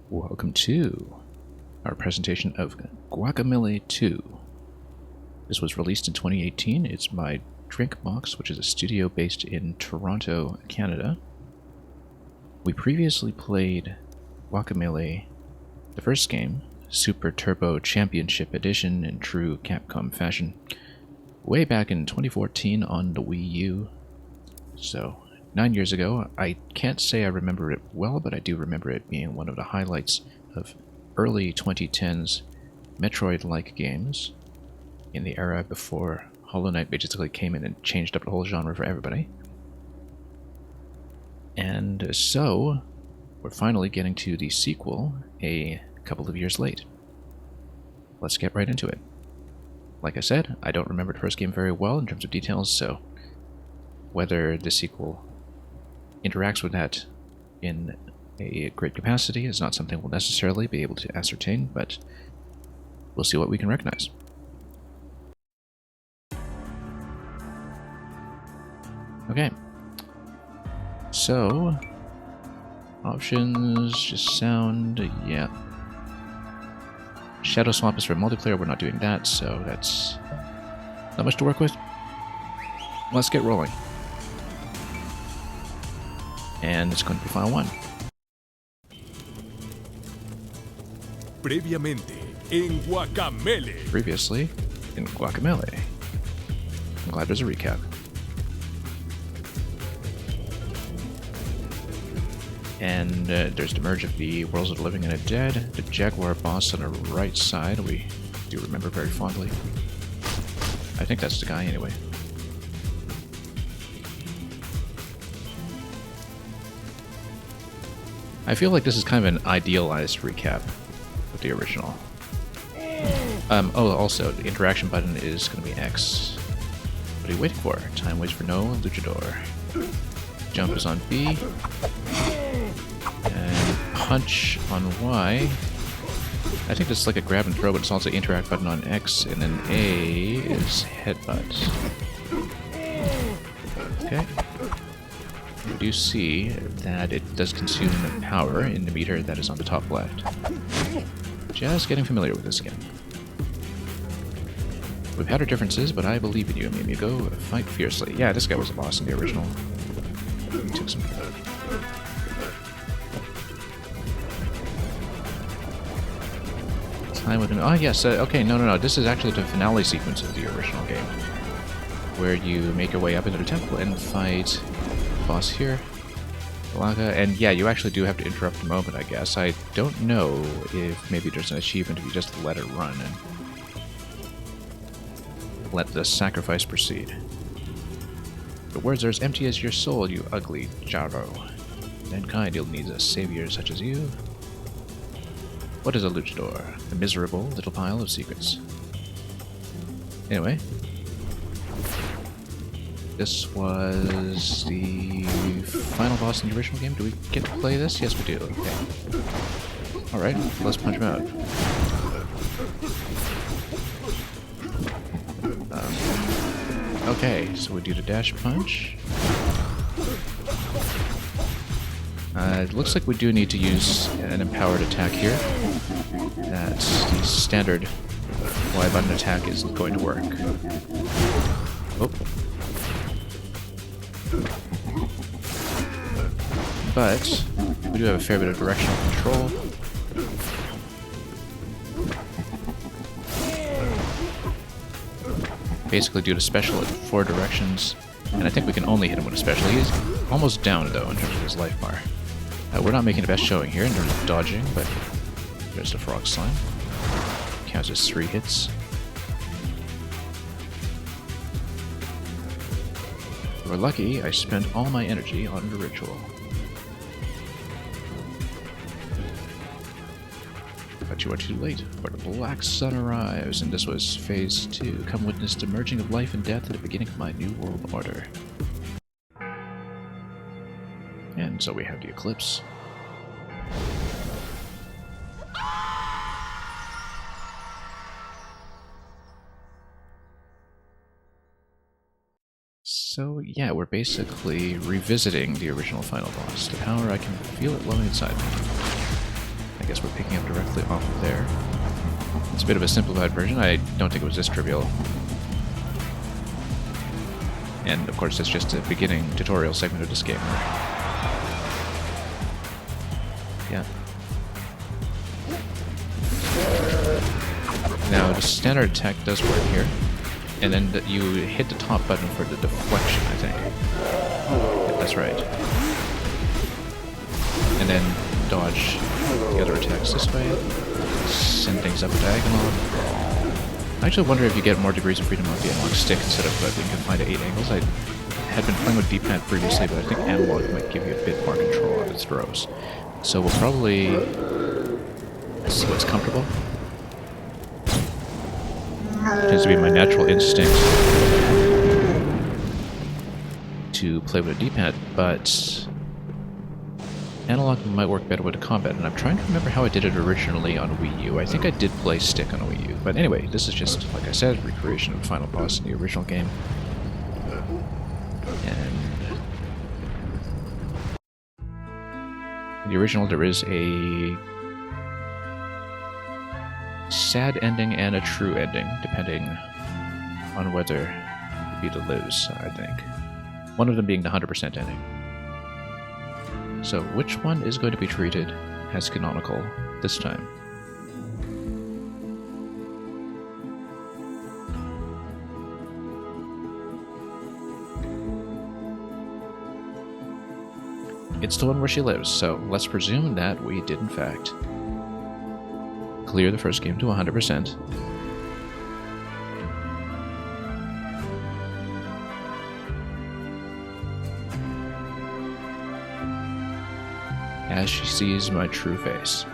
Welcome to our presentation of Guacamelee 2. This was released in 2018. It's by Drinkbox, which is a studio based in Toronto, Canada. We previously played Guacamelee, the first game, Super Turbo Championship Edition in true Capcom fashion, way back in 2014 on the Wii U. So, 9 years ago. I can't say I remember it well, but I do remember it being one of the highlights of early 2010s Metroid-like games in the era before Hollow Knight basically came in and changed up the whole genre for everybody. And so, we're finally getting to the sequel a couple of years late. Let's get right into it. Like I said, I don't remember the first game very well in terms of details, so whether the sequel interacts with that in a great capacity is not something we'll necessarily be able to ascertain, but we'll see what we can recognize. Okay. So, options, just sound, yeah. Shadow Swap is for multiplayer, we're not doing that, so that's not much to work with. Let's get rolling. And it's going to be file 1. Previamente en Guacamelee. Previously in Guacamelee. I'm glad there's a recap. And there's the merge of the Worlds of the Living and the Dead. The Jaguar boss on the right side, we do remember very fondly. I think that's the guy anyway. I feel like this is kind of an idealized recap of the original. Oh, also, the interaction button is going to be X. What are you waiting for? Time waits for no luchador. Jump is on B. And punch on Y. I think this is like a grab and throw, but it's also interact button on X, and then A is headbutt. Okay. We do see that it does consume power in the meter that is on the top left. Just getting familiar with this again. We've had our differences, but I believe in you, Mimi. Go fight fiercely. Yeah, this guy was a boss in the original. He took some... time with him. Oh, yes. Okay, no. This is actually the finale sequence of the original game, where you make your way up into the temple and fight boss here, Blanca, and yeah, you actually do have to interrupt the moment, I guess. I don't know if maybe there's an achievement if you just let it run and let the sacrifice proceed. The words are as empty as your soul, you ugly Jaro. Mankind will need a savior such as you. What is a luchador? A miserable little pile of secrets. Anyway. This was the final boss in the original game. Do we get to play this? Yes, we do. Okay. Alright, let's punch him out. Okay, so we do the dash punch. It looks like we do need to use an empowered attack here. That's the standard Y button attack isn't going to work. Oh. But we do have a fair bit of directional control. Basically due to special at 4 directions, and I think we can only hit him with a special. He's almost down though in terms of his life bar. We're not making the best showing here in terms of dodging, but there's the frog slime. Counts as 3 hits. If we're lucky, I spent all my energy on the ritual. But you are too late, for the black sun arrives, and this was phase 2. Come witness the merging of life and death at the beginning of my new world order. And so we have the eclipse. So yeah, we're basically revisiting the original final boss. The power, I can feel it flowing inside me. I guess we're picking up directly off of there. It's a bit of a simplified version. I don't think it was this trivial. And of course, it's just a beginning tutorial segment of this game. Yeah. Now, the standard attack does work here. And then you hit the top button for the deflection, I think. Yeah, that's right. And then dodge the other attacks this way. Send things up a diagonal. I actually wonder if you get more degrees of freedom on the analog stick instead of being confined to 8 angles. I had been playing with D-pad previously, but I think analog might give you a bit more control of its throws. So we'll probably see what's comfortable. Tends to be my natural instinct to play with a D-pad, but analog might work better with a combat, and I'm trying to remember how I did it originally on Wii U. I think I did play stick on Wii U, but anyway, this is just, like I said, recreation of the final boss in the original game. And in the original, there is a sad ending and a true ending, depending on whether Vita lives, I think. One of them being the 100% ending. So, which one is going to be treated as canonical this time? It's the one where she lives, so let's presume that we did in fact clear the first game to 100%. As she sees my true face.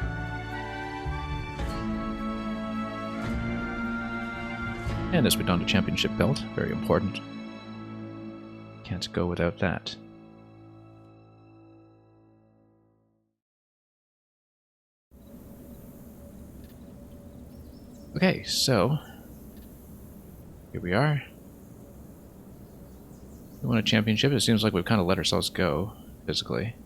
And as we don the championship belt, very important. Can't go without that. Okay, so here we are. We won a championship. It seems like we've kind of let ourselves go physically.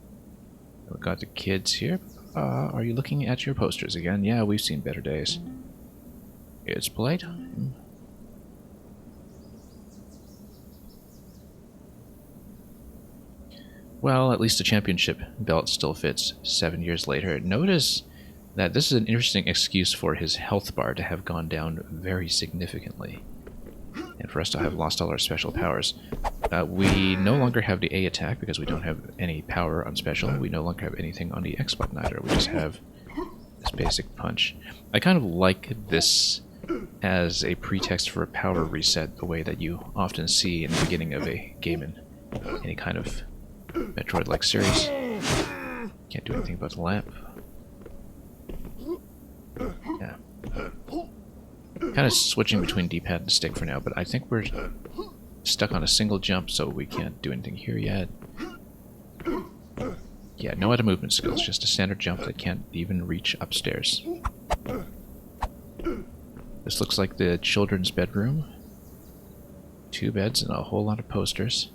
We've got the kids here. Are you looking at your posters again? Yeah, we've seen better days. It's playtime. Well, at least the championship belt still fits 7 years later. Notice that this is an interesting excuse for his health bar to have gone down very significantly, and for us to have lost all our special powers. We no longer have the A attack because we don't have any power on special. We no longer have anything on the X button either. We just have this basic punch. I kind of like this as a pretext for a power reset, the way that you often see in the beginning of a game in any kind of Metroid-like series. Can't do anything about the lamp. Yeah. Kind of switching between D-pad and stick for now, but I think we're stuck on a single jump, so we can't do anything here yet. Yeah, no other movement skills, just a standard jump that can't even reach upstairs. This looks like the children's bedroom. 2 beds and a whole lot of posters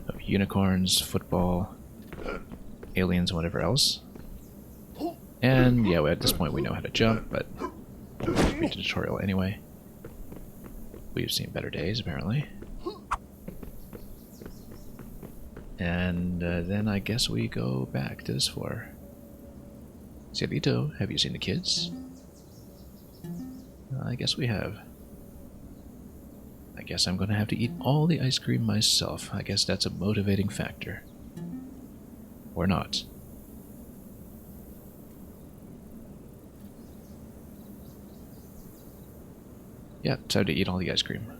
of unicorns, football, aliens, and whatever else. And yeah, at this point we know how to jump, but we'll read the tutorial anyway. We've seen better days, apparently. And then I guess we go back to this floor. Cielito, have you seen the kids? I guess we have. I guess I'm gonna have to eat all the ice cream myself. I guess that's a motivating factor. Or not. Yeah, time to eat all the ice cream.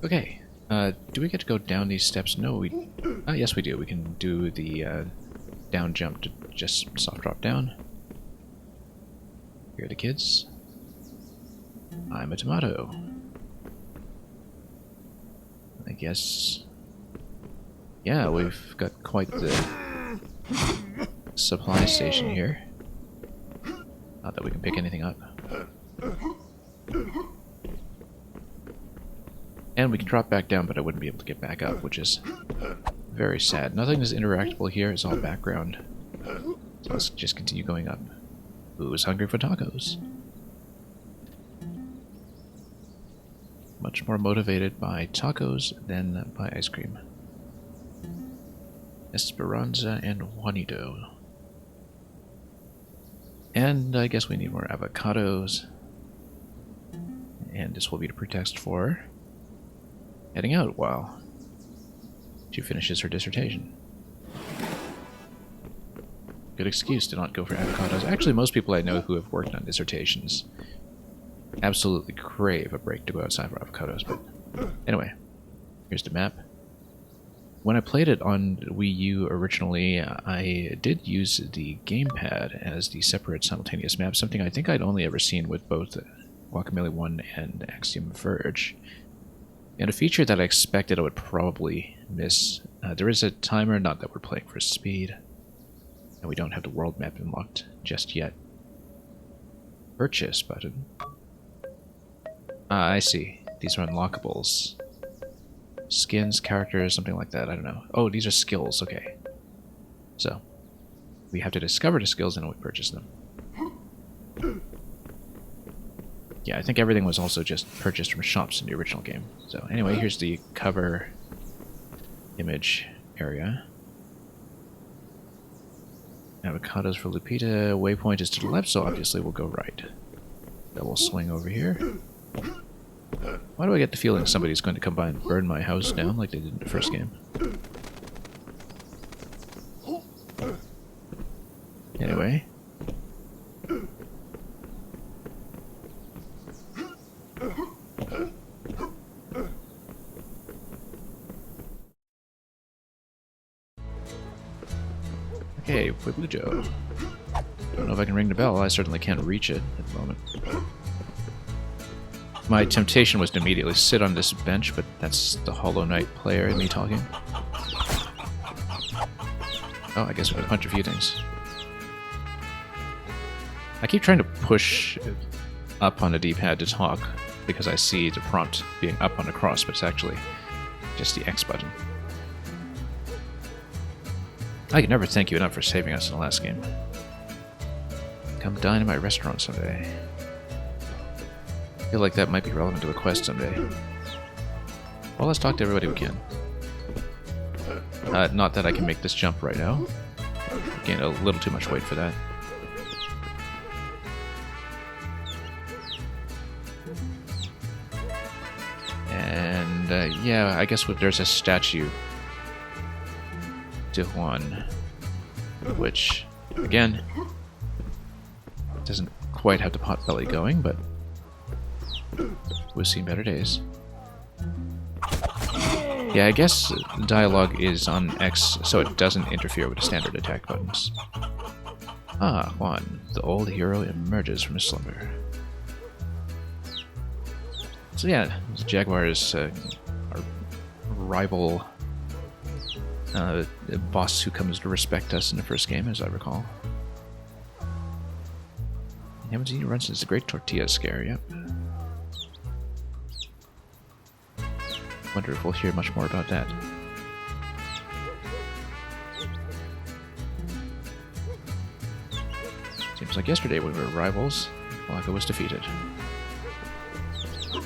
Okay, do we get to go down these steps? No, we... yes, we do. We can do the down jump to just soft drop down. Here are the kids. I'm a tomato. I guess... yeah, we've got quite the supply station here. Not that we can pick anything up. And we can drop back down, but I wouldn't be able to get back up, which is Very sad. Nothing is interactable here. It's all background. So let's just continue going up. Who's hungry for tacos? Much more motivated by tacos than by ice cream. Esperanza and Juanito. And I guess we need more avocados. And this will be the pretext for heading out while she finishes her dissertation. Good excuse to not go for avocados. Actually, most people I know who have worked on dissertations absolutely crave a break to go outside for avocados. But anyway, here's the map. When I played it on Wii U originally, I did use the gamepad as the separate simultaneous map, something I think I'd only ever seen with both Guacamelee 1 and Axiom Verge. And a feature that I expected I would probably miss. There is a timer, not that we're playing for speed, and we don't have the world map unlocked just yet. Purchase button. I see. These are unlockables. Skins, characters, something like that, I don't know. Oh, these are skills, okay. So, we have to discover the skills and then we purchase them. Yeah, I think everything was also just purchased from shops in the original game. So anyway, here's the cover image area. Avocados for Lupita. Waypoint is to the left, so obviously we'll go right. Double swing over here. Why do I get the feeling somebody's going to come by and burn my house down like they did in the first game? Anyway. Okay, Pueblujo. Don't know if I can ring the bell. I certainly can't reach it at the moment. My temptation was to immediately sit on this bench, but that's the Hollow Knight player in me talking. Oh, I guess we can punch a few things. I keep trying to push up on the D-pad to talk, because I see the prompt being up on the cross, but it's actually just the X button. I can never thank you enough for saving us in the last game. Come dine in my restaurant someday. I feel like that might be relevant to a quest someday. Well, let's talk to everybody we can. Not that I can make this jump right now. Gained a little too much weight for that. And, yeah, I guess there's a statue to Juan, which, again, doesn't quite have the pot belly going, but we've seen better days. Yeah, I guess dialogue is on X, so it doesn't interfere with the standard attack buttons. Ah, Juan, the old hero emerges from his slumber. So yeah, Jaguar is our rival boss who comes to respect us in the first game, as I recall. Haven't seen you run since the Great Tortilla Scare, yep. Wonder if we'll hear much more about that. Seems like yesterday when we were rivals, Blanca was defeated.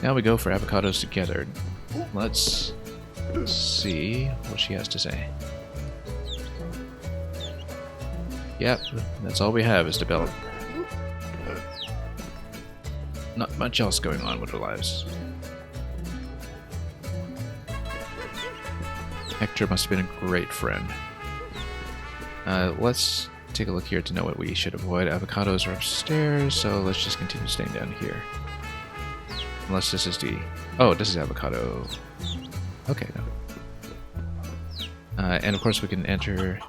Now we go for avocados together. Let's see what she has to say. Yep, that's all we have is develop. Not much else going on with our lives. Hector must have been a great friend. Let's take a look here to know what we should avoid. Avocados are upstairs, so let's just continue staying down here. Unless this is the... Oh, this is avocado. Okay, no. And of course we can enter...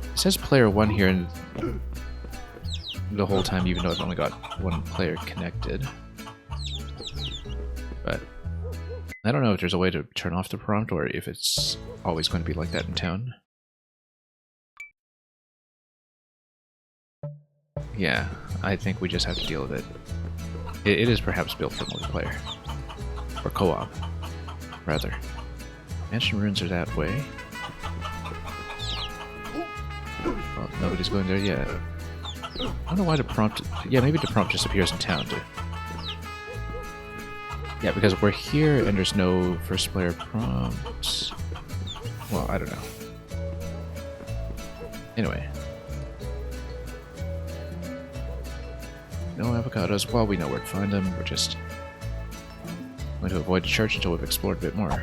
It says player 1 here and the whole time, even though I've only got one player connected. But I don't know if there's a way to turn off the prompt or if it's always going to be like that in town. Yeah, I think we just have to deal with it. It is perhaps built for multiplayer. Or co-op, rather. Mansion ruins are that way. Well, nobody's going there yet. I don't know why the prompt... Yeah, maybe the prompt just appears in town, too. Yeah, because we're here and there's no first player prompts. Well, I don't know. Anyway. No avocados. Well, we know where to find them. We're just going to avoid the church until we've explored a bit more.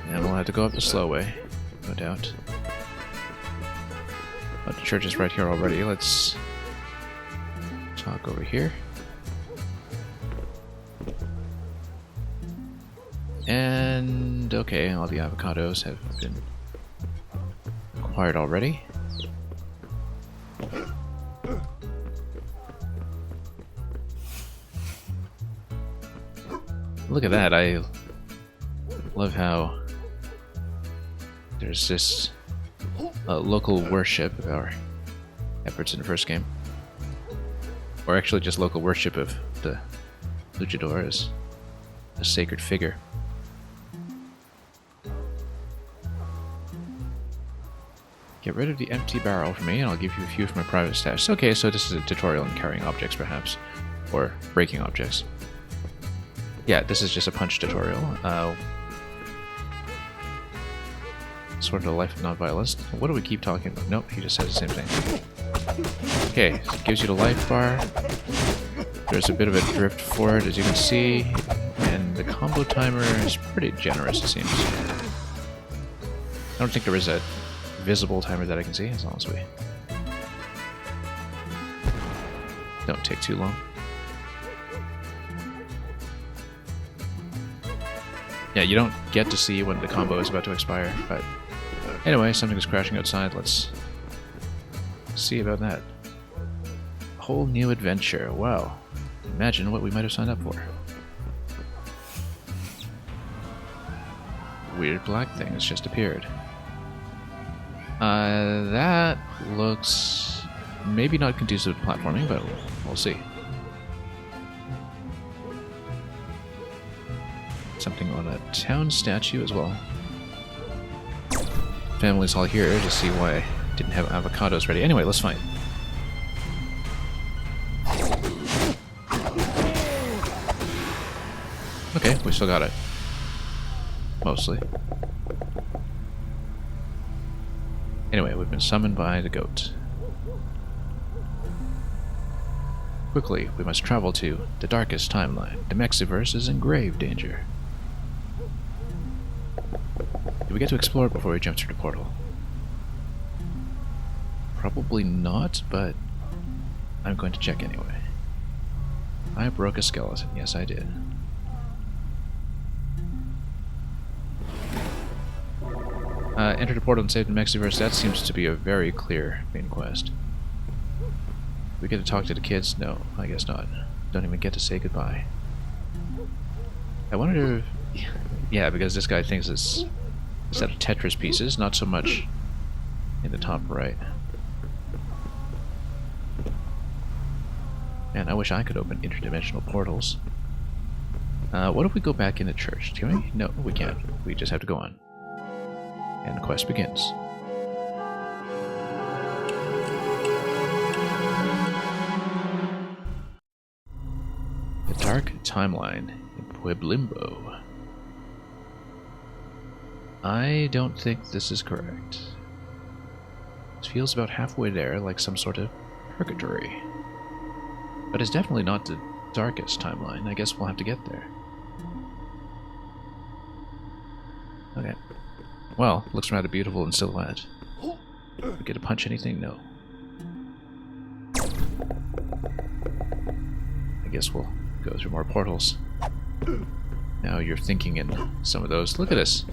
And we'll have to go up the slow way, no doubt. But the church is right here already. Let's talk over here. And okay, all the avocados have been acquired already. Look at that, I love how there's this local worship of our efforts in the first game. Or actually just local worship of the luchador as a sacred figure. Get rid of the empty barrel for me, and I'll give you a few from my private stash. Okay, so this is a tutorial in carrying objects, perhaps. Or breaking objects. Yeah, this is just a punch tutorial. Sort of the life of non-violence. What do we keep talking about? Nope, he just says the same thing. Okay, so it gives you the life bar. There's a bit of a drift for it, as you can see. And the combo timer is pretty generous, it seems. I don't think there is a visible timer that I can see, as long as we don't take too long. Yeah, you don't get to see when the combo is about to expire, but anyway, something is crashing outside. Let's see about that. A whole new adventure. Wow. Imagine what we might have signed up for. Weird black thing has just appeared. That looks maybe not conducive to platforming, but we'll see. Something on a town statue as well. Family's all here to see why I didn't have avocados ready. Anyway, let's fight. Okay, we still got it. Mostly. Anyway, we've been summoned by the goat. Quickly, we must travel to the darkest timeline. The Mexiverse is in grave danger. Do we get to explore it before we jump through the portal? Probably not, but I'm going to check anyway. I broke a skeleton. Yes, I did. Enter the portal and save the Mexiverse. That seems to be a very clear main quest. We get to talk to the kids? No, I guess not. Don't even get to say goodbye. I wonder if... Yeah, because this guy thinks it's a set of Tetris pieces, not so much in the top right. Man, I wish I could open interdimensional portals. What if we go back in the church? Can we? No, we can't. We just have to go on. And the quest begins. The Dark Timeline in Pueblimbo. I don't think this is correct. It feels about halfway there, like some sort of purgatory. But it's definitely not the darkest timeline. I guess we'll have to get there. Okay. Well, looks rather beautiful in silhouette. We get to punch anything? No. I guess we'll go through more portals. Now you're thinking in some of those. Look at this.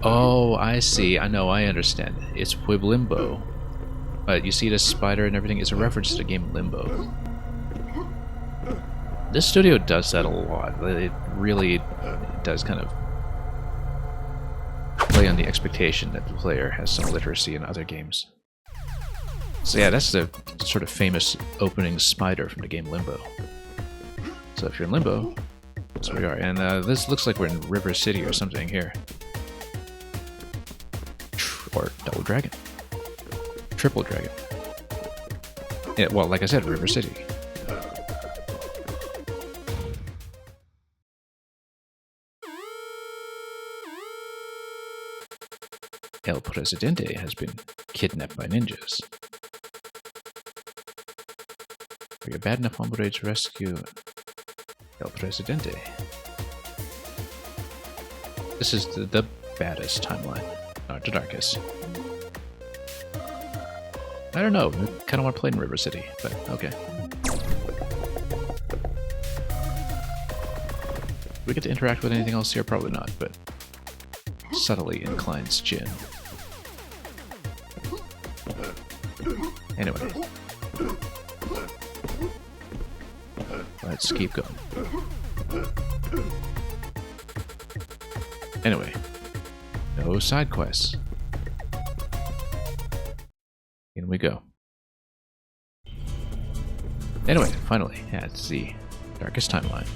Oh, I see. I know, I understand. It's Pueblimbo. But you see this spider and everything? It's a reference to the game Limbo. This studio does that a lot. It really does kind of play on the expectation that the player has some literacy in other games. So yeah, that's the sort of famous opening spider from the game Limbo. So if you're in Limbo, That's where we are. And this looks like we're in River City or something here. Or Double Dragon. Triple Dragon. Yeah, well, like I said, River City. El Presidente has been kidnapped by ninjas. Are you bad enough hombre to rescue El Presidente? This is the baddest timeline. Not the darkest. I don't know. I kind of want to play in River City, but okay. We get to interact with anything else here? Probably not, but subtly inclines chin. Anyway. Let's keep going. Anyway. No side quests. In we go. Anyway, finally, it's the darkest timeline.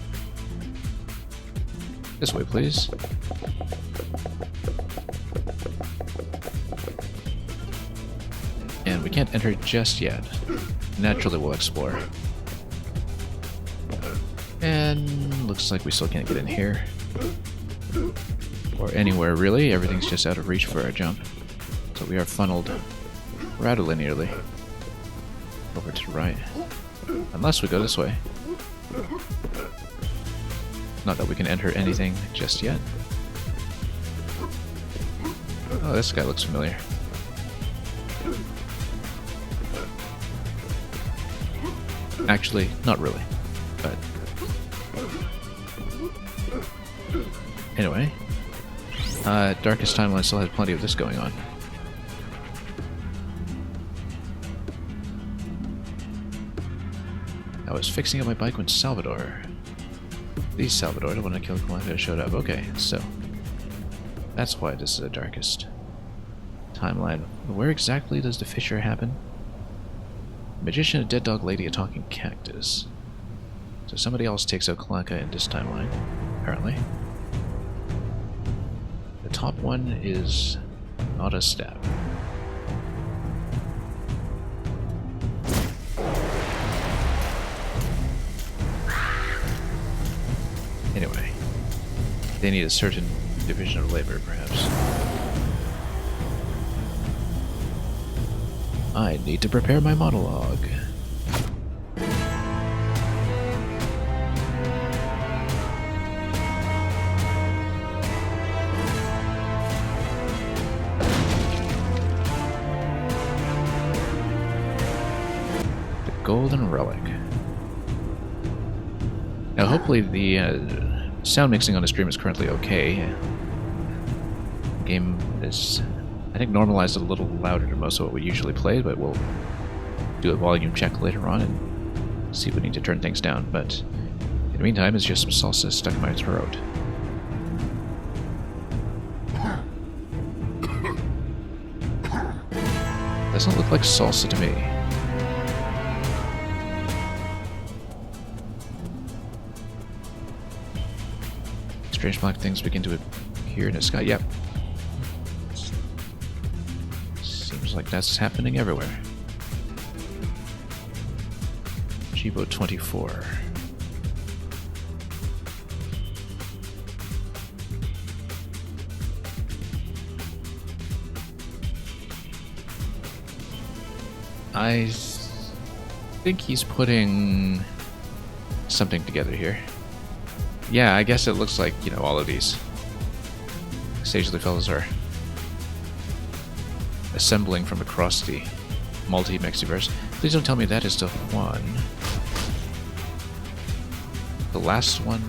This way, please. And we can't enter just yet. Naturally, we'll explore. And looks like we still can't get in here. Or anywhere, really. Everything's just out of reach for our jump. So we are funneled rather linearly over to the right. Unless we go this way. Not that we can enter anything just yet. Oh, this guy looks familiar. Actually, not really. But anyway. Darkest Timeline still has plenty of this going on. I was fixing up my bike when Salvador, the one that killed Guacamelee, showed up. Okay, so that's why this is the darkest timeline. Where exactly does the fissure happen? Magician, a dead dog lady, a talking cactus. So somebody else takes out Kalanka in this timeline, apparently. The top one is not a stab. Anyway, they need a certain division of labor, perhaps. I need to prepare my monologue. The Golden Relic. Now, hopefully the sound mixing on the stream is currently okay. The game is, I think, normalized a little louder than most of what we usually play, but we'll do a volume check later on and see if we need to turn things down. But in the meantime, it's just some salsa stuck in my throat. Doesn't look like salsa to me. Strange black things begin to appear in the sky. Yep. Seems like that's happening everywhere. Chibo 24. I think he's putting something together here. Yeah, I guess it looks like, you know, all of these sagely fellows are assembling from across the multi-mexiverse. Please don't tell me that is the one. The last one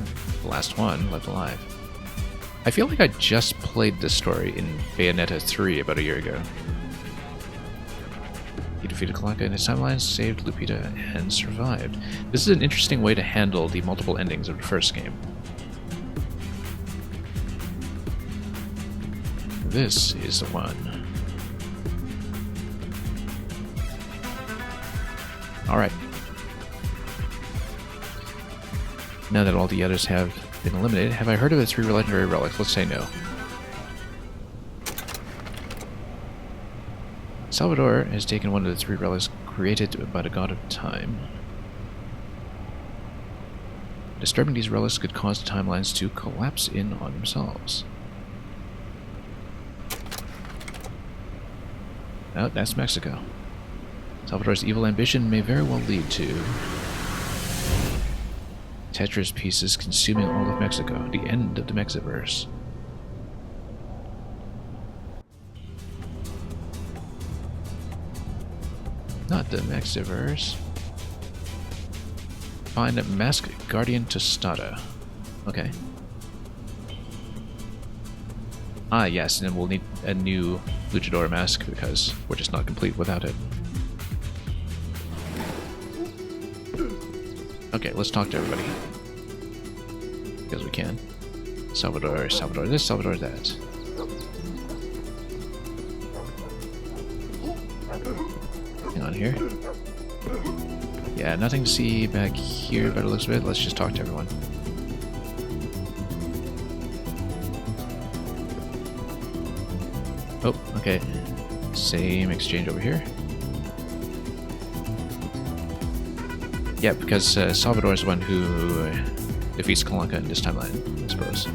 left alive. I feel like I just played this story in Bayonetta 3 about a year ago. He defeated Kalanka in his timeline, saved Lupita, and survived. This is an interesting way to handle the multiple endings of the first game. This is the one. Alright. Now that all the others have been eliminated. Have I heard of the 3 legendary relics? Let's say no. Salvador has taken one of the 3 relics created by the god of time. Disturbing these relics could cause the timelines to collapse in on themselves. Oh, that's Mexico. Salvador's evil ambition may very well lead to Tetris pieces consuming all of Mexico, the end of the Mexiverse. Not the Mexiverse. Find a Mask Guardian Tostada. Okay. Ah, yes, and we'll need a new Luchador mask because we're just not complete without it. Okay, let's talk to everybody. Because we can. Salvador, Salvador this, Salvador that. Hang on here. Yeah, nothing to see back here by the looks of it. Let's just talk to everyone. Oh, okay. Same exchange over here. Yeah, because Salvador is the one who defeats Kalanka in this timeline, I suppose.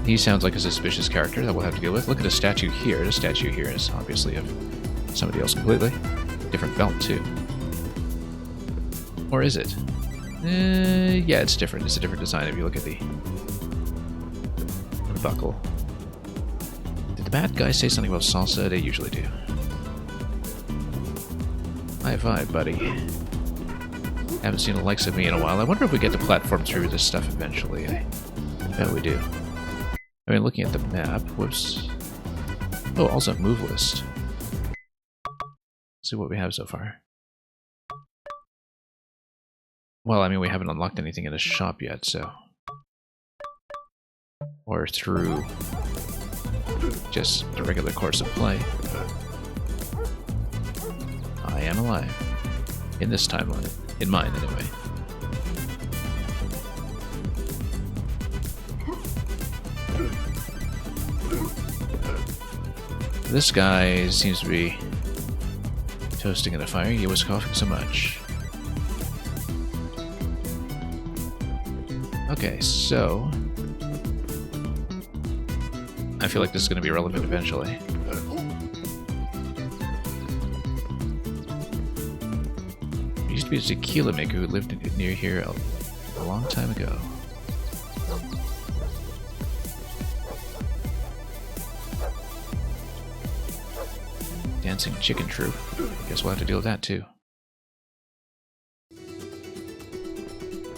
He sounds like a suspicious character that we'll have to deal with. Look at the statue here. The statue here is obviously of somebody else completely. Different belt, too. Or is it? Yeah, it's different. It's a different design if you look at the buckle. Did the bad guys say something about salsa? They usually do. High five, buddy. Haven't seen the likes of me in a while. I wonder if we get to platform through this stuff eventually. I bet we do. I mean, looking at the map, whoops. Oh, also move list. Let's see what we have so far. Well, I mean, we haven't unlocked anything in the shop yet, so... Or through just the regular course of play. I am alive. In this timeline. In mine, anyway. This guy seems to be toasting in the fire. He was coughing so much. Okay, so... I feel like this is going to be relevant eventually. There used to be a tequila maker who lived near here a long time ago. Dancing chicken troop. Guess we'll have to deal with that too.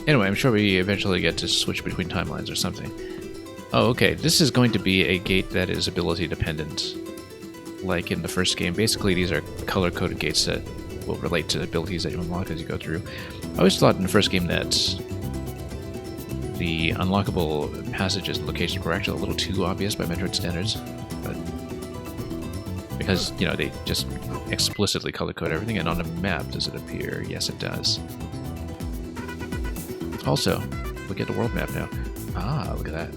Anyway, I'm sure we eventually get to switch between timelines or something. Oh, okay. This is going to be a gate that is ability dependent. Like in the first game. Basically, these are color-coded gates that will relate to abilities that you unlock as you go through. I always thought in the first game that the unlockable passages and locations were actually a little too obvious by Metroid standards. But because, you know, they just explicitly color-code everything, and on a map does it appear? Yes, it does. Also, look at the world map now. Ah, look at that.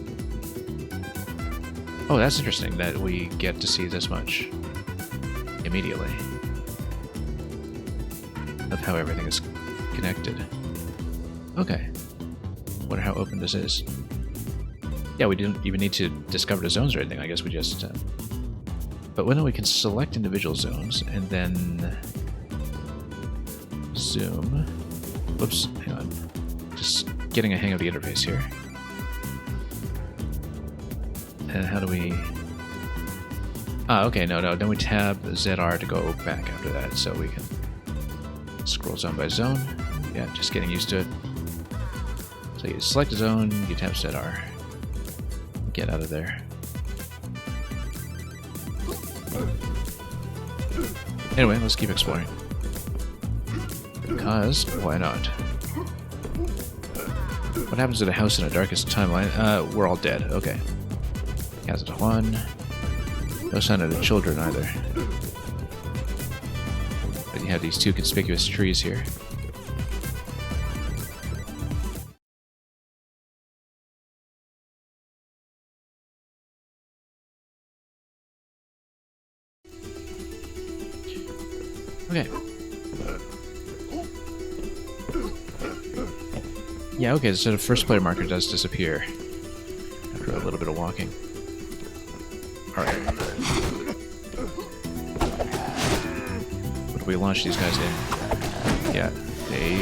Oh, that's interesting that we get to see this much immediately of how everything is connected. Okay. Wonder how open this is. Yeah, we didn't even need to discover the zones or anything. I guess we just... But when we can select individual zones and then zoom. Whoops, hang on. Just getting a hang of the interface here. And how do we... Ah, okay, no, then we tab ZR to go back after that, so we can scroll zone by zone. Yeah, just getting used to it. So you select a zone, you tap ZR. Get out of there. Anyway, let's keep exploring. Because, why not? What happens to the house in the darkest timeline? We're all dead. Okay. Casa Juan. No sign of the children either. But you have these two conspicuous trees here. Okay. Yeah, okay, so the first player marker does disappear after a little bit of walking. Alright. What do we launch these guys in? Yeah, they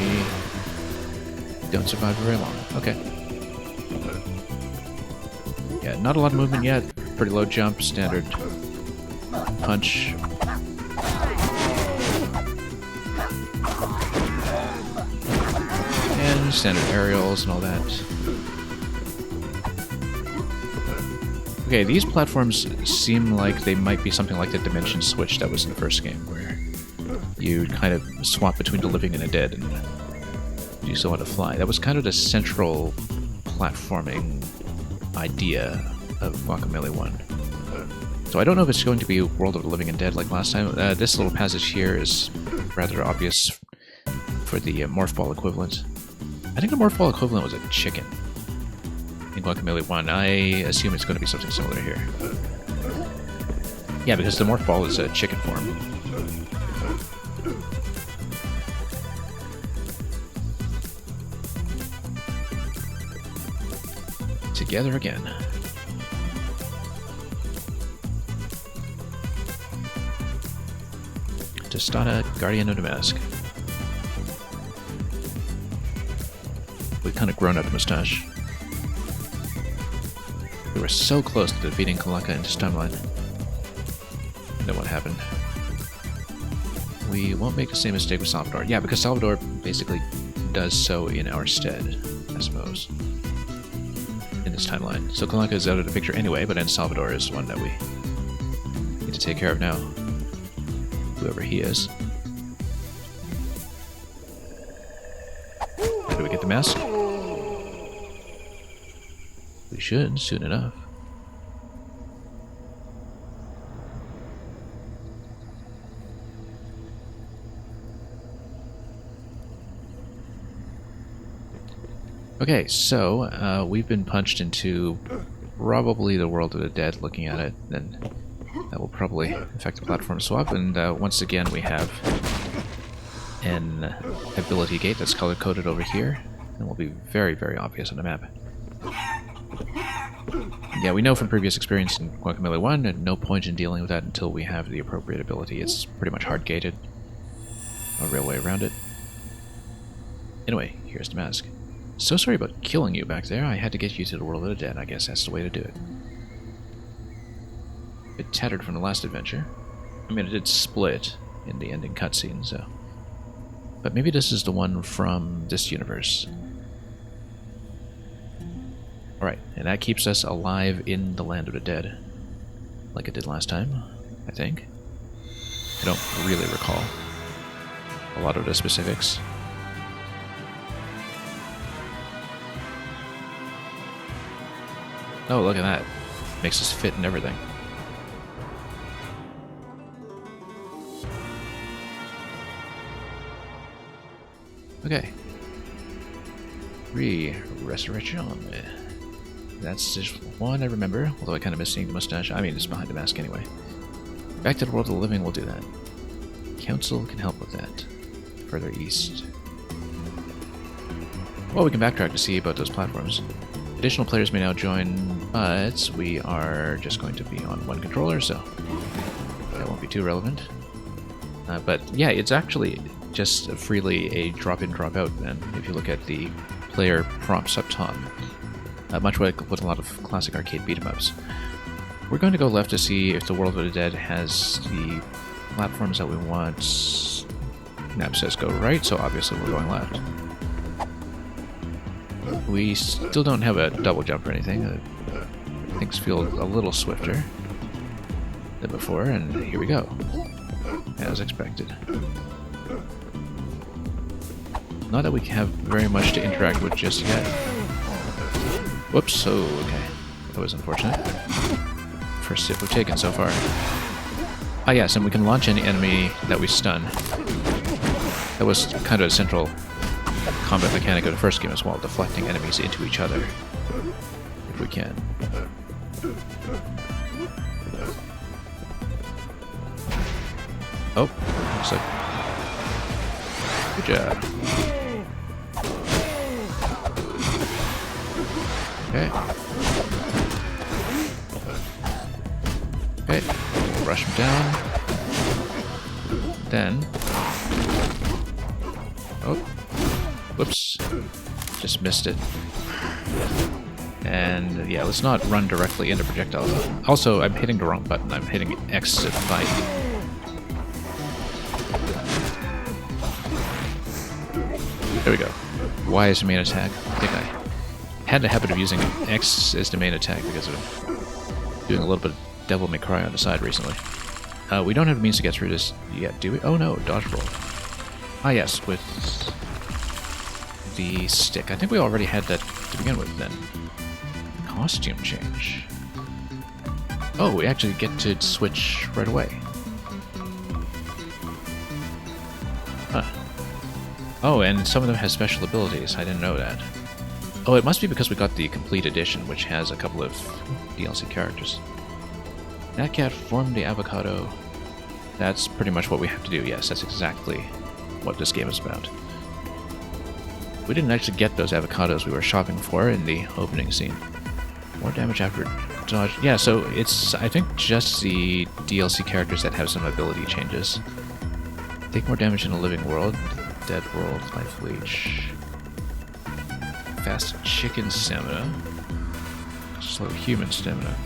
don't survive very long. Okay. Yeah, not a lot of movement yet. Pretty low jump, standard punch. And standard aerials and all that. Okay, these platforms seem like they might be something like the dimension switch that was in the first game, where you kind of swap between the living and the dead, and you still want to fly. That was kind of the central platforming idea of Guacamelee 1. So I don't know if it's going to be World of the Living and Dead like last time. This little passage here is rather obvious for the Morph Ball equivalent. I think the Morph Ball equivalent was a chicken in Guacamelee 1. I assume it's going to be something similar here. Yeah, because the Morph Ball is a chicken form. Together again. Tostata, Guardian of Damask. We've kind of grown up mustache. We were so close to defeating Kalaka in this timeline. And then what happened? We won't make the same mistake with Salvador. Yeah, because Salvador basically does so in our stead, I suppose. In this timeline. So Kalaka is out of the picture anyway, but then Salvador is one that we need to take care of now. Whoever he is. Do we get the mask? We should, soon enough. Okay, so we've been punched into probably the world of the dead looking at it, then that will probably affect the platform swap, and once again we have an ability gate that's color-coded over here, and will be very, very obvious on the map. Yeah, we know from previous experience in Guacamelee 1, and no point in dealing with that until we have the appropriate ability. It's pretty much hard-gated. No real way around it. Anyway, here's the mask. So sorry about killing you back there. I had to get you to the world of the dead. I guess that's the way to do it. A bit tattered from the last adventure. I mean, it did split in the ending cutscene, so... But maybe this is the one from this universe. Alright, and that keeps us alive in the land of the dead. Like it did last time, I think. I don't really recall a lot of the specifics. Oh, look at that. Makes us fit and everything. Okay. Restoration. That's just one I remember, although I kind of miss seeing the mustache. I mean, it's behind the mask anyway. Back to the world of the living, we'll do that. Council can help with that. Further east. Well, we can backtrack to see about those platforms. Additional players may now join, but we are just going to be on one controller, so that won't be too relevant. But yeah, it's actually just freely a drop-in, drop-out, and if you look at the player prompts up top, much like with a lot of classic arcade beat-em-ups. We're going to go left to see if the World of the Dead has the platforms that we want. Map says go right, so obviously we're going left. We still don't have a double jump or anything. Things feel a little swifter than before, and here we go. As expected. Not that we have very much to interact with just yet. Whoops, oh, okay. That was unfortunate. First hit we've taken so far. Ah yes, and we can launch any enemy that we stun. That was kind of a central combat mechanic of the first game as well, deflecting enemies into each other, if we can. Oh, looks like Good job. Okay. Okay. We'll rush him down. Then. Oh. Whoops. Just missed it. And yeah, let's not run directly into projectiles. Also, I'm hitting the wrong button. I'm hitting X to fight. There we go. Y is the main attack. I think I had the habit of using X as the main attack because of doing a little bit of Devil May Cry on the side recently. We don't have the means to get through this yet, do we? Oh no, dodge roll. Ah yes, with the stick. I think we already had that to begin with then. Costume change. Oh, we actually get to switch right away. Huh. Oh, and some of them have special abilities. I didn't know that. Oh, it must be because we got the complete edition, which has a couple of DLC characters. Nat Cat formed the avocado. That's pretty much what we have to do. Yes, that's exactly what this game is about. We didn't actually get those avocados we were shopping for in the opening scene. More damage after dodge. Yeah, so it's, I think, just the DLC characters that have some ability changes. Take more damage in a living world. Dead world. Life leech. Fast chicken stamina. Slow human stamina.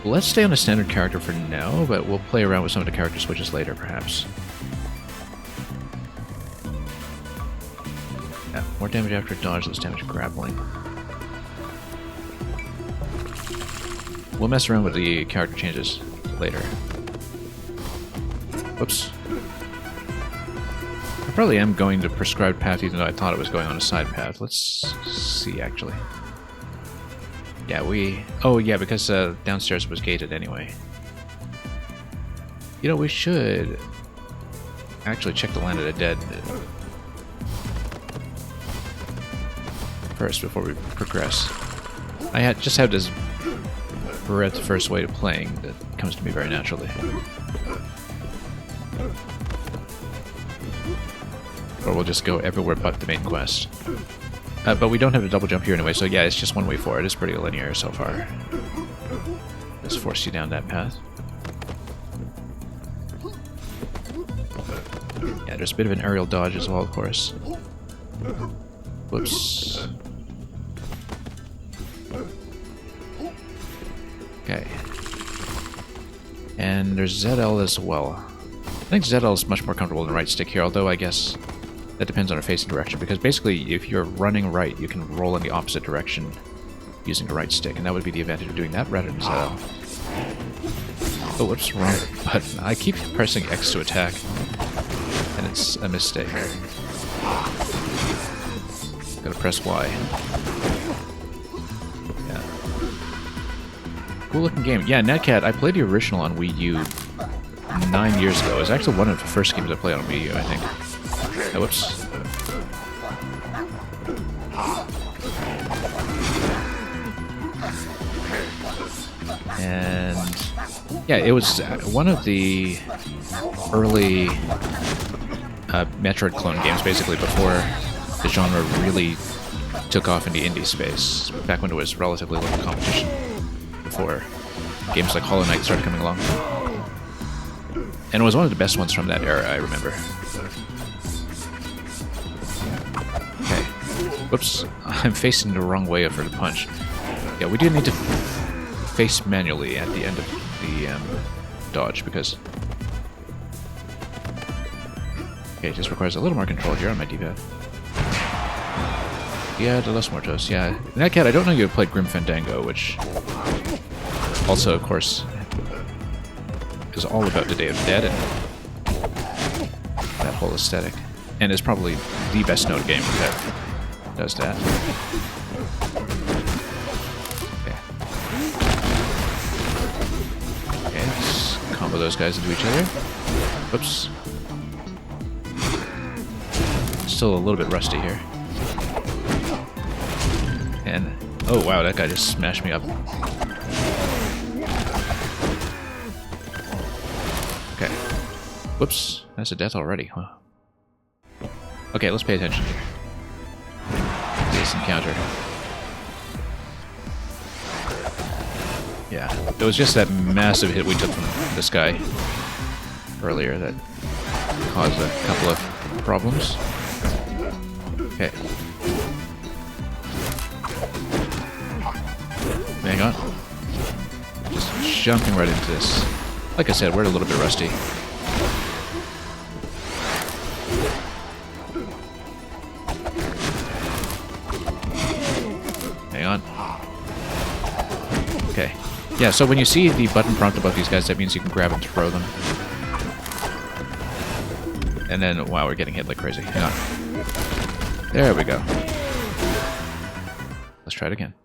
Let's stay on a standard character for now, but we'll play around with some of the character switches later, perhaps. Yeah, more damage after dodge, less damage grappling. We'll mess around with the character changes later. Whoops. I probably am going the prescribed path even though I thought it was going on a side path. Let's see, actually. Yeah, oh yeah, because downstairs was gated anyway. You know, we should actually check the Land of the Dead first before we progress. I just have this breadth first way to playing that comes to me very naturally. Or we'll just go everywhere but the main quest. But we don't have a double jump here anyway, so yeah, it's just one way forward. It's pretty linear so far. Just force you down that path. Yeah, there's a bit of an aerial dodge as well, of course. Whoops. Okay. And there's ZL as well. I think ZL is much more comfortable than right stick here, although I guess that depends on our facing direction, because basically if you're running right, you can roll in the opposite direction using the right stick, and that would be the advantage of doing that rather than ZL. Oh, whoops, wrong button. I keep pressing X to attack, and it's a mistake. Gotta press Y. Yeah. Cool looking game. Yeah, Netcat, I played the original on Wii U 9 years ago. It was actually one of the first games I played on Wii U, I think. Oh, whoops. And yeah, it was one of the early Metroid clone games, basically, before the genre really took off in the indie space, back when it was relatively little competition, before games like Hollow Knight started coming along. And it was one of the best ones from that era, I remember. Okay. Whoops. I'm facing the wrong way for the punch. Yeah, we do need to face manually at the end of the dodge, because... Okay, it just requires a little more control here on my D-pad. Yeah, de los Muertos, yeah. Netcat, I don't know you have played Grim Fandango, which... also, of course... is all about the Day of the Dead and that whole aesthetic. And is probably the best known game that does that. Okay. Okay, let's combo those guys into each other. Whoops. Still a little bit rusty here. And, oh wow, that guy just smashed me up. Okay. Whoops, that's a death already, huh? Okay, let's pay attention here. This encounter. Yeah, it was just that massive hit we took from this guy earlier that caused a couple of problems. Okay. Hang on. Just jumping right into this. Like I said, we're a little bit rusty. Hang on. Okay. Yeah, so when you see the button prompt above these guys, that means you can grab and throw them. And then, wow, we're getting hit like crazy. Hang on. There we go. Let's try it again.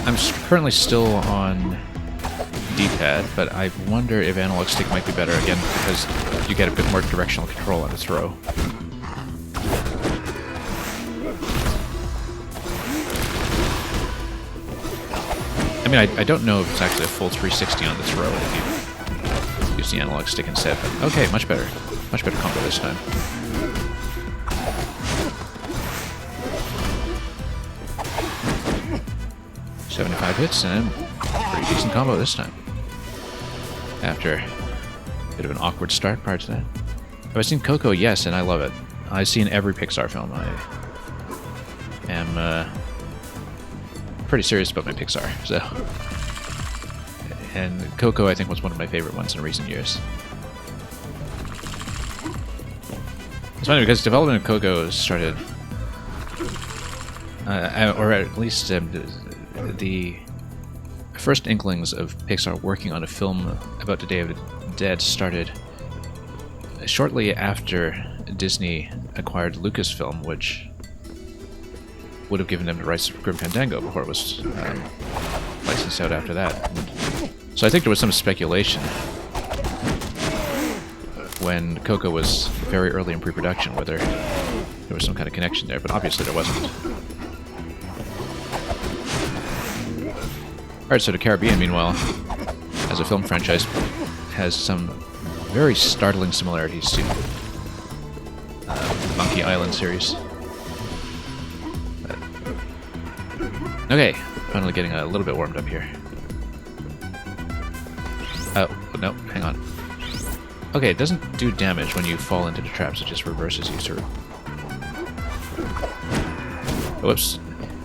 I'm currently still on D-pad, but I wonder if analog stick might be better again because you get a bit more directional control on the throw. I mean, I don't know if it's actually a full 360 on the throw if you use the analog stick instead, but okay, much better. Much better combo this time. $75 hits and pretty decent combo this time. After a bit of an awkward start prior to that. Have I seen Coco? Yes, and I love it. I've seen every Pixar film. I am pretty serious about my Pixar, so. And Coco, I think, was one of my favorite ones in recent years. It's funny because development of Coco started, or at least the first inklings of Pixar working on a film about the Day of the Dead started shortly after Disney acquired Lucasfilm, which would have given them the rights to Grim Fandango before it was licensed out after that. So I think there was some speculation when Coco was very early in pre-production whether there was some kind of connection there, but obviously there wasn't. Alright, so the Caribbean, meanwhile, as a film franchise, has some very startling similarities to the Monkey Island series. Okay, finally getting a little bit warmed up here. Oh, no, hang on. Okay, it doesn't do damage when you fall into the traps, it just reverses you through. Whoops.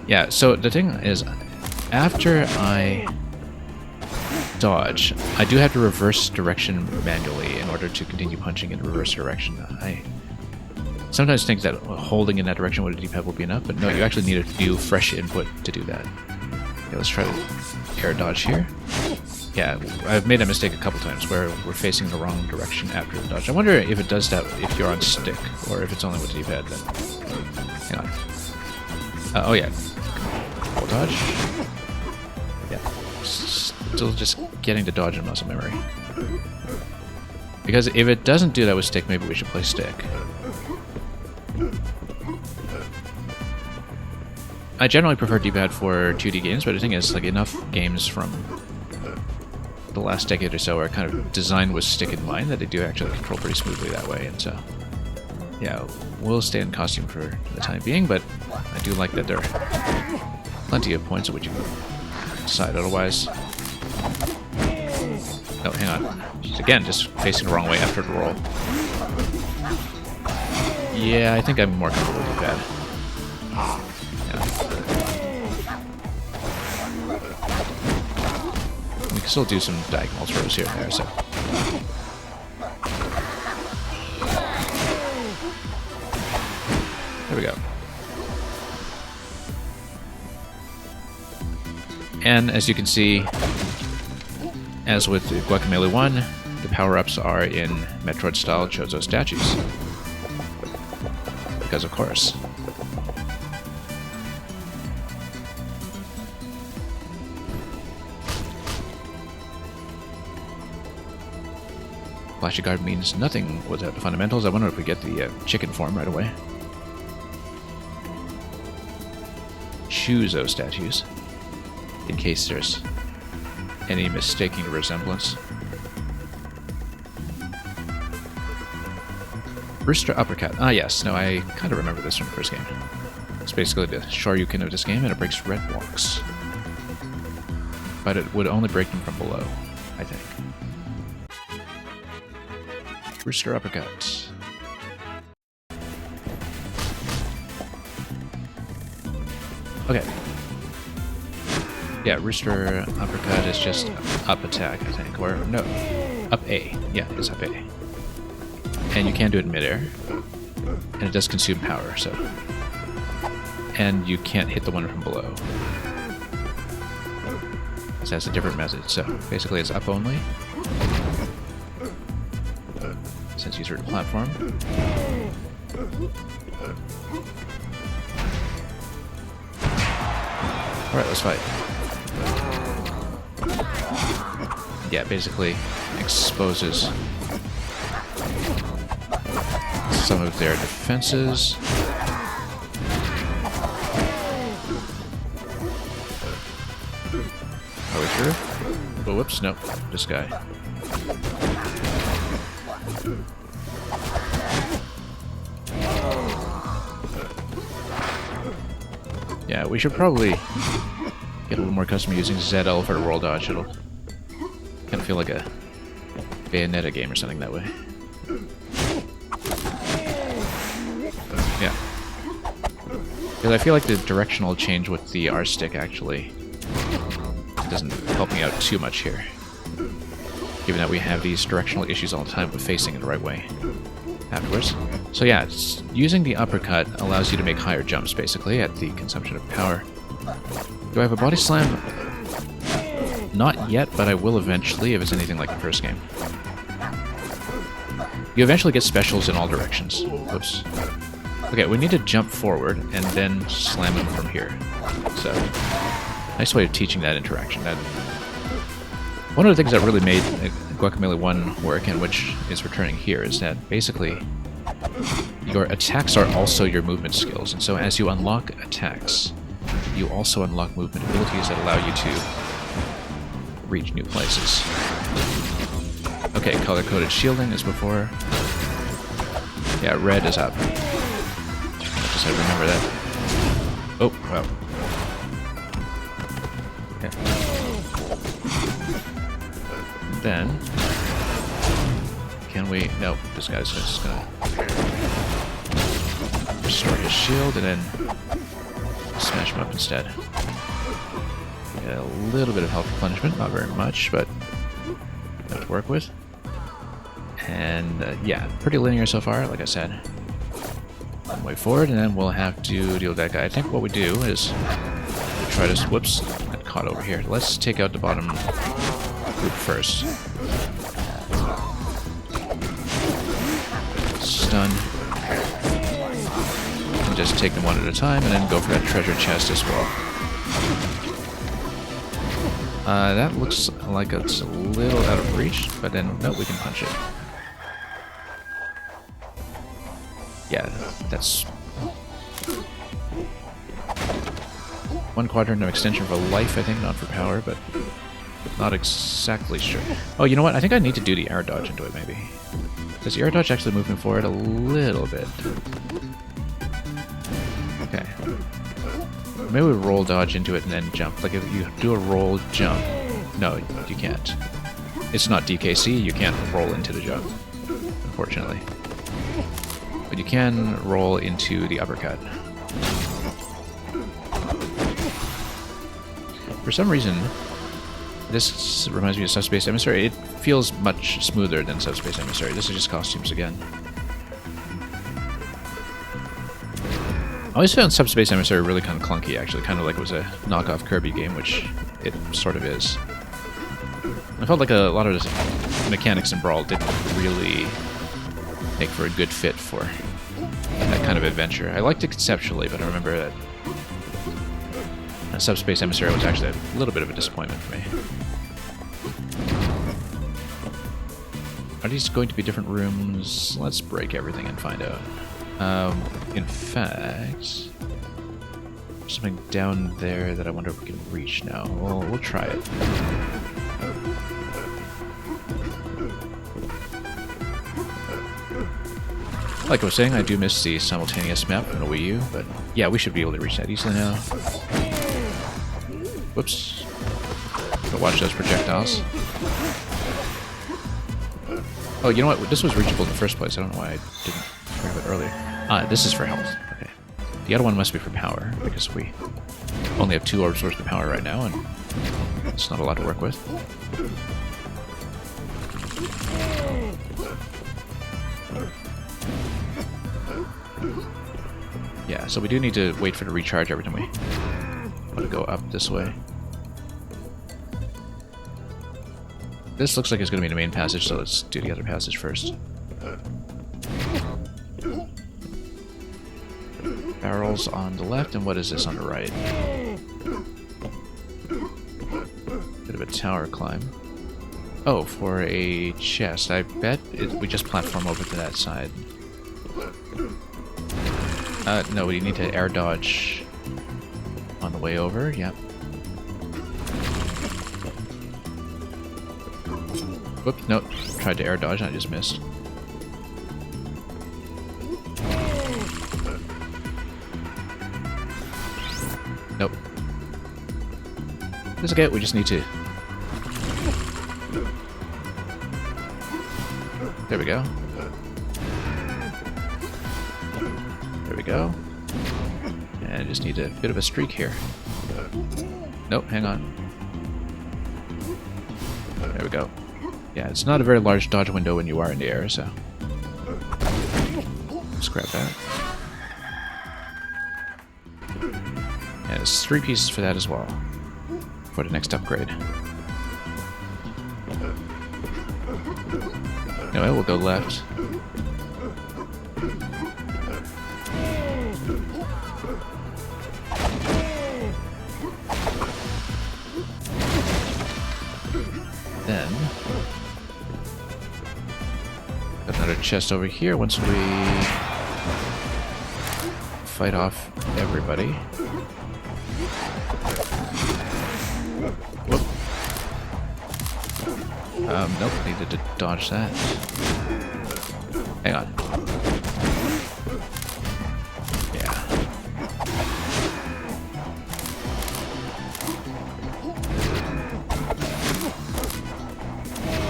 Yeah, so the thing is, after I dodge, I do have to reverse direction manually in order to continue punching in reverse direction. I sometimes think that holding in that direction with a D-pad will be enough, but no, you actually need a new fresh input to do that. Okay, let's try to air dodge here. Yeah, I've made that mistake a couple times where we're facing the wrong direction after the dodge. I wonder if it does that if you're on stick, or if it's only with the D-pad then. Hang on. Oh yeah. Full dodge. Yeah. Still just getting to dodge in muscle memory. Because if it doesn't do that with stick, maybe we should play stick. I generally prefer D-pad for 2D games, but the thing is, like, enough games from the last decade or so are kind of designed with stick in mind that they do actually control pretty smoothly that way, and so yeah, we'll stay in costume for the time being, but I do like that there are plenty of points at which you can decide otherwise. Oh, hang on. Again, just facing the wrong way after the roll. Yeah, I think I'm more comfortable with D-pad. Yeah. We can still do some diagonal throws here and there, so. There we go. And as you can see, as with Guacamelee 1, the power-ups are in Metroid-style Chozo statues. Because of course. Flashy guard means nothing without the fundamentals. I wonder if we get the chicken form right away. Shuzo statues, in case there's any mistaking resemblance. Rooster Uppercut. Ah, yes. No, I kind of remember this from the first game. It's basically the Shoryuken of this game, and it breaks red blocks. But it would only break them from below, I think. Rooster Uppercut. Okay. Yeah, Rooster Uppercut is just up attack, I think. Or, no. Up A. Yeah, it's up A. And you can do it in midair. And it does consume power, so... And you can't hit the one from below. So that's a different method. So, basically it's up only. Since you sort of platform. Alright, let's fight. Yeah, basically exposes some of their defenses. Are we through? Oh, whoops, nope. This guy. Yeah, we should probably get a little more accustomed to using ZL for the roll dodge. It'll kind of feel like a Bayonetta game or something that way. Yeah. Because I feel like the directional change with the R stick actually doesn't help me out too much here. Given that we have these directional issues all the time with facing it the right way afterwards. So yeah, using the uppercut allows you to make higher jumps, basically, at the consumption of power. Do I have a body slam? Not yet, but I will eventually if it's anything like the first game. You eventually get specials in all directions. Oops. Okay, we need to jump forward and then slam him from here. So, nice way of teaching that interaction. One of the things that really made Guacamelee 1 work, and which is returning here, is that basically your attacks are also your movement skills. And so as you unlock attacks, you also unlock movement abilities that allow you to reach new places. Okay, color-coded shielding is before. Yeah, red is up. I remember that. Oh, wow. Okay. Then... Can we... No, this guy's just gonna... Restore his shield and then... Smash him up instead. Get a little bit of health replenishment, not very much, but... Enough to work with. And, yeah, pretty linear so far, like I said. One way forward, and then we'll have to deal with that guy. I think what we do is try to... Whoops, got caught over here. Let's take out the bottom group first. Stun. And just take them one at a time, and then go for that treasure chest as well. That looks like it's a little out of reach, but then, no, we can punch it. Yeah, that's... One quadrant of extension for life, I think, not for power, but not exactly sure. Oh, you know what? I think I need to do the air dodge into it, maybe. Does the air dodge actually move me forward a little bit? Okay. Maybe we roll dodge into it and then jump. Like, if you do a roll jump... No, you can't. It's not DKC, you can't roll into the jump, unfortunately. But you can roll into the uppercut. For some reason, this reminds me of Subspace Emissary. It feels much smoother than Subspace Emissary. This is just costumes again. I always found Subspace Emissary really kind of clunky, actually. Kind of like it was a knockoff Kirby game, which it sort of is. I felt like a lot of the mechanics in Brawl didn't really make for a good fit for that kind of adventure. I liked it conceptually, but I remember that Subspace Emissary was actually a little bit of a disappointment for me. Are these going to be different rooms? Let's break everything and find out. In fact, something down there that I wonder if we can reach now. We'll try it. Like I was saying, I do miss the simultaneous map from the Wii U, but yeah, we should be able to reach that easily now. Whoops. Gotta watch those projectiles. Oh, you know what? This was reachable in the first place. I don't know why I didn't grab it earlier. This is for health. Okay. The other one must be for power, because we only have 2 orbs worth of power right now, and it's not a lot to work with. Yeah, so we do need to wait for it to recharge every time we want to go up this way. This looks like it's going to be the main passage, so let's do the other passage first. Barrels on the left, and what is this on the right? Bit of a tower climb. Oh, for a chest. I bet we just platform over to that side. No, we need to air dodge on the way over. Yep. Whoops, nope. Tried to air dodge and I just missed. Nope. It's okay, we just need to... There we go. There we go. And I just need a bit of a streak here. Nope, hang on. There we go. Yeah, it's not a very large dodge window when you are in the air, so... Let's grab that. And there's 3 pieces for that as well. For the next upgrade. Anyway, we'll go left. Then... got another chest over here once we... fight off everybody. Whoop. Nope, needed to dodge that. Hang on. Yeah.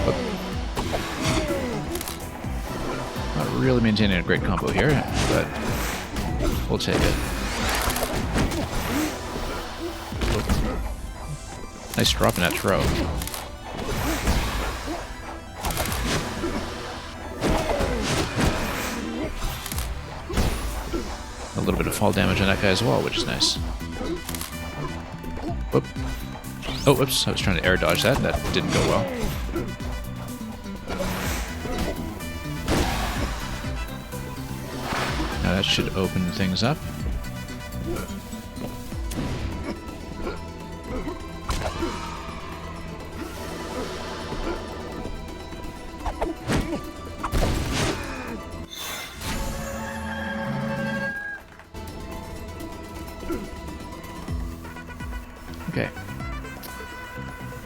Whoop. Not really maintaining a great combo here, but we'll take it. Whoop. Nice drop in that throw. A little bit of fall damage on that guy as well, which is nice. Whoop. Oh, whoops. I was trying to air dodge that. That didn't go well. Now that should open things up. Okay.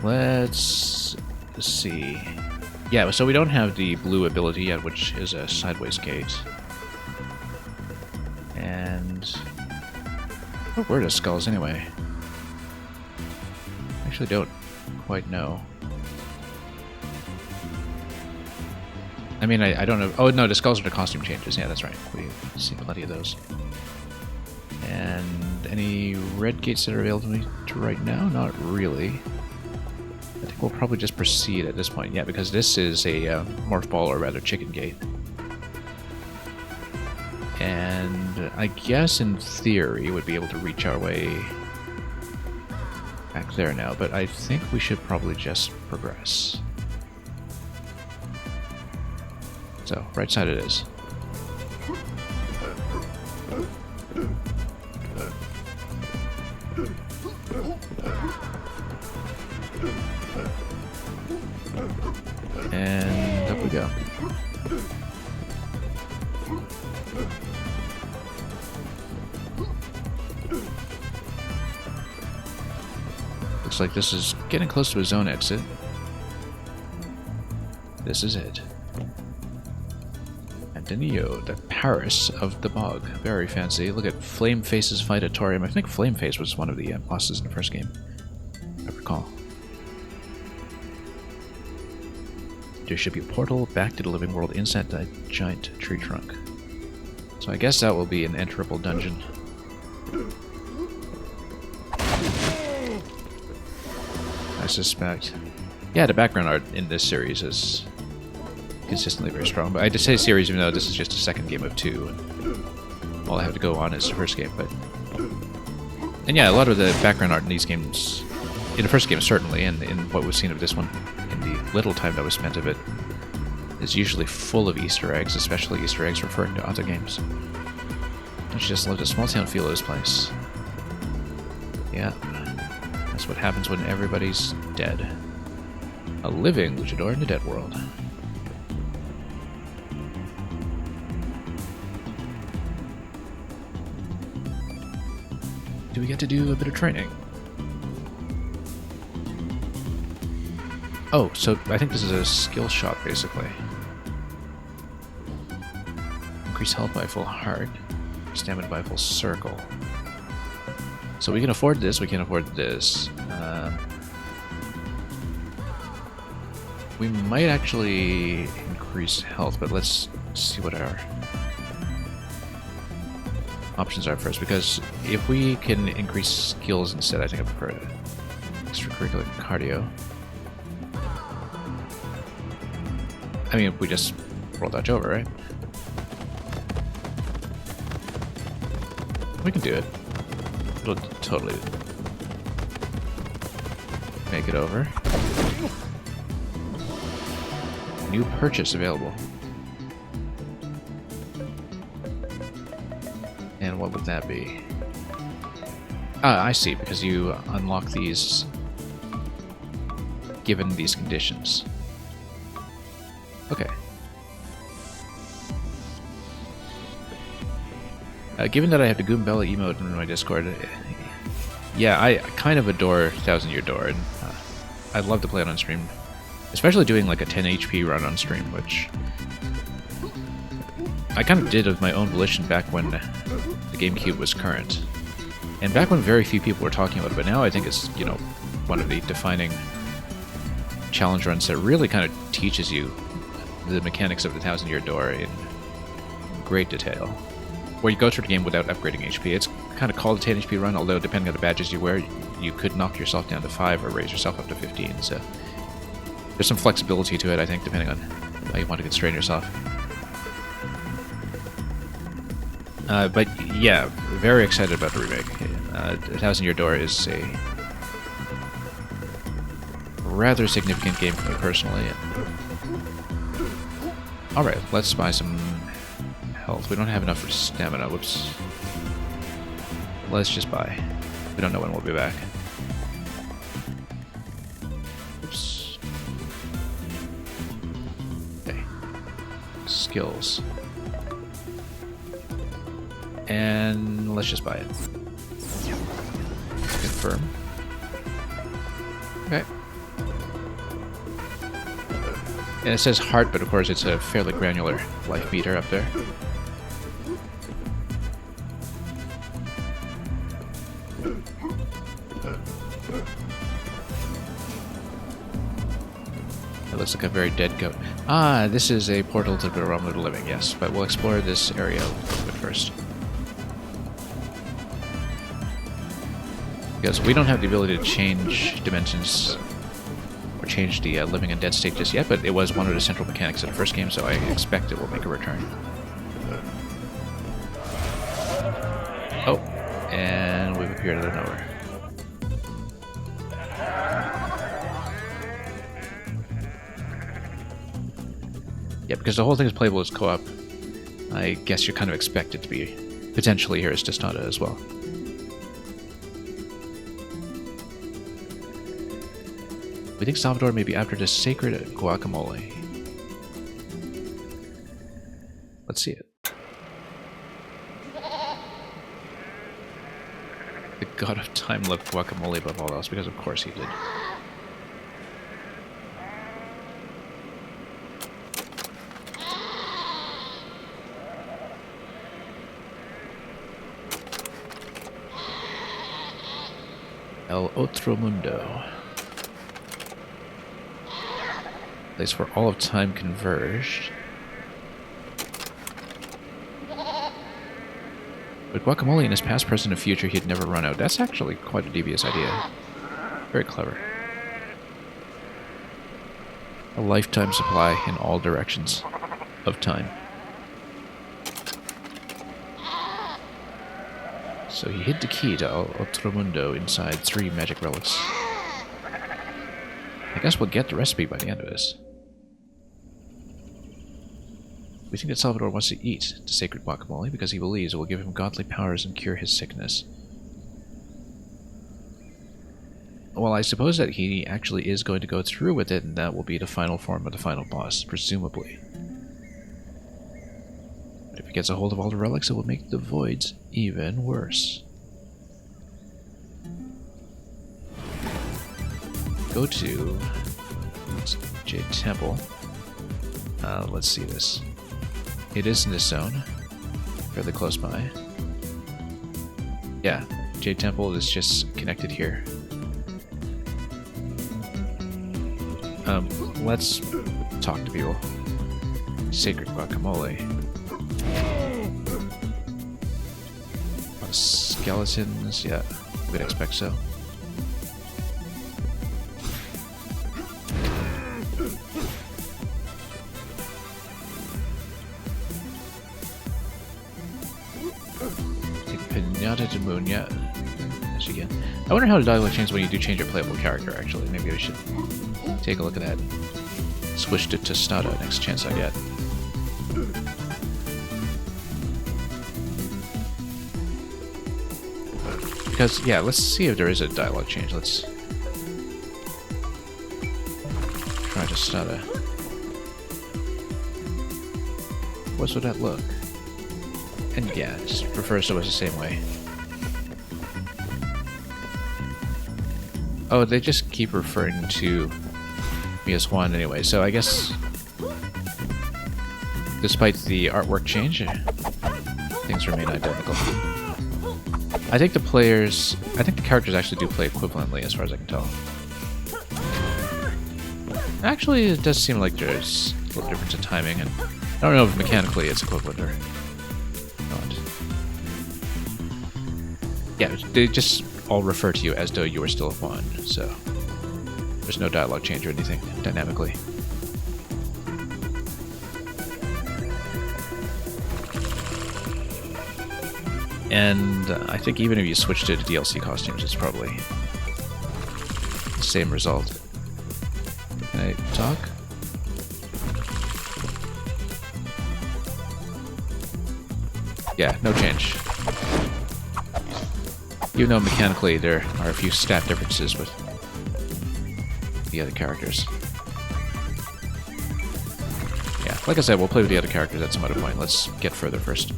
Let's see. Yeah, so we don't have the blue ability yet, which is a sideways gate. And... oh, where are the skulls anyway? I actually don't quite know. I mean, I don't know. Oh, no, the skulls are the costume changes. Yeah, that's right. We've seen plenty of those. And any red gates that are available to right now? Not really. I think we'll probably just proceed at this point. Yeah, because this is a morph ball, or rather chicken gate. And I guess in theory we'd be able to reach our way back there now, but I think we should probably just progress. So, right side it is. And up we go. looks like this is getting close to a zone exit. This is it. Antonio, the Paris of the Bog. Very fancy. Look at Flame Face's Fightatorium. I think Flame Face was one of the bosses in the first game, I recall. There should be a portal back to the living world inside that giant tree trunk. So I guess that will be an enterable dungeon. I suspect. Yeah, the background art in this series is consistently very strong. But I just say series even though this is just a second game of 2. And all I have to go on is the first game. And yeah, a lot of the background art in these games, in the first game certainly, and in what we've seen of this one, in the little time that was spent of it, is usually full of Easter eggs, especially Easter eggs referring to other games. Don't you just love the small town feel of this place? Yeah, that's what happens when everybody's dead. A living luchador in the dead world. Do we get to do a bit of training? Oh, so I think this is a skill shot, basically. Increase health by a full heart, stamina by a full circle. So we can afford this, we can afford this. We might actually increase health, but let's see what our options are first, because if we can increase skills instead, I think I prefer extracurricular cardio. I mean, if we just roll dodge over, right? We can do it. It'll totally make it over. New purchase available. And what would that be? Ah, I see, because you unlock these given these conditions. Okay. Given that I have the Goombella emote in my Discord, yeah, I kind of adore Thousand Year Door, and I'd love to play it on stream. Especially doing like a 10 HP run on stream, which I kind of did of my own volition back when the GameCube was current. And back when very few people were talking about it, but now I think it's, you know, one of the defining challenge runs that really kind of teaches you the mechanics of the Thousand Year Door in great detail. Where you go through the game without upgrading HP. It's kind of called a 10 HP run, although depending on the badges you wear, you could knock yourself down to 5 or raise yourself up to 15, so there's some flexibility to it, I think, depending on how you want to constrain yourself. But yeah, very excited about the remake. Thousand Year Door is a rather significant game for me personally. Alright, let's buy some health. We don't have enough for stamina. Whoops. Let's just buy. We don't know when we'll be back. Oops. Okay. Skills. And let's just buy it. Confirm. Okay. And it says heart, but of course it's a fairly granular life meter up there. It looks like a very dead goat. Ah, this is a portal to the realm of the living, yes, but we'll explore this area a little bit first. Because we don't have the ability to change dimensions or change the living and dead state just yet, but it was one of the central mechanics of the first game, so I expect it will make a return. Oh, and we've appeared out of nowhere. Yeah, because the whole thing is playable as co-op, I guess you're kind of expected to be potentially here as Testata as well. We think Salvador may be after the sacred Guacamelee. Let's see it. The God of Time loved Guacamelee above all else, because of course he did. El Otro Mundo. Place where all of time converged. But Guacamelee in his past, present, and future, he'd never run out. That's actually quite a devious idea. Very clever. A lifetime supply in all directions of time. So he hid the key to El Otro Mundo inside 3 magic relics. I guess we'll get the recipe by the end of this. We think that Salvador wants to eat the sacred guacamole because he believes it will give him godly powers and cure his sickness. Well, I suppose that he actually is going to go through with it, and that will be the final form of the final boss, presumably. But if he gets a hold of all the relics, it will make the voids even worse. Go to Jade Temple. Let's see this. It is in this zone, fairly close by. Yeah, Jade Temple is just connected here. Let's talk to people. Sacred guacamole. A lot of skeletons, yeah, we'd expect so. Pinata de Moon, yeah. Yes, again. I wonder how the dialogue changes when you do change your playable character, actually. Maybe I should take a look at that. Switch to Tostada next chance I get. Because, yeah, let's see if there is a dialogue change. Let's try Tostada. What would that look? And yeah, it just refers to us the same way. Oh, they just keep referring to me as Juan anyway, so I guess despite the artwork change, things remain identical. I think the characters actually do play equivalently as far as I can tell. Actually, it does seem like there's a little difference in timing, and I don't know if mechanically it's equivalent or not. Yeah, they just all refer to you as though you were still Juan, so there's no dialogue change or anything dynamically. And I think even if you switch to the DLC costumes, it's probably the same result. Can I talk? Yeah, no change. Even though mechanically there are a few stat differences with the other characters. Yeah, like I said, we'll play with the other characters at some other point. Let's get further first.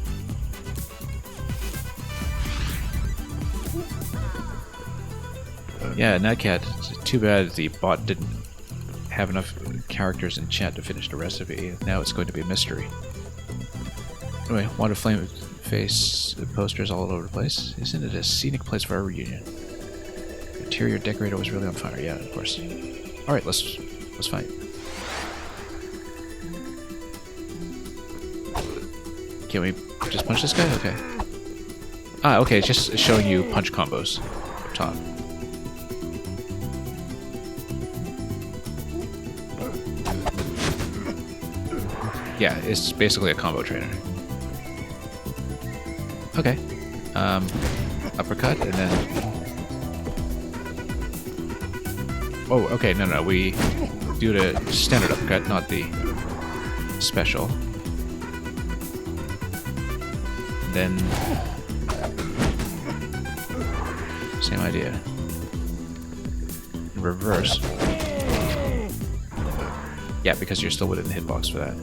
Yeah, Nightcat, too bad the bot didn't have enough characters in chat to finish the recipe. Now it's going to be a mystery. Anyway, want to flame face posters all over the place. Isn't it a scenic place for our reunion? The interior decorator was really on fire. Yeah, of course. Alright, let's fight. Can we just punch this guy? Okay. Ah, okay, it's just showing you punch combos up top. Yeah, it's basically a combo trainer. Okay. Uppercut, and then... Oh, okay, no, we do the standard uppercut, not the special. And then... Same idea. In reverse. Yeah, because you're still within the hitbox for that.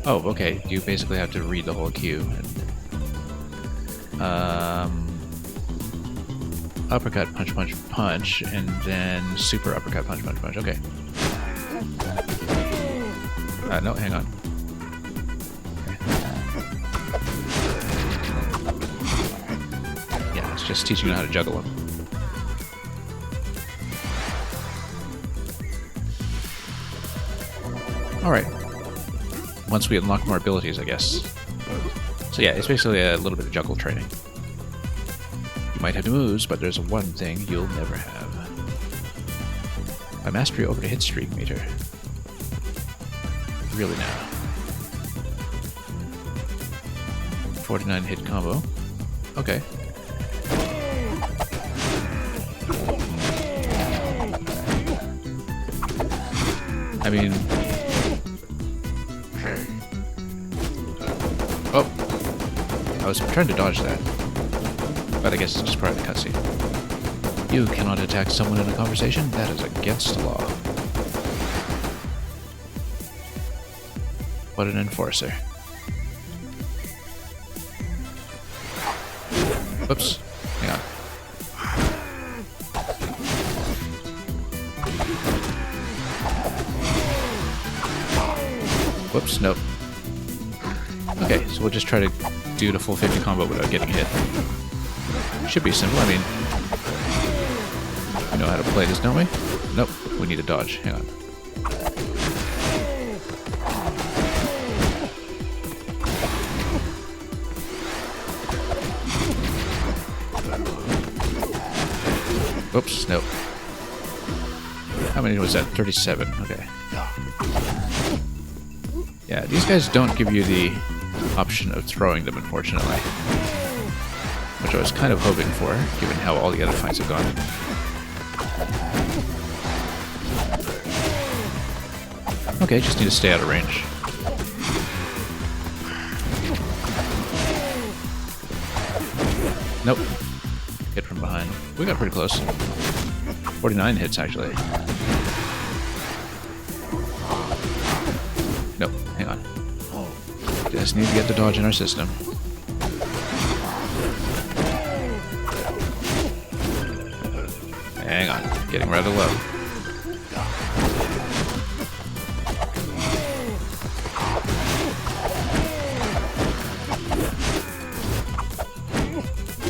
Oh, okay. You basically have to read the whole queue. uppercut, punch, punch, punch, and then super uppercut, punch, punch, punch. Okay. No, hang on. Yeah, it's just teaching you how to juggle them. Alright. Once we unlock more abilities, I guess. So yeah, it's basically a little bit of juggle training. You might have moves, but there's one thing you'll never have. A mastery over the hit streak meter. Really now. 49 hit combo. Okay. I mean... Oh! I was trying to dodge that. But I guess it's just part of the cutscene. You cannot attack someone in a conversation? That is against the law. What an enforcer. Whoops. Hang on. Whoops, nope. Okay, so we'll just try to do the full 50 combo without getting hit. Should be simple, I mean... We know how to play this, don't we? Nope, we need a dodge. Hang on. Oops, nope. How many was that? 37, okay. Yeah, these guys don't give you the option of throwing them, unfortunately. Which I was kind of hoping for, given how all the other fights have gone. Okay, just need to stay out of range. Nope. Hit from behind. We got pretty close. 49 hits, actually. Nope, hang on. Just need to get the dodge in our system. Hang on, getting rather low.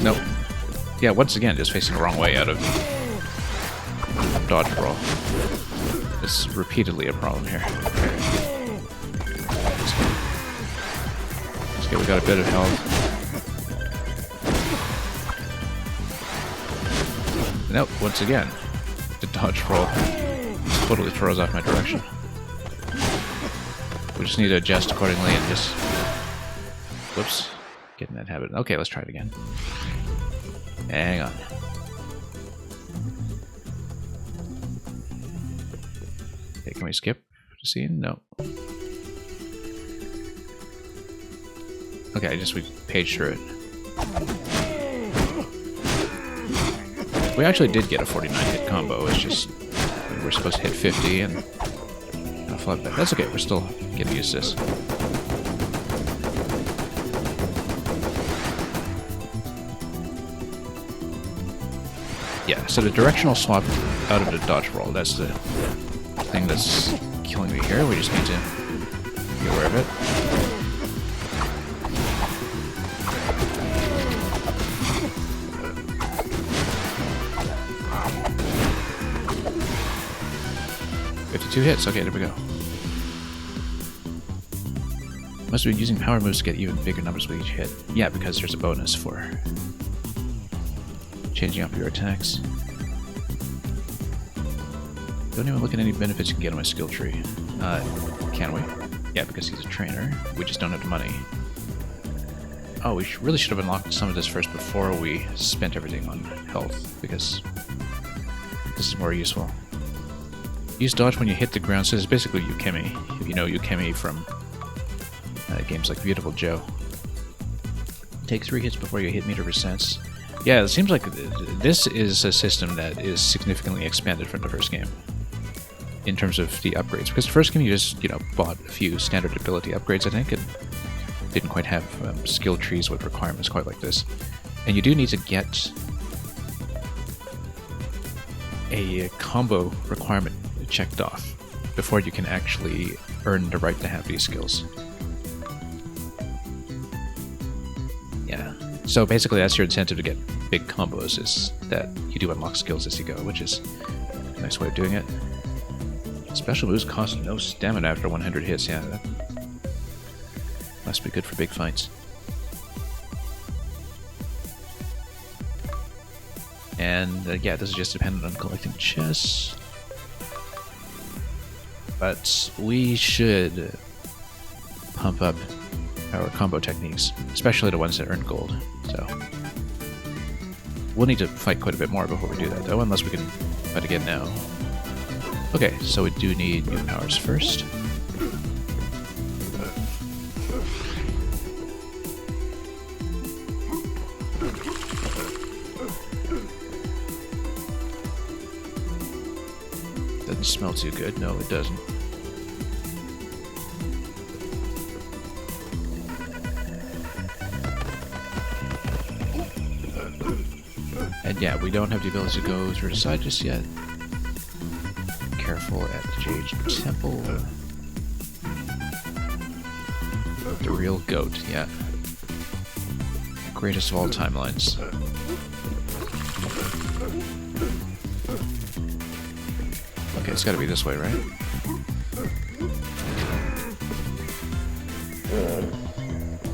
Nope. Yeah, once again, just facing the wrong way out of dodge roll. This is repeatedly a problem here. Okay, we got a bit of health. Nope, once again, the dodge roll totally throws off my direction. We just need to adjust accordingly and just... Whoops. Get in that habit. Okay, let's try it again. Hang on. Okay, can we skip the scene? No. Okay, we paged through it. We actually did get a 49 hit combo. It's just we're supposed to hit 50 and flip back. That's okay. We're still getting used to this. Yeah. So the directional swap out of the dodge roll. That's the thing that's killing me here. We just need to be aware of it. Two hits. Okay, there we go. Must be using power moves to get even bigger numbers with each hit. Yeah, because there's a bonus for changing up your attacks. Don't even look at any benefits you can get on my skill tree. Can we? Yeah, because he's a trainer. We just don't have the money. Oh, we really should have unlocked some of this first before we spent everything on health, because this is more useful. Use dodge when you hit the ground, so it's basically Guacamelee, if you know Guacamelee from games like Beautiful Joe. Take 3 hits before you hit meter resets. Yeah, it seems like this is a system that is significantly expanded from the first game in terms of the upgrades. Because the first game you just, bought a few standard ability upgrades, I think, and didn't quite have skill trees with requirements quite like this. And you do need to get a combo requirement checked off before you can actually earn the right to have these skills. Yeah. So basically that's your incentive to get big combos, is that you do unlock skills as you go, which is a nice way of doing it. Special moves cost no stamina after 100 hits, yeah. That must be good for big fights. And yeah, this is just dependent on collecting chests. But we should pump up our combo techniques, especially the ones that earn gold. So we'll need to fight quite a bit more before we do that, though, unless we can fight again now. Okay, so we do need new powers first. Doesn't smell too good. No, it doesn't. And yeah, we don't have the ability to go through the side just yet. Careful at the Jade Temple. The real goat, yeah. Greatest of all timelines. Okay, it's gotta be this way, right?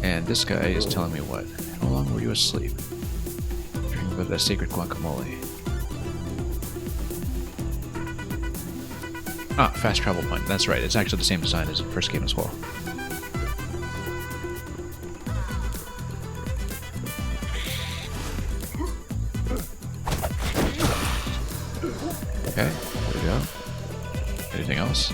And this guy is telling me what? How long were you asleep? Dreaming about that sacred guacamole. Ah, fast travel point. That's right. It's actually the same design as the first game as well. Okay, there we go. Anything else?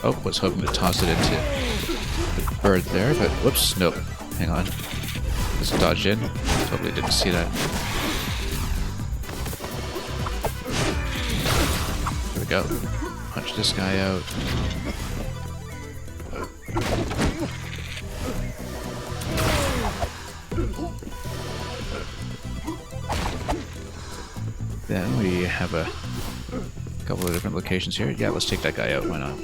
Oh, was hoping to toss it into the bird there, but whoops, nope. Hang on. Just dodged in. Totally didn't see that. There we go. Punch this guy out. Then we have a couple of different locations here. Yeah, let's take that guy out. Why not?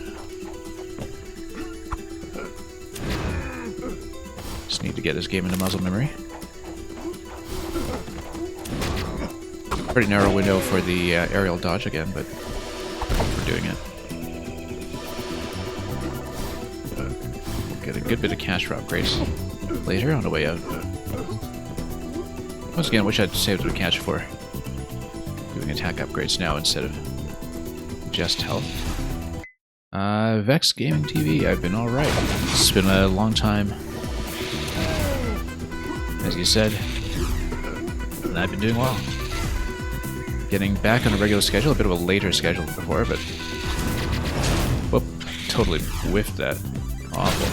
Just need to get this game into muscle memory. Pretty narrow window for the aerial dodge again, but we're doing it. Get a good bit of cash for upgrades later on the way out. Once again, I wish I'd saved the cash for doing attack upgrades now instead of just health. Vex Gaming TV, I've been alright. It's been a long time, as you said, and I've been doing well. Getting back on a regular schedule, a bit of a later schedule than before, but whoop, totally whiffed that. Awful.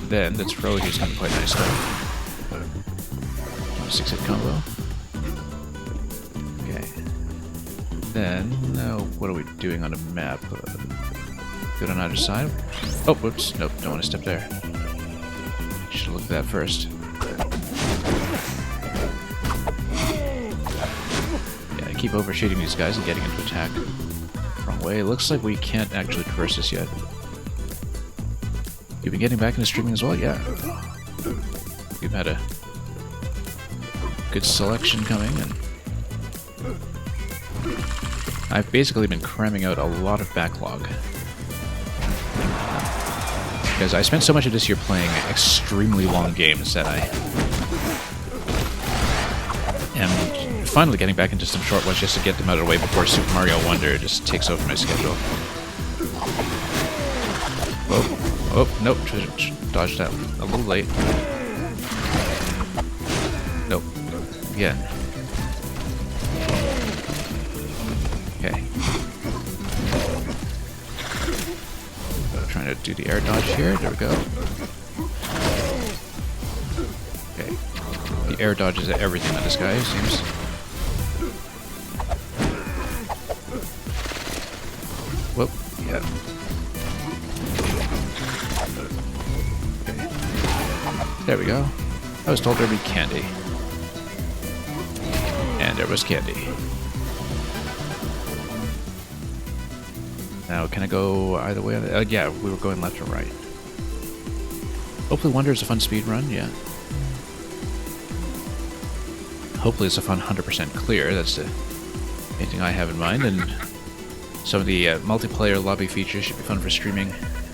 Then the throw here's going to be quite nice though. 6-hit combo. Okay. Then, what are we doing on a map? Good on either side. Oh, whoops. Nope, don't want to step there. Should have looked at that first. Yeah, I keep overshooting these guys and getting into attack. Wrong way. Looks like we can't actually traverse this yet. You've been getting back into streaming as well? Yeah. You've had a good selection coming, and I've basically been cramming out a lot of backlog. Because I spent so much of this year playing extremely long games that I am finally getting back into some short ones just to get them out of the way before Super Mario Wonder just takes over my schedule. Oh, nope, dodged that a little late. Nope. Again. Okay. Trying to do the air dodge here. There we go. Okay. The air dodge is everything on this guy, it seems. Whoop. Yeah. There we go. I was told there'd be candy. And there was candy. Now, can I go either way? Yeah, we were going left or right. Hopefully Wonder is a fun speed run, yeah. Hopefully it's a fun 100% clear, that's the main thing I have in mind, and some of the multiplayer lobby features should be fun for streaming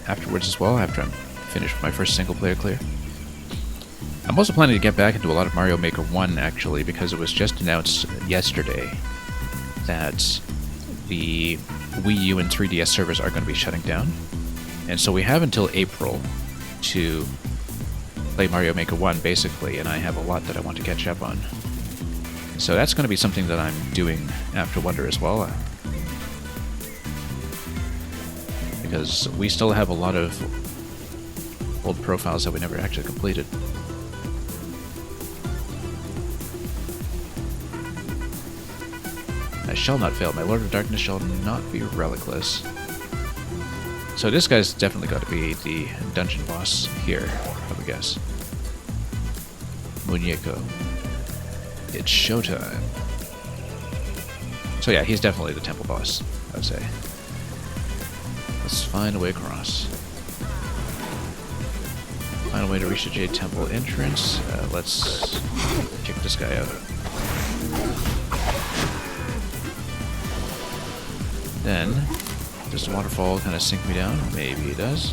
afterwards as well, after I'm finished with my first single-player clear. I'm also planning to get back into a lot of Mario Maker 1, actually, because it was just announced yesterday that the Wii U and 3DS servers are going to be shutting down. And so we have until April to play Mario Maker 1, basically, and I have a lot that I want to catch up on. So that's going to be something that I'm doing after Wonder as well. Because we still have a lot of old profiles that we never actually completed. I shall not fail. My Lord of Darkness shall not be relicless. So this guy's definitely got to be the dungeon boss here, I would guess. Muñeco. It's showtime. So yeah, he's definitely the temple boss, I would say. Let's find a way across. Find a way to reach the Jade Temple entrance. Let's kick this guy out. Then, does the waterfall kind of sink me down? Maybe it does.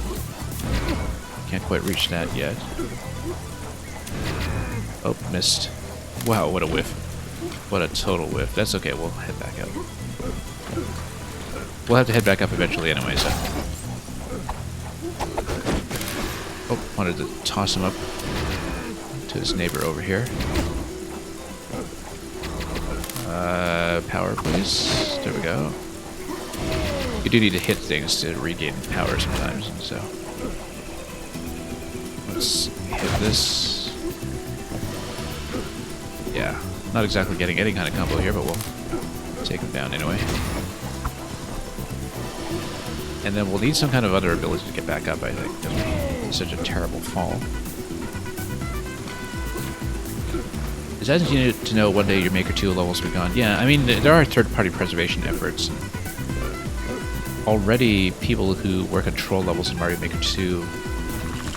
Can't quite reach that yet. Oh, missed. Wow, what a whiff. What a total whiff. That's okay, we'll head back up. We'll have to head back up eventually anyway, so... Oh, wanted to toss him up to his neighbor over here. Power, please. There we go. You do need to hit things to regain power sometimes, and so... Let's hit this. Yeah, not exactly getting any kind of combo here, but we'll take him down anyway. And then we'll need some kind of other ability to get back up, I think, because it's such a terrible fall. Is that you need to know one day your Maker 2 levels will be gone? Yeah, I mean, there are third-party preservation efforts. Already, people who work on troll levels in Mario Maker 2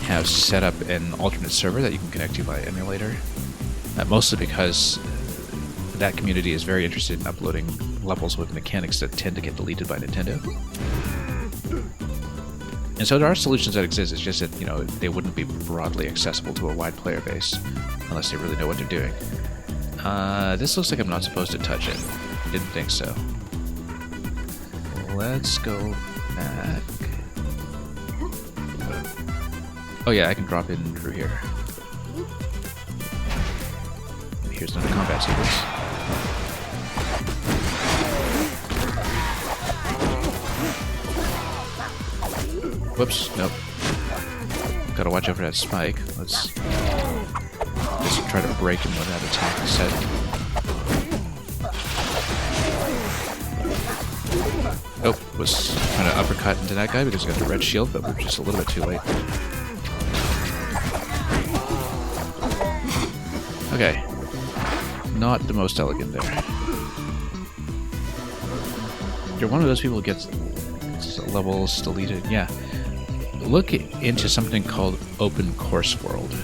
have set up an alternate server that you can connect to by emulator. Mostly because that community is very interested in uploading levels with mechanics that tend to get deleted by Nintendo. And so there are solutions that exist, it's just that, you know, they wouldn't be broadly accessible to a wide player base unless they really know what they're doing. This looks like I'm not supposed to touch it. Didn't think so. Let's go back. Oh yeah, I can drop in through here. Here's another combat sequence. Whoops, nope. Gotta watch out for that spike. Let's just try to break him with that attack instead. Nope, was trying to uppercut into that guy because he got the red shield, but we're just a little bit too late. Okay. Not the most elegant there. You're one of those people who gets levels deleted. Yeah. Look into something called Open Course World.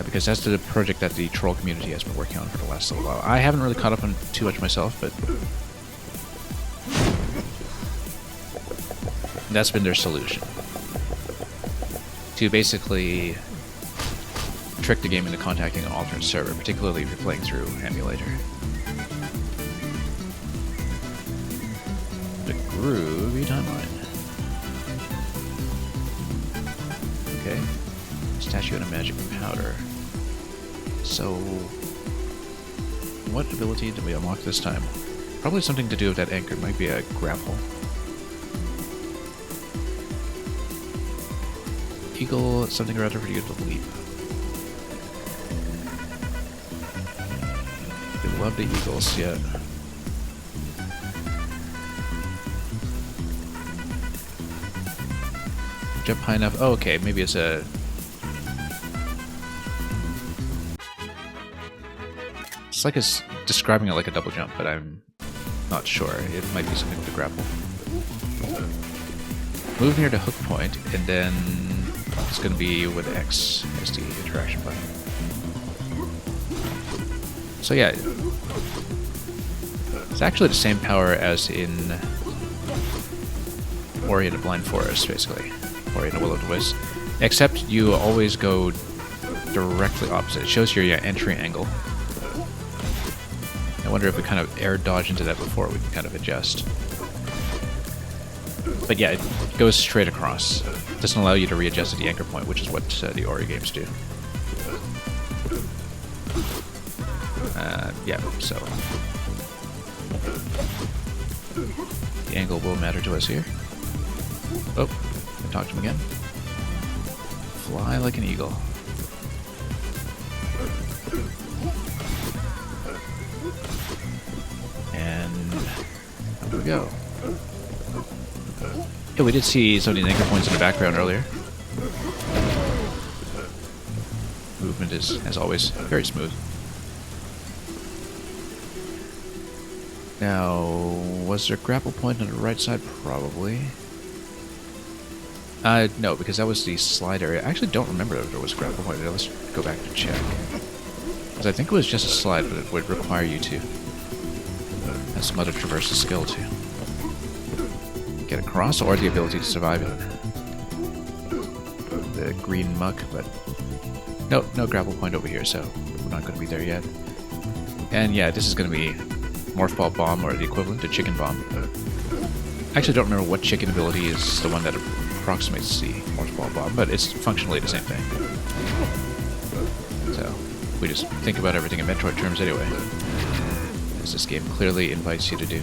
Because that's the project that the troll community has been working on for the last little while. I haven't really caught up on too much myself, but that's been their solution. To basically trick the game into contacting an alternate server, particularly if you're playing through emulator. The groovy timeline. Okay. Statue and a magic powder. So, what ability did we unlock this time? Probably something to do with that anchor. It might be a grapple. Eagle, something or other for you to leap. They love the eagles, yeah. Jump high enough. Oh, okay, maybe it's a It's like it's describing it like a double jump, but I'm not sure. It might be something with the grapple. Move here to hook point, and then it's going to be with X as the interaction button. So yeah, it's actually the same power as in Ori and the Blind Forest, basically. Ori and the Will of the Wisp. Except you always go directly opposite. It shows your entry angle. I wonder if we kind of air dodge into that before we can kind of adjust. But yeah, it goes straight across. It doesn't allow you to readjust at the anchor point, which is what the Ori games do. Yeah, so the angle will matter to us here. Oh, I talked to him again. Fly like an eagle. And there we go. Yeah, we did see some of the anchor points in the background earlier. Movement is, as always, very smooth. Now, was there a grapple point on the right side? Probably. No, because that was the slide area. I actually don't remember if there was a grapple point there. Let's go back to check. Because I think it was just a slide, but it would require you to have some other traversal skill to get across, or the ability to survive in the green muck, but no grapple point over here, so we're not going to be there yet. And yeah, this is going to be Morph Ball Bomb, or the equivalent to Chicken Bomb. I actually don't remember what chicken ability is the one that approximates the Morph Ball Bomb, but it's functionally the same thing. So, we just think about everything in Metroid terms anyway, as this game clearly invites you to do.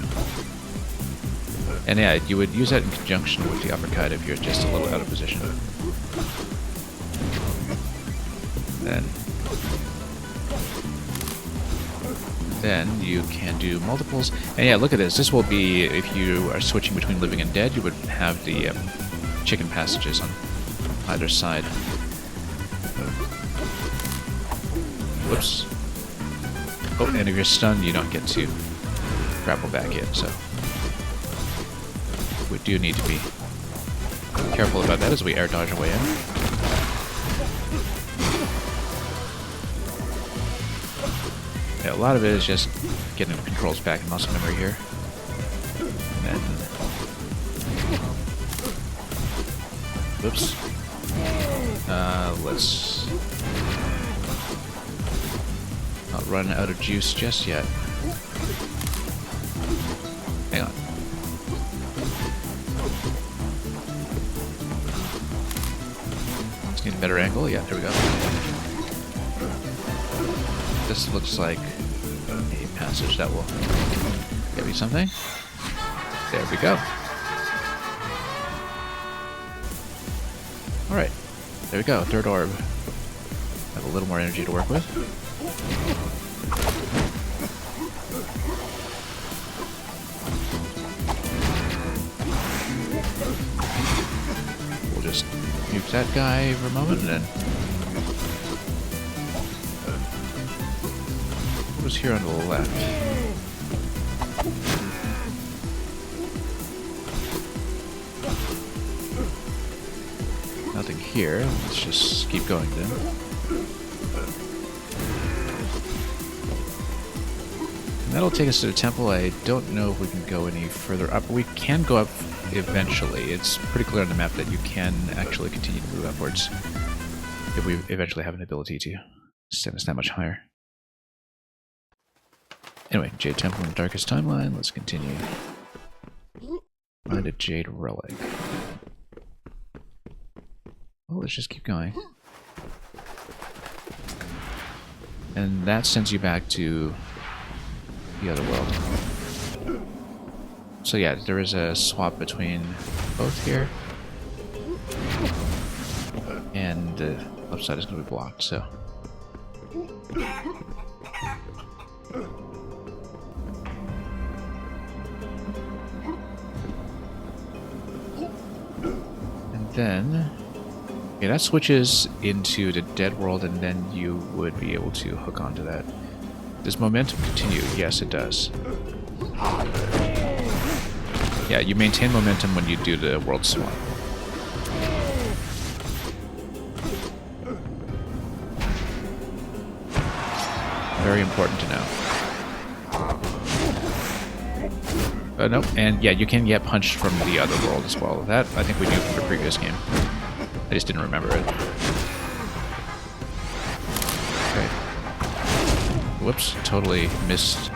And yeah, you would use that in conjunction with the uppercut if you're just a little out of position. Then you can do multiples. And yeah, look at this. This will be, if you are switching between living and dead, you would have the chicken passages on either side. Whoops. Oh, and if you're stunned, you don't get to grapple back in, so we do need to be careful about that as we air dodge our way in. Yeah, a lot of it is just getting the controls back in muscle memory here. And then... Whoops. Let's not run out of juice just yet. Hang on. Let's need a better angle. Yeah, there we go. This looks like a passage that will give me something. There we go. Alright, there we go, third orb. Have a little more energy to work with. We'll just nuke that guy for a moment and then what was here on the left? Nothing here. Let's just keep going then. And that'll take us to the temple. I don't know if we can go any further up. We can go up eventually. It's pretty clear on the map that you can actually continue to move upwards if we eventually have an ability to send us that much higher. Anyway, Jade Temple in the Darkest Timeline. Let's continue. Find a Jade Relic. Well, let's just keep going. And that sends you back to the other world. So yeah, there is a swap between both here. And the left side is going to be blocked, so... And then... yeah, that switches into the dead world, and then you would be able to hook onto that. Does momentum continue? Yes, it does. Yeah, you maintain momentum when you do the world swap. Very important to know. Nope, and yeah, you can get punched from the other world as well. That, I think we knew from the previous game. I just didn't remember it. Okay. Whoops, totally missed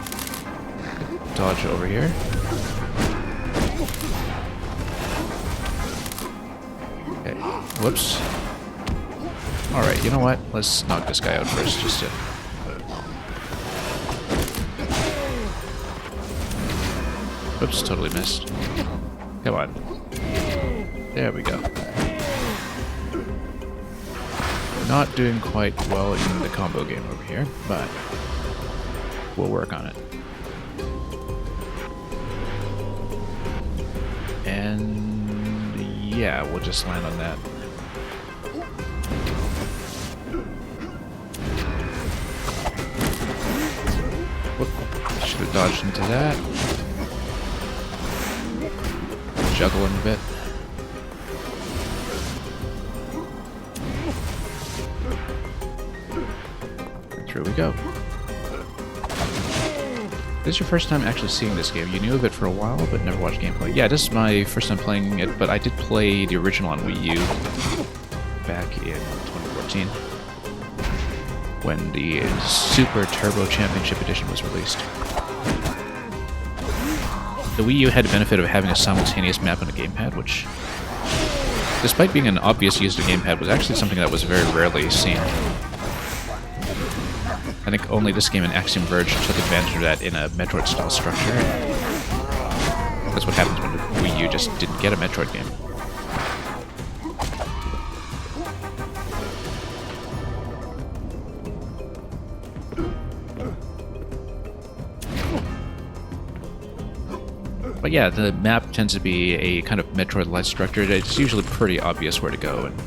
dodge over here. Okay, whoops. Alright, you know what? Let's knock this guy out first, just to... Oops, totally missed. Come on. There we go. Not doing quite well in the combo game over here, but we'll work on it. And yeah, we'll just land on that. Whoop. Should have dodged into that. Juggling a bit. And through we go. This is your first time actually seeing this game. You knew of it for a while, but never watched gameplay. Yeah, this is my first time playing it, but I did play the original on Wii U back in 2014 when the Super Turbo Championship Edition was released. The Wii U had the benefit of having a simultaneous map on a gamepad, which, despite being an obvious use of a gamepad, was actually something that was very rarely seen. I think only this game and Axiom Verge took advantage of that in a Metroid-style structure. That's what happens when the Wii U just didn't get a Metroid game. But yeah, the map tends to be a kind of Metroid-like structure. It's usually pretty obvious where to go and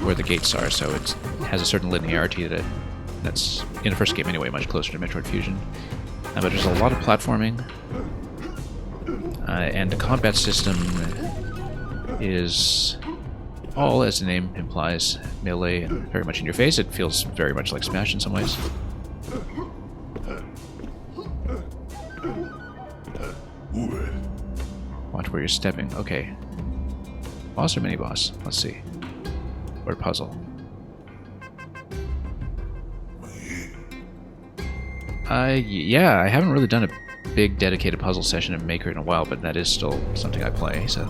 where the gates are, so it has a certain linearity that's, in the first game anyway, much closer to Metroid Fusion. But there's a lot of platforming, and the combat system is all, as the name implies, melee and very much in your face. It feels very much like Smash in some ways. Watch where you're stepping. Okay. Boss or mini-boss? Let's see. Or puzzle. Yeah, I haven't really done a big dedicated puzzle session in Maker in a while, but that is still something I play, so...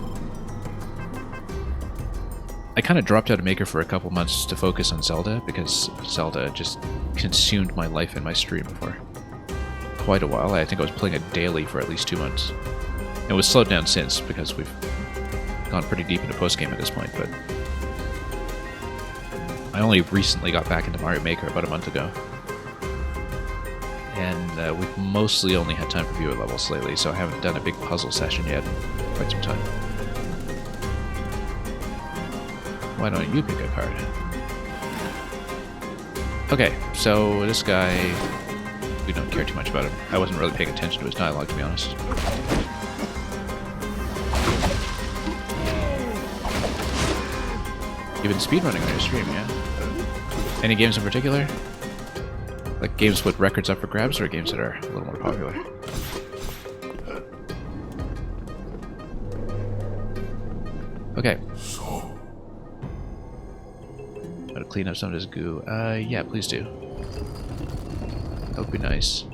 I kind of dropped out of Maker for a couple months to focus on Zelda, because Zelda just consumed my life and my stream for quite a while. I think I was playing it daily for at least 2 months. It was slowed down since, because we've gone pretty deep into post-game at this point, but... I only recently got back into Mario Maker about a month ago. And we've mostly only had time for viewer levels lately, so I haven't done a big puzzle session yet in quite some time. Why don't you pick a card? Okay, so this guy, we don't care too much about him. I wasn't really paying attention to his dialogue, to be honest. You've been speedrunning on your stream, yeah? Any games in particular? Like games with records up for grabs, or games that are a little more popular? Okay. Gotta clean up some of this goo. Yeah, please do. That would be nice.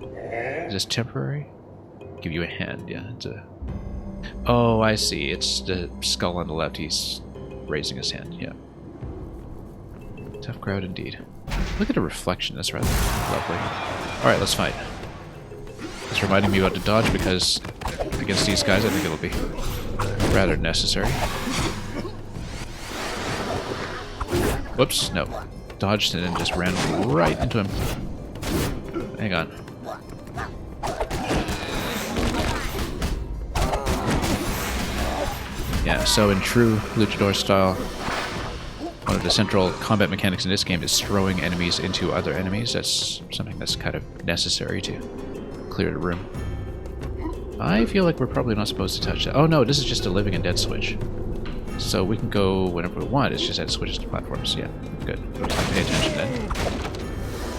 Is this temporary? Give you a hand, yeah. It's a... Oh, I see. It's the skull on the left. He's raising his hand, yeah. Tough crowd indeed. Look at the reflection, that's rather lovely. Alright, let's fight. It's reminding me about to dodge because against these guys I think it'll be rather necessary. Whoops, no. Dodged and then just ran right into him. Hang on. Yeah, so in true luchador style, one of the central combat mechanics in this game is throwing enemies into other enemies. That's something that's kind of necessary to clear the room. I feel like we're probably not supposed to touch that. Oh no, this is just a living and dead switch. So we can go whenever we want, it's just that it switches to platforms. Yeah, good. We just have to pay attention then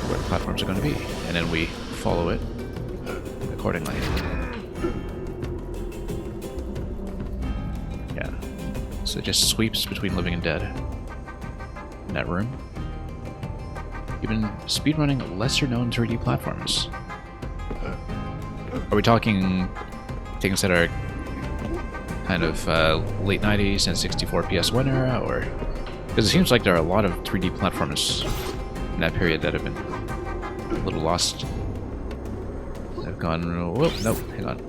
where the platforms are going to be. And then we follow it accordingly. Yeah. So it just sweeps between living and dead in that room. Even speedrunning lesser known 3D platforms. Are we talking things that are kind of late 90s and 64 PS1 era, or because it seems like there are a lot of 3D platforms in that period that have been a little lost. They've gone. Whoop, nope, hang on.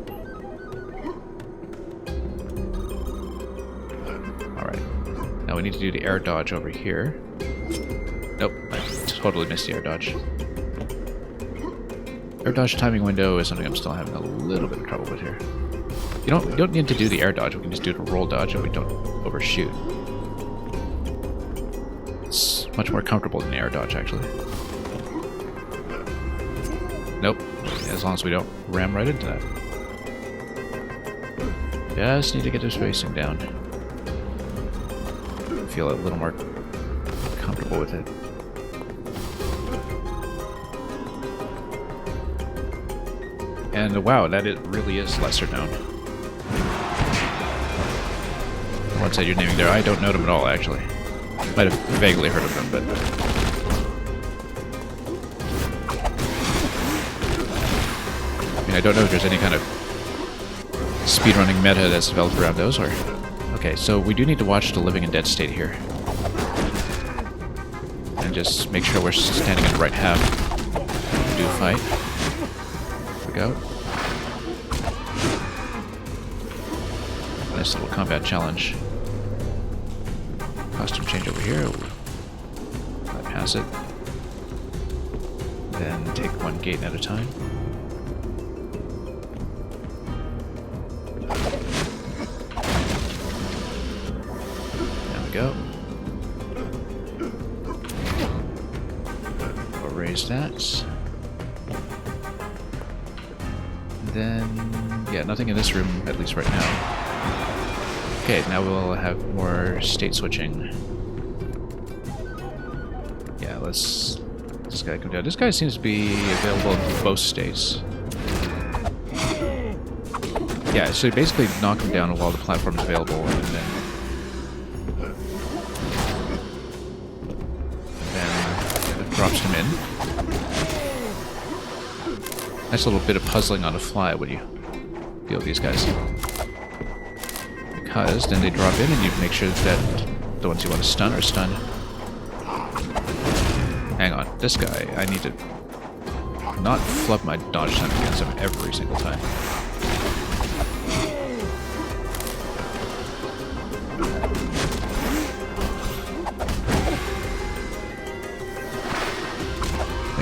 Alright. Now we need to do the air dodge over here. Nope, I totally missed the air dodge. Air dodge timing window is something I'm still having a little bit of trouble with here. You don't need to do the air dodge, we can just do the roll dodge and we don't overshoot. It's much more comfortable than the air dodge, actually. Nope, as long as we don't ram right into that. Just need to get the spacing down. Feel a little more comfortable with it. And wow, that it really is lesser known. What said you're naming there? I don't know them at all, actually. Might have vaguely heard of them, but... I mean, I don't know if there's any kind of speedrunning meta that's developed around those, or... Okay, so we do need to watch the living and dead state here. And just make sure we're standing in the right half. Do fight. Here we go. Nice little combat challenge. Costume change over here. Bypass it. Then take one gate at a time. There we go. We'll raise that. Then, yeah, nothing in this room, at least right now. Okay, now we'll have more state switching. Yeah, let's... This guy come down. This guy seems to be available in both states. Yeah, so you basically knock him down while the platform's available, and then it drops him in. Nice little bit of puzzling on the fly when you deal with these guys. Because then they drop in and you make sure that the ones you want to stun are stunned. Hang on, this guy, I need to not flub my dodge time against him every single time.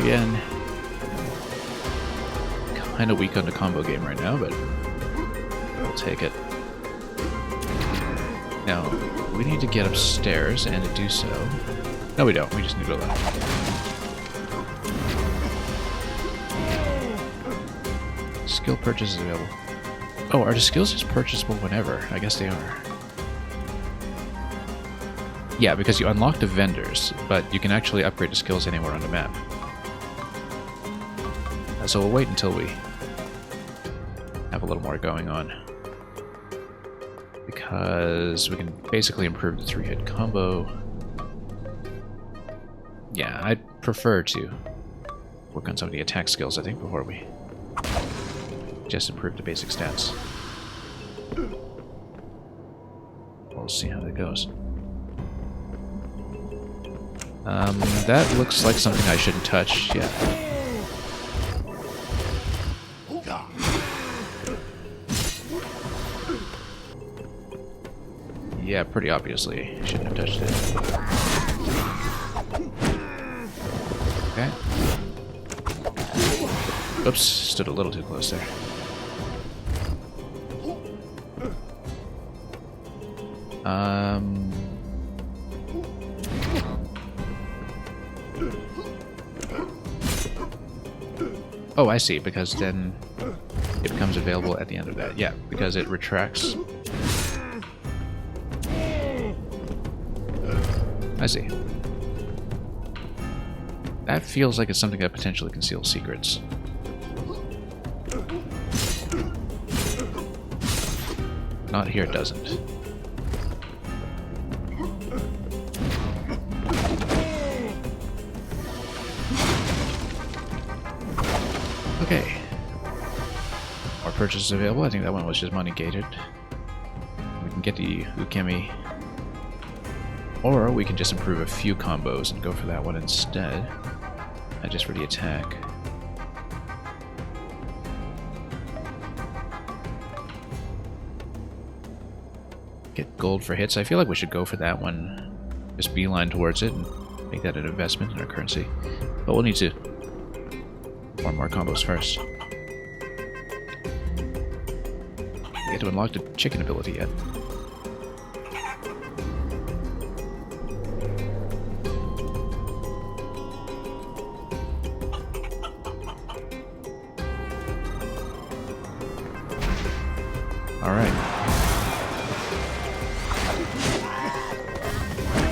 Again, kind of weak on the combo game right now, but we'll take it. Now, we need to get upstairs, and to do so... No, we don't. We just need to go left. Skill purchase is available. Oh, are the skills just purchasable whenever? I guess they are. Yeah, because you unlock the vendors, but you can actually upgrade the skills anywhere on the map. So we'll wait until we have a little more going on. Because we can basically improve the 3-hit combo. Yeah, I'd prefer to work on some of the attack skills, I think, before we just improve the basic stats. We'll see how that goes. That looks like something I shouldn't touch, yeah. Yeah, pretty obviously. Shouldn't have touched it. Okay. Oops, stood a little too close there. Oh, I see, because then it becomes available at the end of that. Yeah, because it retracts. I see. That feels like it's something that potentially conceals secrets. Not here, it doesn't. Okay. More purchases available. I think that one was just money gated. We can get the Guacamelee. Or we can just improve a few combos and go for that one instead. Just for the attack. Get gold for hits. I feel like we should go for that one. Just beeline towards it and make that an investment in our currency. But we'll need to form more combos first. Get to unlock the chicken ability yet. Alright.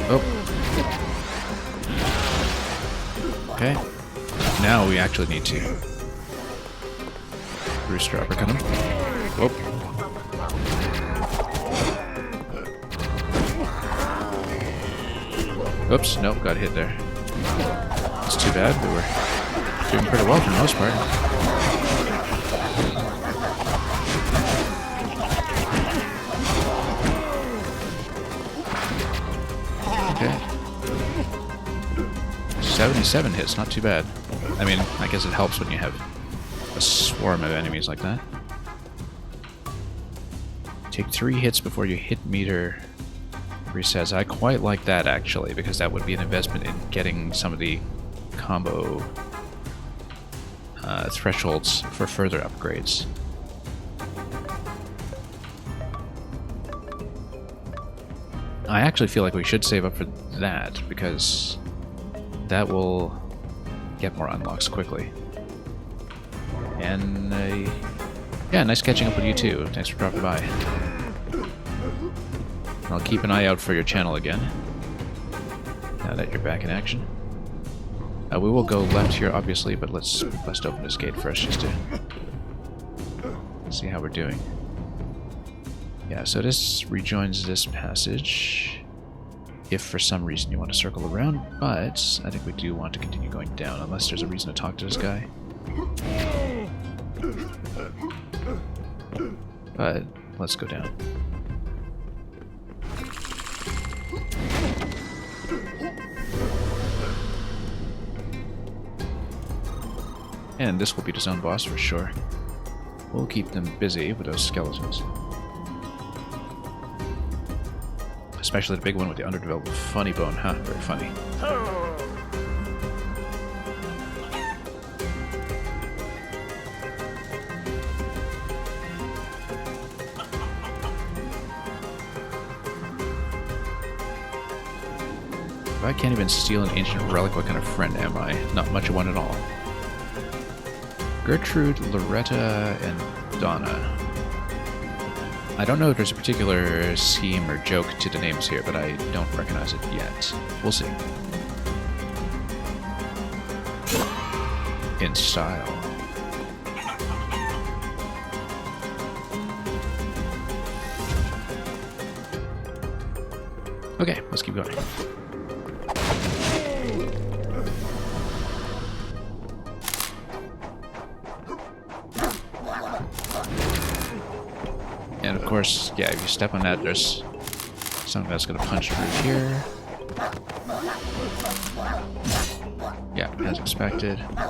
Oh. Okay. Now we actually need to Rooster uppercut him. Oh. Oops, nope, got hit there. That's too bad, but we're doing pretty well for the most part. Okay. 77 hits, not too bad. I mean, I guess it helps when you have a swarm of enemies like that. Take 3 hits before your hit meter resets. I quite like that, actually, because that would be an investment in getting some of the combo thresholds for further upgrades. I actually feel like we should save up for that, because that will get more unlocks quickly. And, yeah, nice catching up with you too. Thanks for dropping by. I'll keep an eye out for your channel again, now that you're back in action. We will go left here, obviously, but let's bust open this gate first, just to see how we're doing. Yeah, so this rejoins this passage, if for some reason you want to circle around, but I think we do want to continue going down, unless there's a reason to talk to this guy. But let's go down. And this will be the zone boss for sure. We'll keep them busy with those skeletons. Especially the big one with the underdeveloped funny bone, huh? Very funny. If I can't even steal an ancient relic, what kind of friend am I? Not much of one at all. Gertrude, Loretta, and Donna. I don't know if there's a particular scheme or joke to the names here, but I don't recognize it yet. We'll see. In style. Okay, let's keep going. And of course, yeah, if you step on that, there's something that's going to punch through here. Yeah, as expected. Why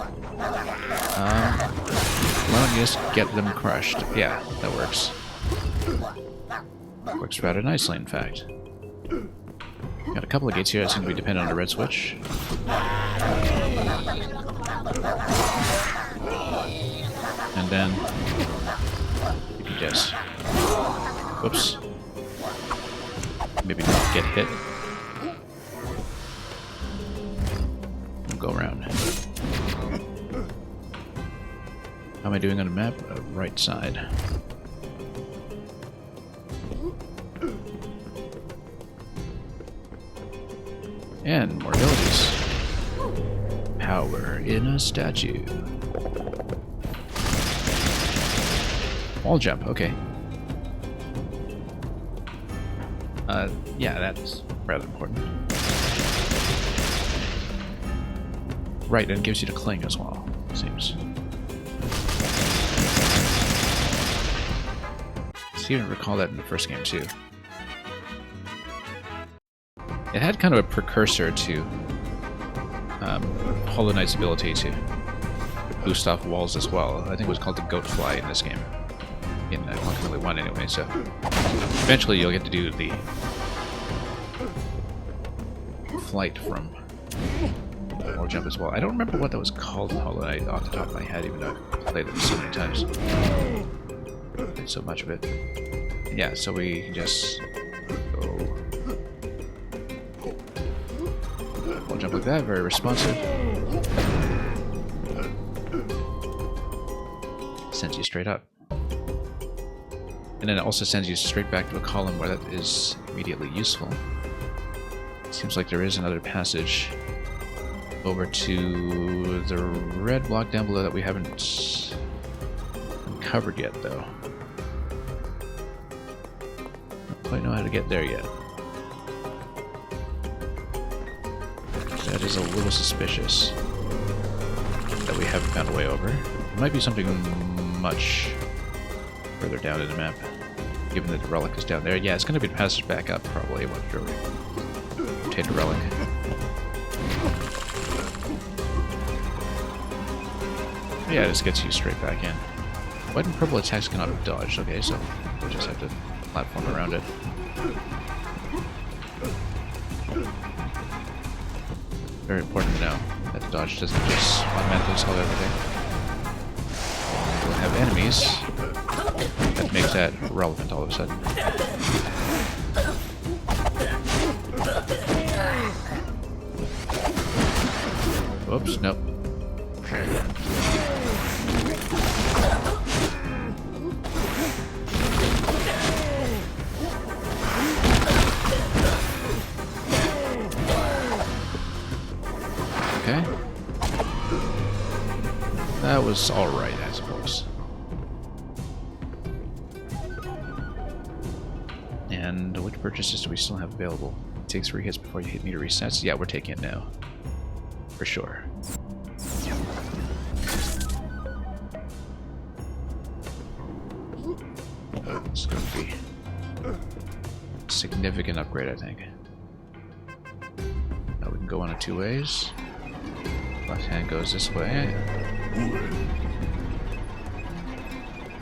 don't you just get them crushed? Yeah, that works. Works rather nicely, in fact. Got a couple of gates here that seem to be dependent on the red switch. And then you can just... Whoops. Maybe not get hit. We'll go around. How am I doing on the map? Right side. And more abilities. Power in a statue. Wall jump, okay. Yeah, that's rather important. Right, and it gives you the cling as well, seems. I seem to recall that in the first game too. It had kind of a precursor to Hollow Knight's ability to boost off walls as well. I think it was called the Goat Fly in this game. In Guacamelee 1 anyway, so eventually you'll get to do the flight from wall jump as well. I don't remember what that was called in Hollow Knight off the top of my head, even though I've played it so many times. Played so much of it. Yeah, so we can just go wall jump like that, very responsive. Sends you straight up. And then it also sends you straight back to a column where that is immediately useful. Seems like there is another passage over to the red block down below that we haven't uncovered yet, though. Don't quite know how to get there yet. That is a little suspicious that we haven't found a way over. It might be something much further down in the map, given that the relic is down there. Yeah, it's going to be the passage back up, probably, once you rotate the relic. Yeah, this gets you straight back in. White and purple attacks cannot be dodged, okay, so we'll just have to platform around it. Very important to know that the dodge doesn't just automatically solve everything. We'll have enemies that make that relevant all of a sudden. Whoops, nope. Okay. That was alright, I suppose. And which purchases do we still have available? It takes 3 hits before you hit meter resets. Yeah, we're taking it now. For sure. It's going to be a significant upgrade, I think. Now we can go on it 2 ways. Left hand goes this way.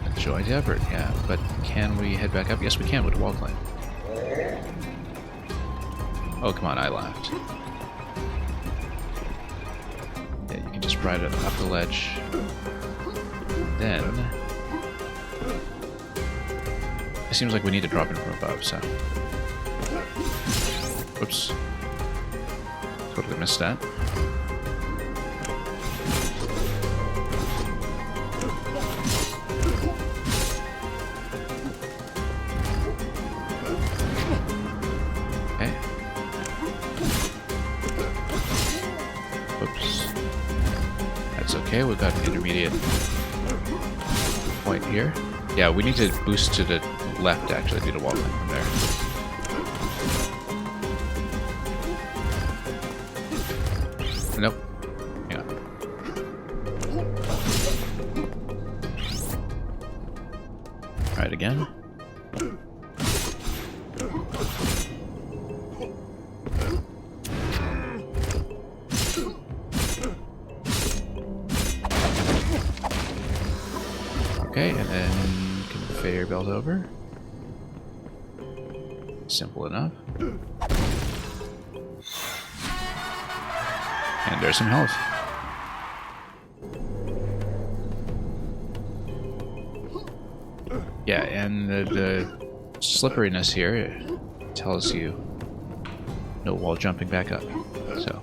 Enjoy the effort, yeah. But can we head back up? Yes, we can with the wall climb. Oh, come on, I laughed. Yeah, you can just ride it up the ledge. Then... it seems like we need to drop in from above, so... Oops. Totally missed that. Okay, we've got an intermediate point here. Yeah, we need to boost to the left, actually, do the wall climb from there. Nope. Hang on. Try it again. Okay, and then conveyor belt over. Simple enough. And there's some health. Yeah, and the slipperiness here tells you no wall jumping back up. So,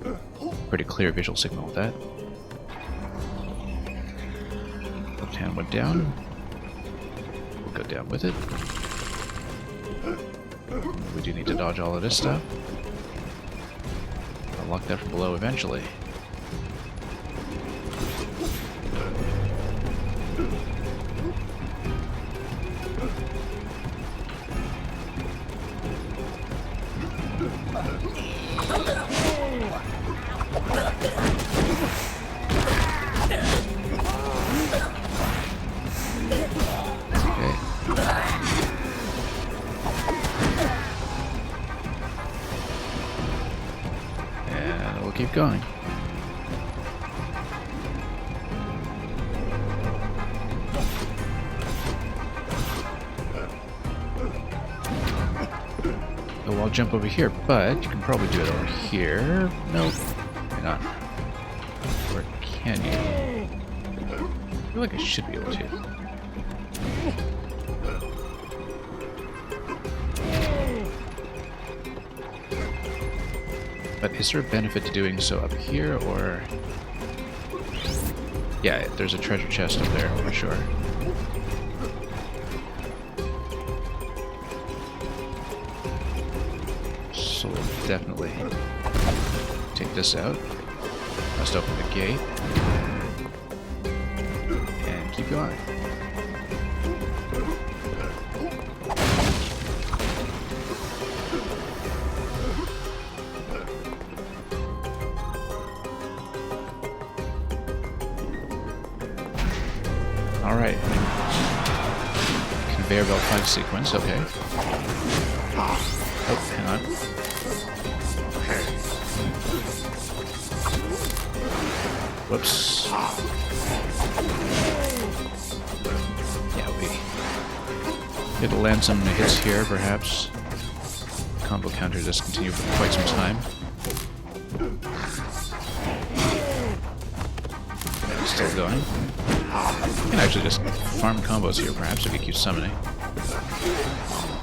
pretty clear visual signal with that. Left hand went down. We'll go down with it. We do need to dodge all of this stuff. I'll lock that from below eventually. Keep going. Oh, I'll jump over here, but you can probably do it over here. Nope. Hang on. Where can you? I feel like I should be able to. But is there a benefit to doing so up here, or... Yeah, there's a treasure chest up there, for sure. So we'll definitely take this out. Must open the gate. And keep going. Alright. Conveyor belt 5 sequence, okay. Oh, hang on. Whoops. Yeah, it'll land some hits here, perhaps. Combo counter does continue for quite some time. Yeah, still going. You can actually just farm combos here, perhaps, if you keep summoning.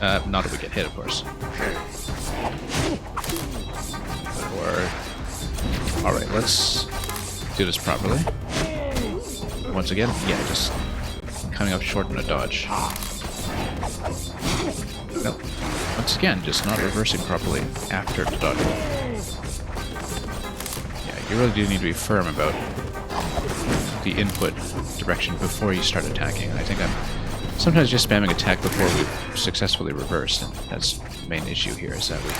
Not if we get hit, of course. Or... Alright, let's do this properly. Once again, yeah, just coming up short on a dodge. Nope. Once again, just not reversing properly after the dodge. Yeah, you really do need to be firm about the input direction before you start attacking. I think I'm sometimes just spamming attack before we've successfully reversed, and that's the main issue here, is that we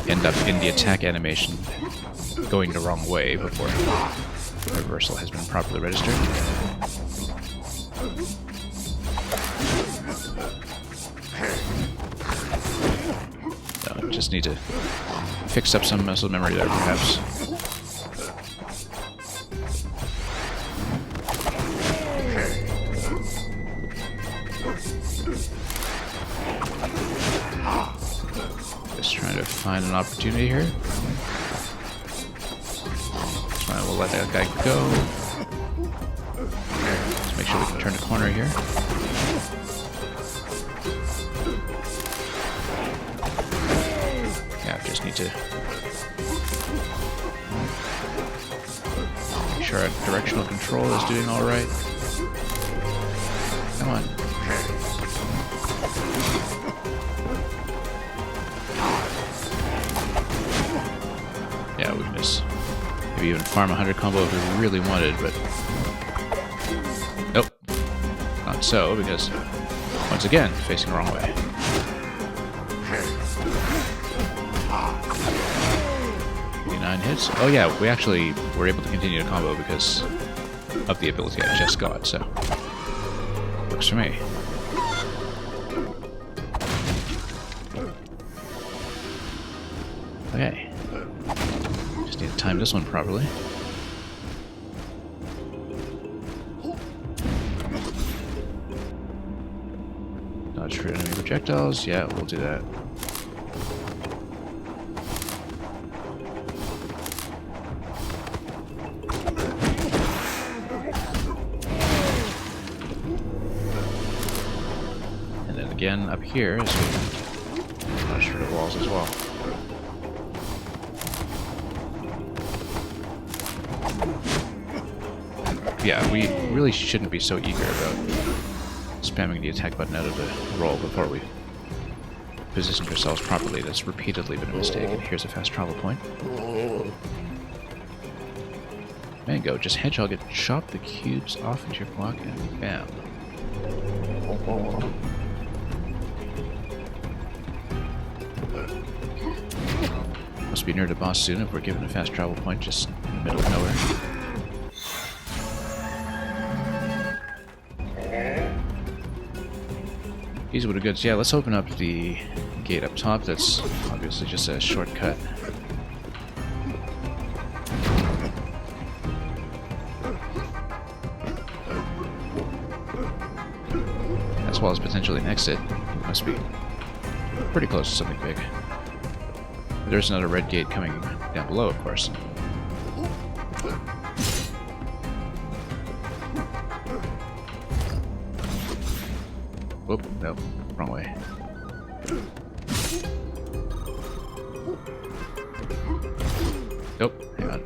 end up in the attack animation going the wrong way before the reversal has been properly registered. So just need to fix up some muscle memory there, perhaps. Just trying to find an opportunity here. Fine, we'll let that guy go. Let's make sure we can turn the corner here. Yeah, just need to make sure our directional control is doing all right. Come on. Yeah, we can just maybe even farm 100 combo if we really wanted, but nope, not so, because once again, facing the wrong way. Hits. Oh yeah, we actually were able to continue the combo because of the ability I just got, so works for me. Okay. Just need to time this one properly. Dodge for enemy projectiles. Yeah, we'll do that. Again, up here, as we rush through the walls as well. Yeah, we really shouldn't be so eager about spamming the attack button out of the roll before we positioned ourselves properly. That's repeatedly been a mistake, and here's a fast travel point. Mango, just hedgehog it, chop the cubes off into your block, and bam. Must be near the boss soon if we're given a fast travel point just in the middle of nowhere. These would have goods. Yeah, let's open up the gate up top. That's obviously just a shortcut. As well as potentially an exit. Must be pretty close to something big. There's another red gate coming down below, of course. Whoop, nope, wrong way. Nope, hang on.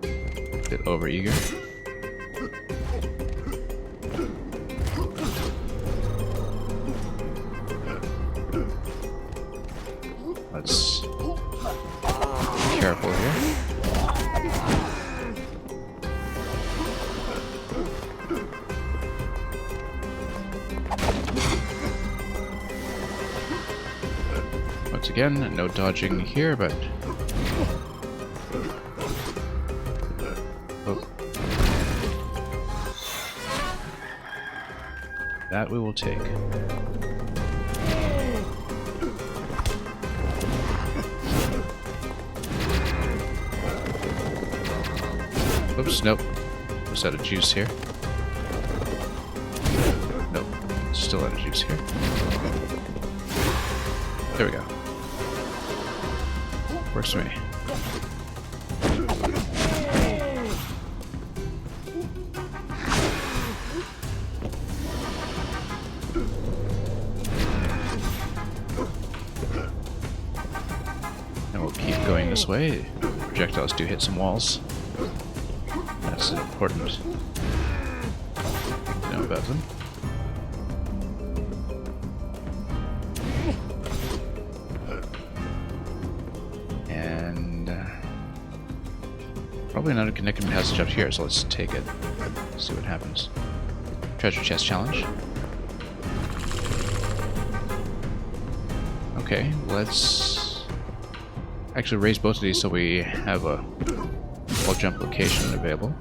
Bit overeager. Let's be careful here. Once again, no dodging here, but... Oh. That we will take. Oops, nope. Was out of juice here. Nope. Still out of juice here. There we go. Works for me. And we'll keep going this way. Projectiles do hit some walls. That's important to know about them. And probably another connecting passage up here, so let's take it. See what happens. Treasure chest challenge. Okay, let's actually raise both of these so we have a full jump location available.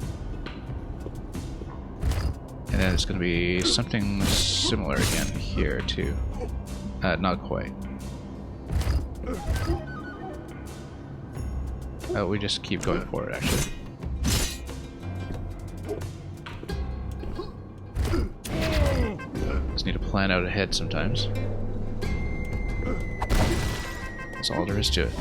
And then it's going to be something similar again here too. Not quite. Oh, we just keep going forward actually. Just need to plan out ahead sometimes. That's all there is to it.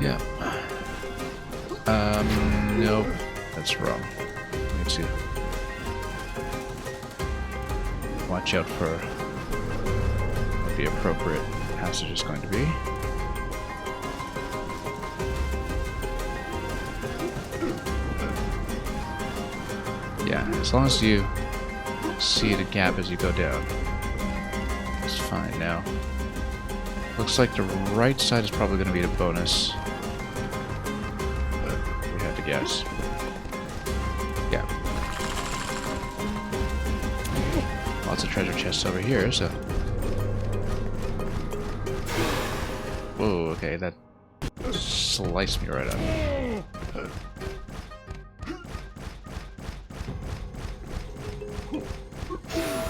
Yeah. Nope. That's wrong. Need to watch out for what the appropriate passage is going to be. Yeah, as long as you see the gap as you go down, it's fine now. Looks like the right side is probably going to be the bonus. We had to guess. Yeah. Lots of treasure chests over here, so... Whoa, okay, that sliced me right up.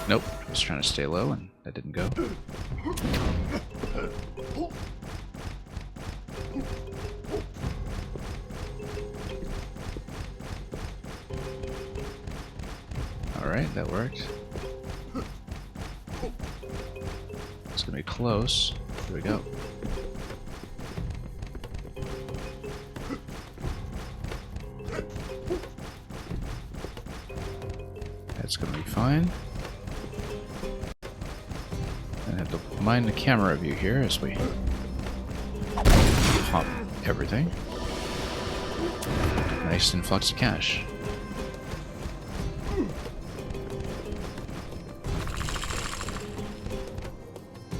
Nope, I was trying to stay low and that didn't go. Alright, that worked. It's gonna be close. Here we go. That's gonna be fine. I have to mind the camera view here as we pop everything. Nice influx of cash.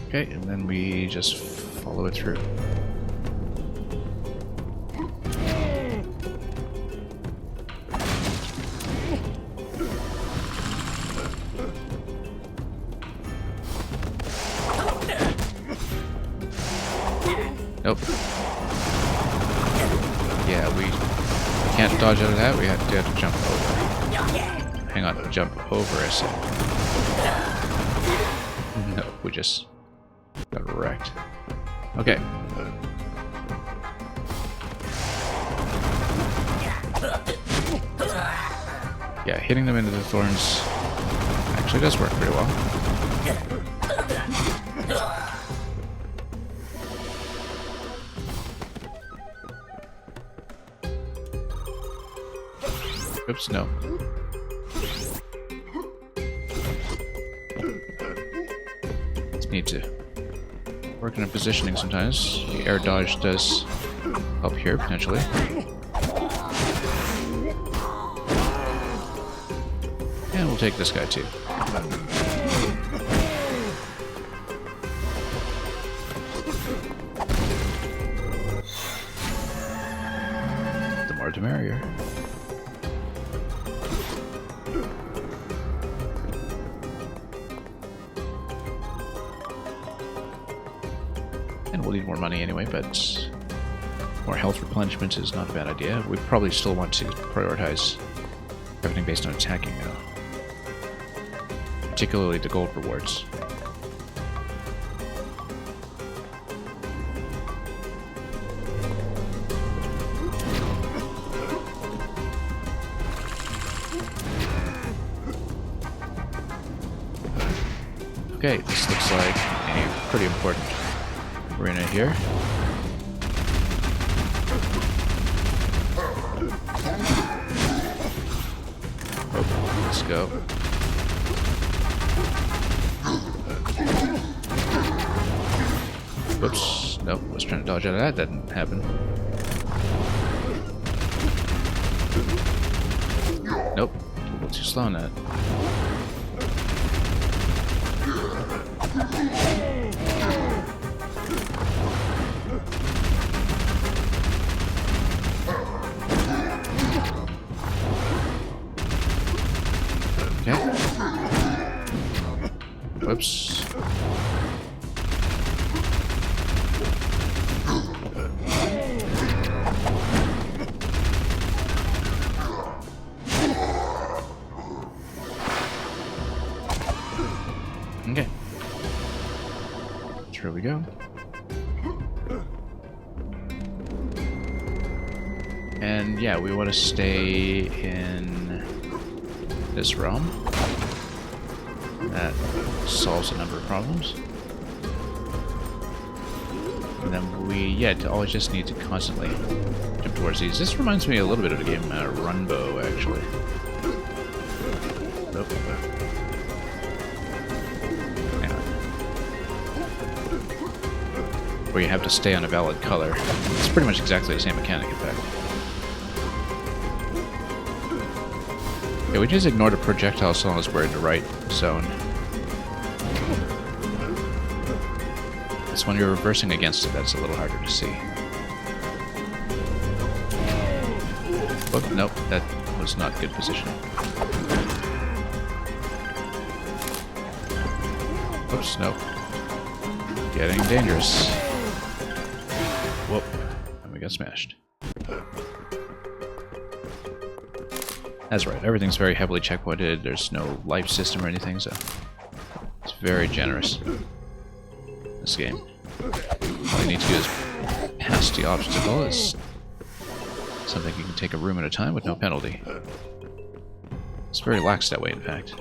Okay, and then we just follow it through. Nope. Yeah, we can't dodge out of that. We have to jump over. Hang on, jump over, I said. No, we just got wrecked. Okay. Yeah, hitting them into the thorns actually does work pretty well. Oops, no. Just need to work in a positioning sometimes. The air dodge does help here, potentially. And we'll take this guy too. The more the merrier. And we'll need more money anyway, but more health replenishment is not a bad idea. We probably still want to prioritize everything based on attacking though. Particularly the gold rewards. Okay, this looks like a pretty important arena here. Oh, let's go. Whoops. Nope, I was trying to dodge out of that. That didn't happen. Nope, a little too slow on that. Okay. Whoops. Okay. Here we go. And yeah, we want to stay in this realm. That solves a number of problems. And then we, yeah, always just need to constantly jump towards these. This reminds me a little bit of the game Runbow, actually. Nope. Hang on. Where you have to stay on a valid color. It's pretty much exactly the same mechanic, in fact. Yeah, we just ignored a projectile as long as we're in the right zone. It's when you're reversing against it that's a little harder to see. Oh, nope, that was not good positioning. Oops, nope. Getting dangerous. Whoop, and we got smashed. That's right, everything's very heavily checkpointed, there's no life system or anything, so it's very generous, this game. All you need to do is pass the obstacle. It's something you can take a room at a time with no penalty. It's very lax that way, in fact.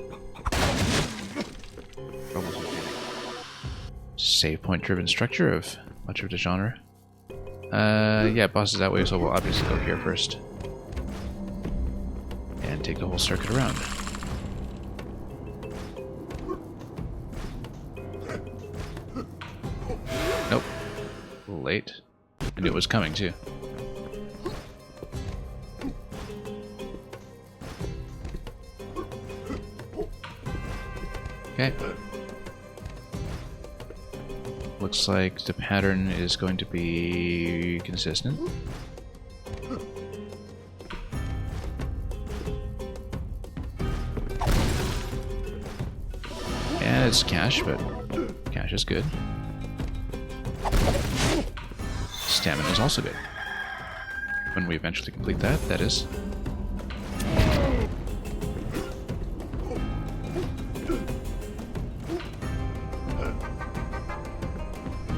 Save point driven structure of much of the genre. Yeah, bosses that way, so we'll obviously go here first. And take the whole circuit around. late. I knew it was coming too. Okay. Looks like the pattern is going to be consistent. Yeah, it's cash, but cash is good. Stamina is also good. When we eventually complete that, that is.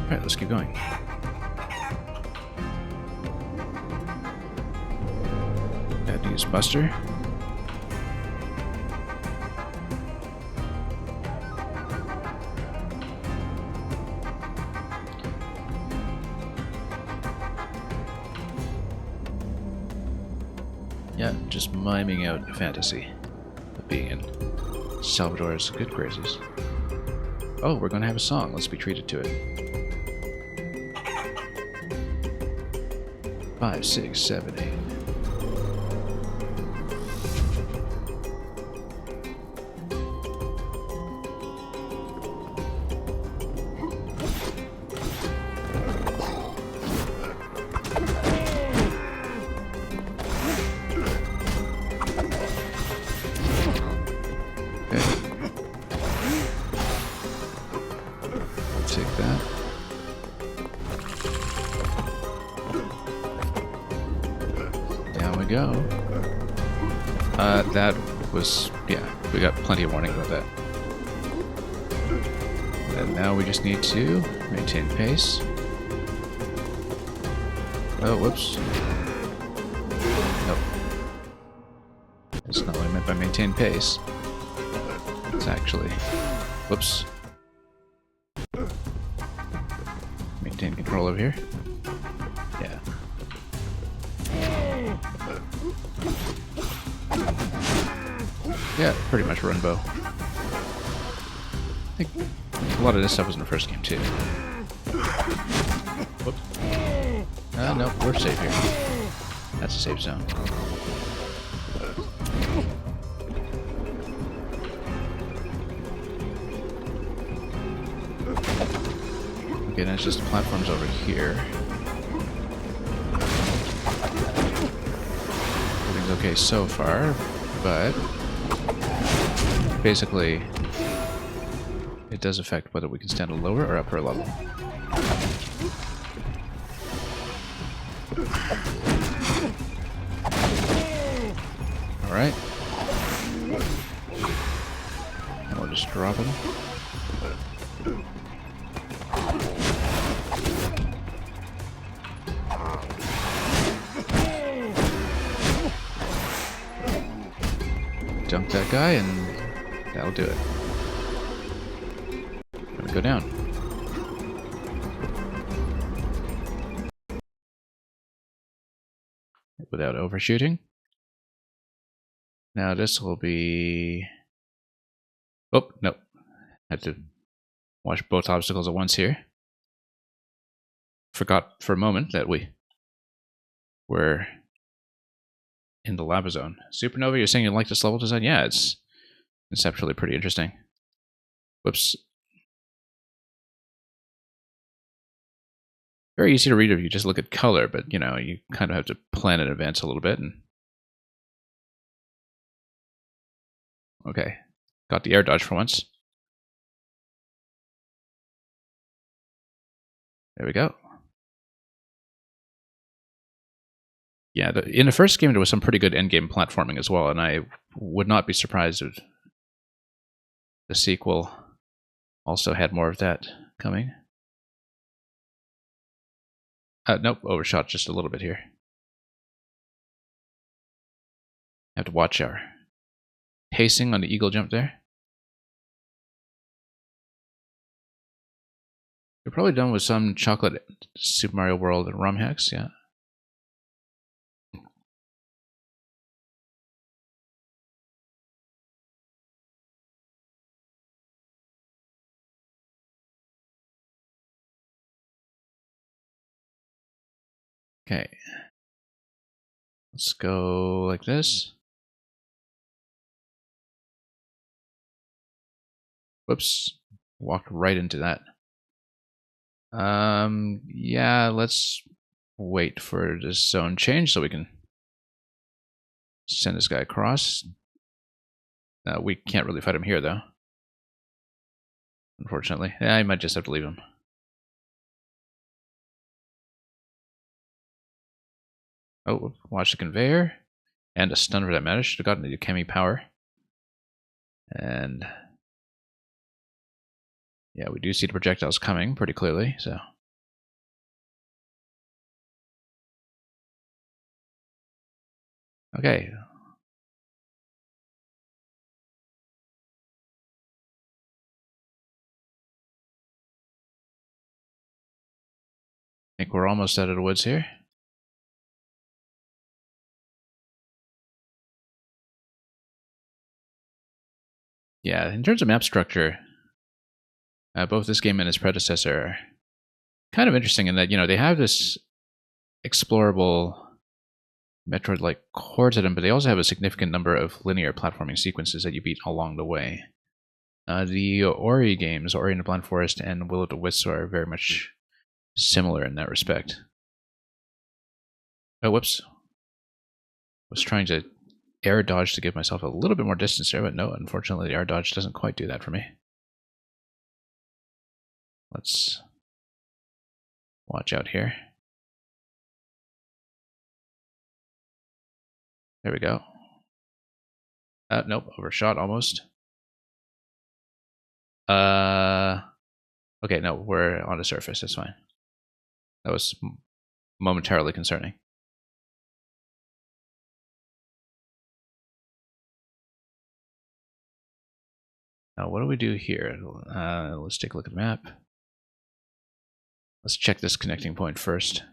Alright, let's keep going. Got to use Buster. Yeah, just miming out a fantasy of being in Salvador's good graces. Oh, we're gonna have a song. Let's be treated to it. 5, 6, 7, 8. Take that. Down we go. That was, yeah, we got plenty of warning about that. And now we just need to maintain pace. Oh, whoops. Nope. That's not what I meant by maintain pace. It's actually, whoops. Maintain control over here. Yeah. Yeah, pretty much run bow. I think a lot of this stuff was in the first game too. Whoops. No, we're safe here. That's a safe zone. Okay, now it's just the platforms over here. Everything's okay so far, but basically it does affect whether we can stand a lower or upper level. Alright. And we'll just drop him. Dunk that guy and that'll do it. Gonna go down. Without overshooting. Now this will be... Oh, no. Had to watch both obstacles at once here. Forgot for a moment that we were in the lava zone. Supernova, you're saying you like this level design? Yeah, it's conceptually pretty interesting. Whoops. Very easy to read if you just look at color, but you know, you kind of have to plan in advance a little bit. And okay, got the air dodge for once. There we go. Yeah, in the first game there was some pretty good endgame platforming as well, and I would not be surprised if the sequel also had more of that coming. Nope, overshot just a little bit here. Have to watch our pacing on the eagle jump there. You're probably done with some chocolate Super Mario World and ROM hacks, yeah. Okay. Let's go like this. Whoops. Walked right into that. Yeah, let's wait for this zone change so we can send this guy across. We can't really fight him here, though. Unfortunately. Yeah, I might just have to leave him. Oh, watch the conveyor. And a stun for that matter. Should have gotten the Guacamelee power. And yeah, we do see the projectiles coming pretty clearly, so. Okay. I think we're almost out of the woods here. Yeah, in terms of map structure, both this game and its predecessor are kind of interesting in that, you know, they have this explorable Metroid-like core to them, but they also have a significant number of linear platforming sequences that you beat along the way. The Ori games, Ori and the Blind Forest and Will of the Wisps, are very much similar in that respect. Oh, whoops. Was trying to air dodge to give myself a little bit more distance there, but no, unfortunately the air dodge doesn't quite do that for me. Let's watch out here. There we go. Nope, overshot almost. Okay, no, we're on the surface, that's fine. That was momentarily concerning. Now, what do we do here? Let's take a look at the map. Let's check this connecting point first.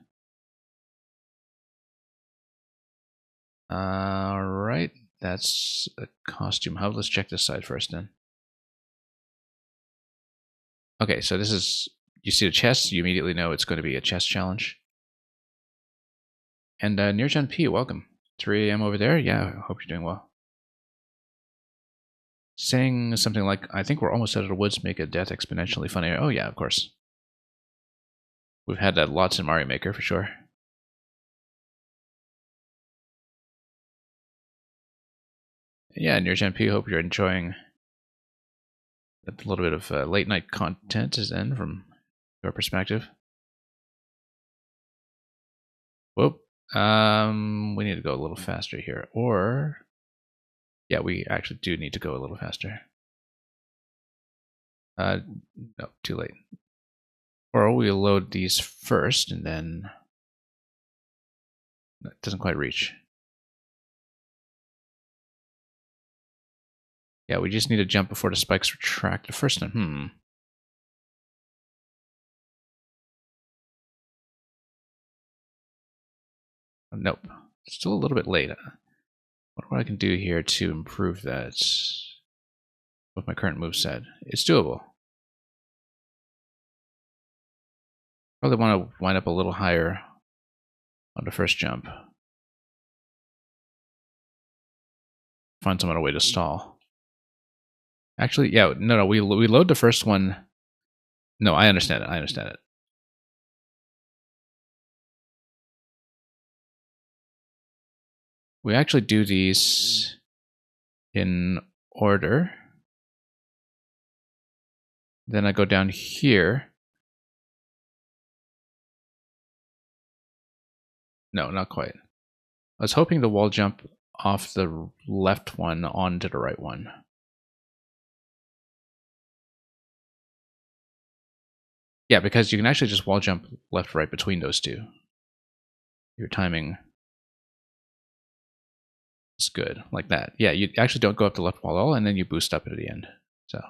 Alright, that's a costume hub. Let's check this side first then. Okay, so this is, you see the chest, you immediately know it's going to be a chest challenge. And Nirjan P, welcome. 3 AM over there? Yeah, I hope you're doing well. Saying something like, I think we're almost out of the woods, make a death exponentially funnier. Oh yeah, of course. We've had that lots in Mario Maker, for sure. Yeah, Nirjan P, hope you're enjoying a little bit of late night content then from your perspective. Whoop. We need to go a little faster here. Or, yeah, we actually do need to go a little faster. No, too late. Or we'll load these first and then it doesn't quite reach. Yeah, we just need to jump before the spikes retract. The first one, Nope. Still a little bit late. What I can do here to improve that with my current moveset? It's doable. Probably want to wind up a little higher on the first jump. Find some other way to stall. Actually, yeah, no, we load the first one. No, I understand it. We actually do these in order. Then I go down here. No, not quite. I was hoping the wall jump off the left one onto the right one. Yeah, because you can actually just wall jump left, right between those two. Your timing is good, like that. Yeah, you actually don't go up the left wall at all, and then you boost up at the end. So,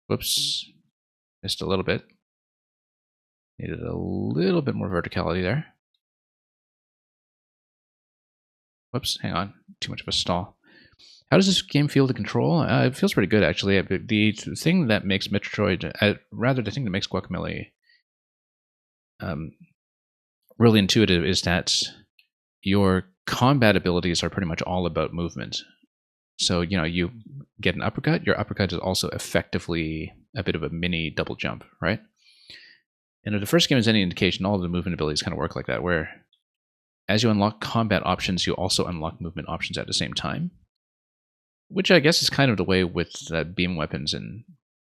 whoops, missed a little bit. Needed a little bit more verticality there. Whoops, hang on, too much of a stall. How does this game feel to control? It feels pretty good, actually. The thing that makes Metroid, rather the thing that makes Guacamelee really intuitive is that your combat abilities are pretty much all about movement. So, you get an uppercut. Your uppercut is also effectively a bit of a mini double jump, right? And if the first game is any indication, all of the movement abilities kind of work like that, where as you unlock combat options, you also unlock movement options at the same time. Which I guess is kind of the way with beam weapons in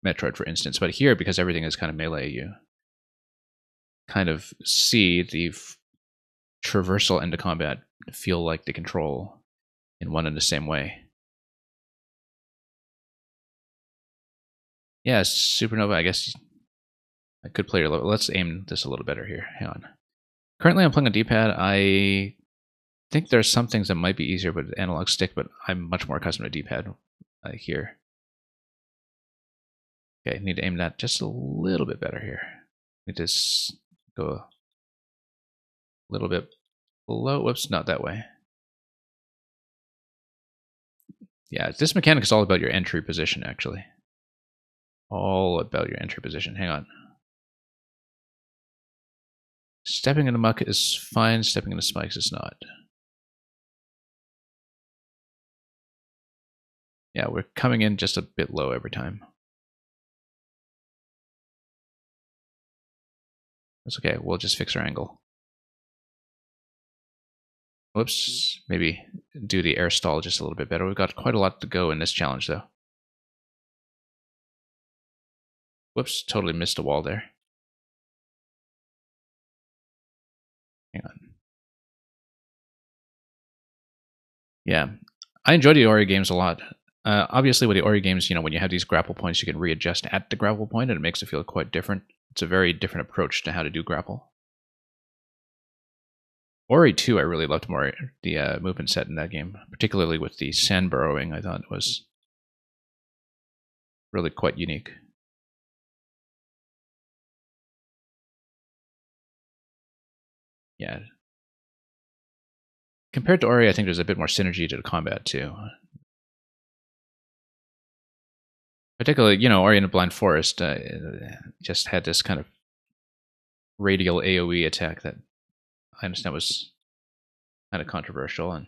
Metroid, for instance. But here, because everything is kind of melee, you kind of see the traversal into combat feel like they control in one and the same way. Yeah, Supernova, I guess I could play your level. Let's aim this a little better here. Hang on. Currently, I'm playing on D-pad. I think there's some things that might be easier with analog stick, but I'm much more accustomed to D-pad here. Okay, need to aim that just a little bit better here. Need to go a little bit below. Whoops, not that way. Yeah, this mechanic is all about your entry position, actually. All about your entry position. Hang on. Stepping into muck is fine. Stepping into spikes is not. Yeah, we're coming in just a bit low every time. That's okay. We'll just fix our angle. Whoops. Maybe do the air stall just a little bit better. We've got quite a lot to go in this challenge, though. Whoops. Totally missed a wall there. Hang on. Yeah. I enjoy the Ori games a lot. Obviously, with the Ori games, when you have these grapple points, you can readjust at the grapple point, and it makes it feel quite different. It's a very different approach to how to do grapple. Ori 2, I really loved more the movement set in that game, particularly with the sand burrowing. I thought it was really quite unique. Yeah. Compared to Ori, I think there's a bit more synergy to the combat, too. Particularly, Ori and the Blind Forest just had this kind of radial AoE attack that I understand was kind of controversial, and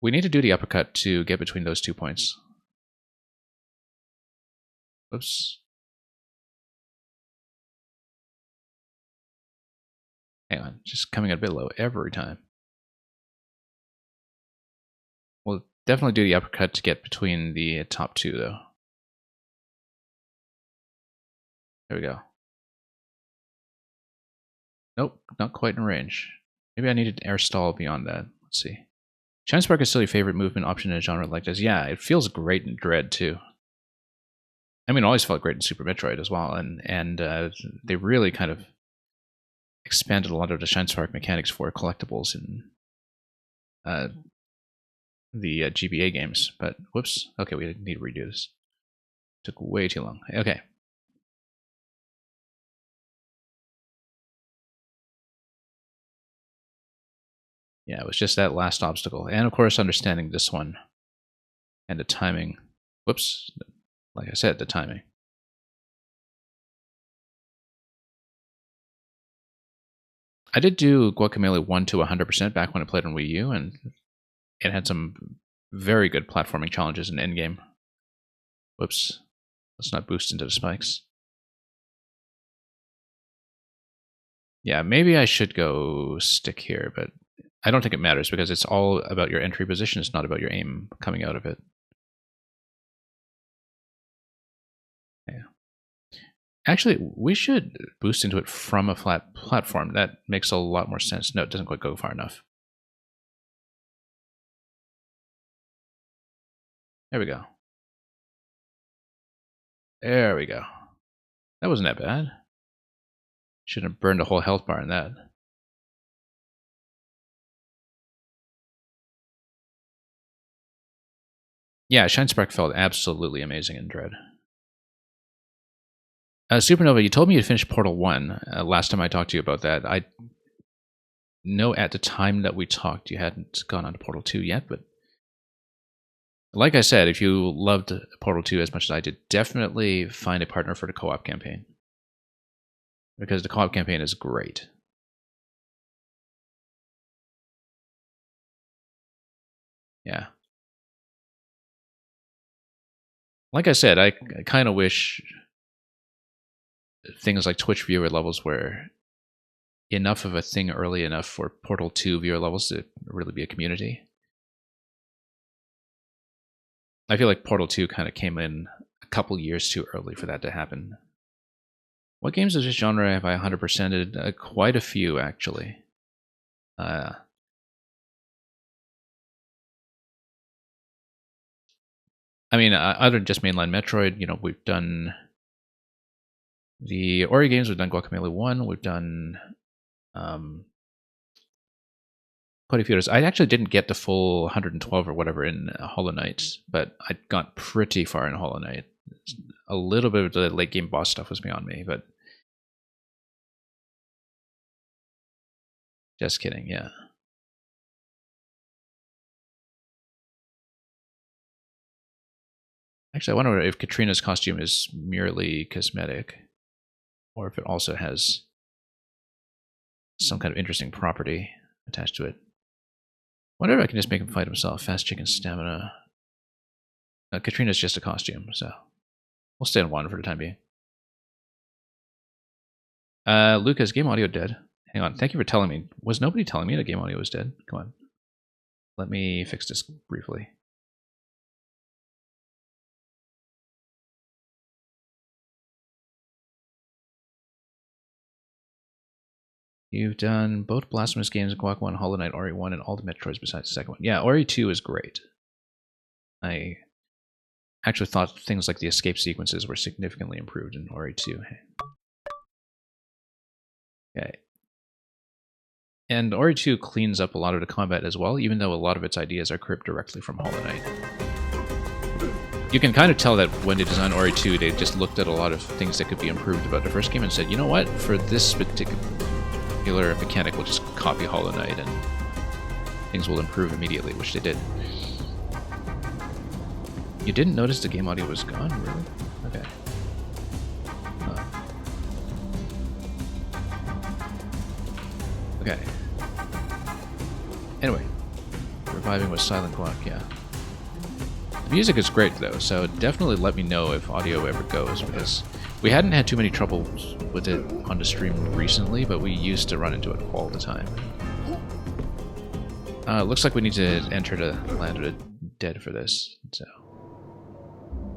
we need to do the uppercut to get between those 2 points. Oops. Hang on, just coming in a bit low every time. We'll definitely do the uppercut to get between the top 2, though. There we go. Nope, not quite in range. Maybe I needed air stall beyond that. Let's see. Shine Spark is still your favorite movement option in a genre like this. Yeah, it feels great in Dread, too. I mean, it always felt great in Super Metroid as well, and they really kind of expanded a lot of the Shine Spark mechanics for collectibles in the GBA games. But, whoops. Okay, we need to redo this. Took way too long. Okay. Yeah, it was just that last obstacle. And, of course, understanding this one and the timing. Whoops. Like I said, the timing. I did do Guacamelee 1 to 100% back when I played on Wii U, and it had some very good platforming challenges in endgame. Whoops. Let's not boost into the spikes. Yeah, maybe I should go stick here, but I don't think it matters because it's all about your entry position. It's not about your aim coming out of it. Yeah. Actually, we should boost into it from a flat platform. That makes a lot more sense. No, it doesn't quite go far enough. There we go. There we go. That wasn't that bad. Shouldn't have burned a whole health bar in that. Yeah, Shine Spark felt absolutely amazing in Dread. Supernova, you told me you'd finished Portal 1 last time I talked to you about that. I know at the time that we talked you hadn't gone on to Portal 2 yet, but like I said, if you loved Portal 2 as much as I did, definitely find a partner for the co-op campaign. because the co-op campaign is great. Yeah. Like I said, I kind of wish things like Twitch viewer levels were enough of a thing early enough for Portal 2 viewer levels to really be a community. I feel like Portal 2 kind of came in a couple years too early for that to happen. What games of this genre have I 100%ed? Quite a few, actually. I mean, other than just mainline Metroid, you know, we've done the Ori games, we've done Guacamelee 1, we've done quite a few others. I actually didn't get the full 112 or whatever in Hollow Knight, but I got pretty far in Hollow Knight. A little bit of the late game boss stuff was beyond me, but just kidding, yeah. Actually, I wonder if Katrina's costume is merely cosmetic, or if it also has some kind of interesting property attached to it. Wonder if I can just make him fight himself. Fast chicken stamina. Katrina's just a costume, so we'll stay on one for the time being. Lucas, game audio dead. Hang on, thank you for telling me. Was nobody telling me that game audio was dead? Come on. Let me fix this briefly. You've done both Blasphemous games, Guac 1, Hollow Knight, Ori 1, and all the Metroids besides the second one. Yeah, Ori 2 is great. I actually thought things like the escape sequences were significantly improved in Ori 2. Okay. And Ori 2 cleans up a lot of the combat as well, even though a lot of its ideas are cribbed directly from Hollow Knight. You can kind of tell that when they designed Ori 2, they just looked at a lot of things that could be improved about the first game and said, you know what, for this particular mechanic, we'll just copy Hollow Knight and things will improve immediately, which they did. You didn't notice the game audio was gone, really? Okay. Okay. Anyway, reviving with Silent Guac, yeah. The music is great though, so definitely let me know if audio ever goes, because we hadn't had too many troubles with it on the stream recently, but we used to run into it all the time. Looks like we need to enter the land of the dead for this, so...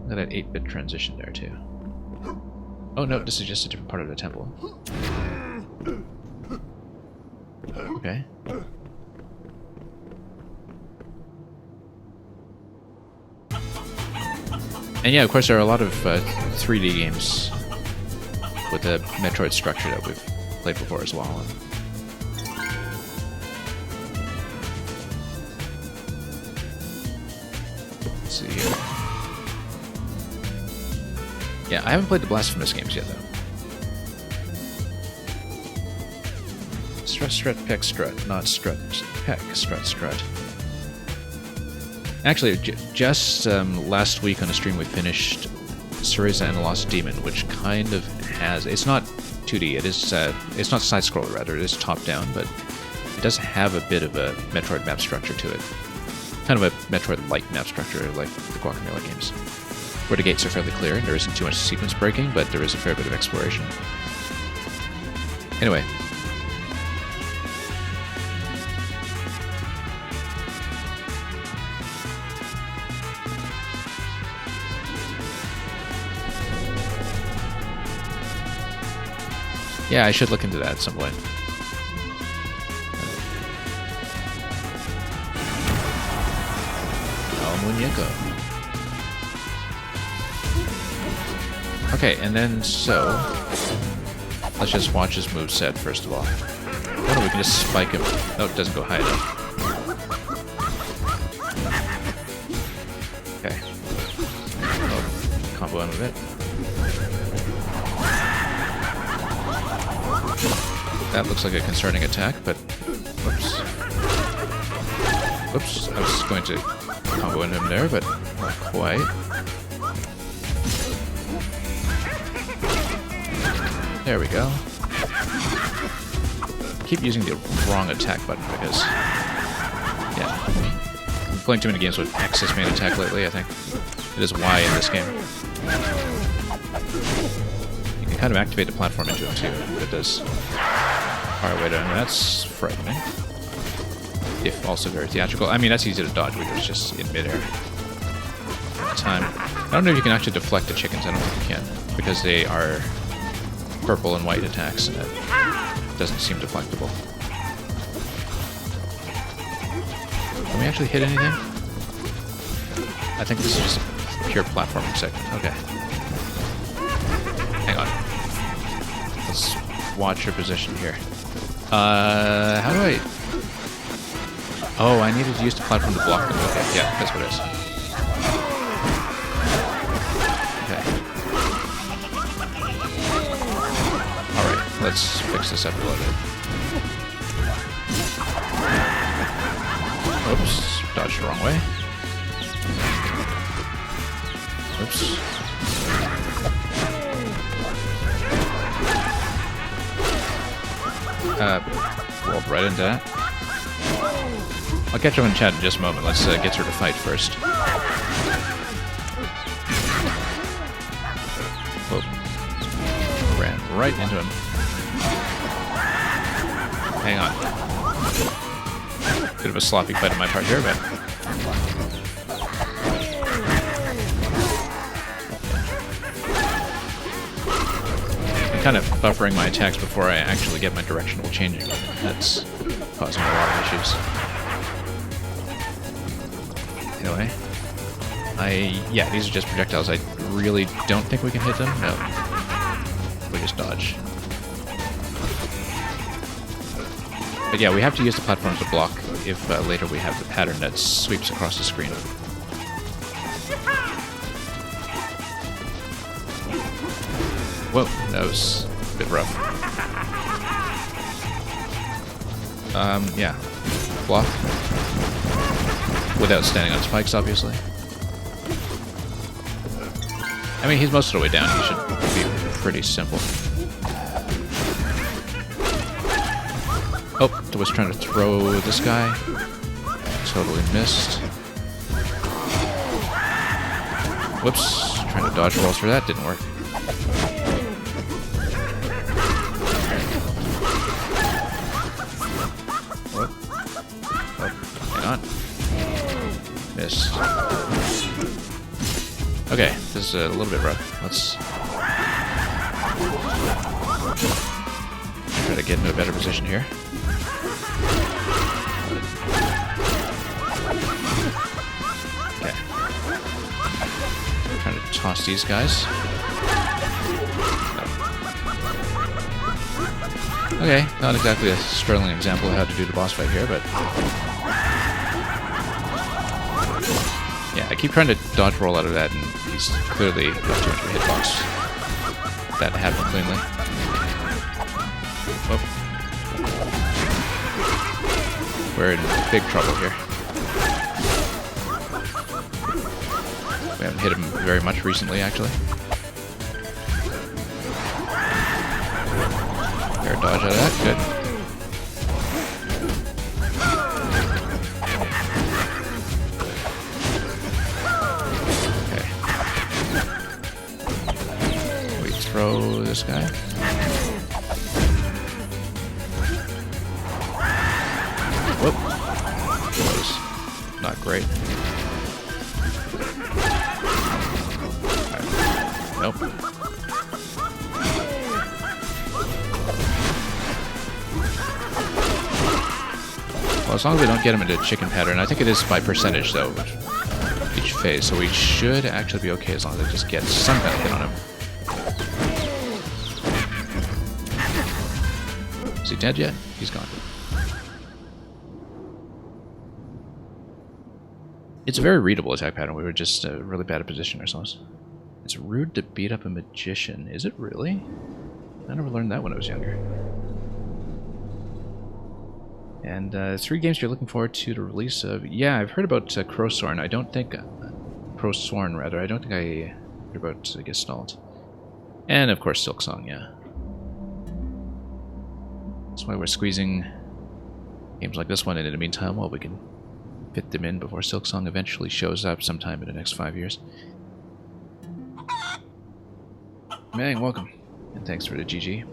Got an 8-bit transition there too. Oh no, this is just a different part of the temple. Okay. And yeah, of course there are a lot of 3D games with the Metroid structure that we've played before as well. Let's see here. Yeah, I haven't played the Blasphemous games yet, though. Strut, strut, peck, strut. Not strut, peck, strut, strut. Actually, just last week on the stream we finished Syriza and the Lost Demon, which kind of has... It's not 2D, it is... it's not side-scroller, rather. It is top-down, but it does have a bit of a Metroid map structure to it. Kind of a Metroid-like map structure, like the Guacamelee games, where the gates are fairly clear, and there isn't too much sequence breaking, but there is a fair bit of exploration. Anyway. Yeah, I should look into that at some point. El Muñeco. Okay, and then so... Let's just watch his moveset first of all. Oh no, we can just spike him. No, it doesn't go high enough. Okay. Oh, combo him a bit. That looks like a concerning attack, but... Whoops. Whoops, I was going to combo in him there, but not quite. There we go. keep using the wrong attack button because, yeah, I'm playing too many games with X as main attack lately, I think. It is Y in this game. You can kind of activate the platform into him too, but it does far away down. That's frightening. If also very theatrical. I mean, that's easy to dodge when it's just in midair. Time. I don't know if you can actually deflect the chickens. I don't think you can, because they are purple and white attacks, and it doesn't seem deflectable. Can we actually hit anything? I think this is just a pure platforming segment. Okay. Hang on. Let's watch your position here. How do I... Oh, I needed to use the platform to block them. Okay, yeah, that's what it is. Okay. Alright, let's fix this up a little bit. Oops, dodged the wrong way. Oops. Rolled right into that. I'll catch up in chat in just a moment. Let's get her to fight first. Whoa. Ran right into him. Hang on. Bit of a sloppy fight on my part here, but... I'm kind of buffering my attacks before I actually get my directional changing. That's causing a lot of issues. Anyway, yeah, these are just projectiles. I really don't think we can hit them. No. We just dodge. But yeah, we have to use the platforms to block if later we have the pattern that sweeps across the screen. Whoa, that was a bit rough. Yeah. Block. Without standing on spikes, obviously. I mean, he's most of the way down. He should be pretty simple. Oh, I was trying to throw this guy. Totally missed. Whoops. Trying to dodge rolls for that. Didn't work. Whoop. Oh, hang on. Missed. Okay, this is a little bit rough. Let's try to get into a better position here. Okay. Trying to toss these guys. No. Okay, not exactly a sterling example of how to do the boss fight here, but... Yeah, I keep trying to dodge roll out of that, and he's clearly got too much of a hitbox. That happened cleanly. Whoop. We're in big trouble here. We haven't hit him very much recently, actually. Fair dodge out of that, good. Throw this guy. Whoop. That was not great. Right. Nope. Well, as long as we don't get him into chicken pattern, I think it is by percentage though, each phase, so we should actually be okay as long as I just get some kind of hit on him. Is he dead yet? He's gone. It's a very readable attack pattern. We were just really bad at positioning ourselves. It's rude to beat up a magician. Is it really? I never learned that when I was younger. And 3 games you're looking forward to the release of... Yeah, I've heard about Crowsworn. I don't think... Crowsworn, rather. I don't think I heard about Gestalt. And, of course, Silksong, yeah. That's why we're squeezing games like this one in the meantime while we can fit them in before Silksong eventually shows up sometime in the next 5 years. Mang, welcome. And thanks for the GG.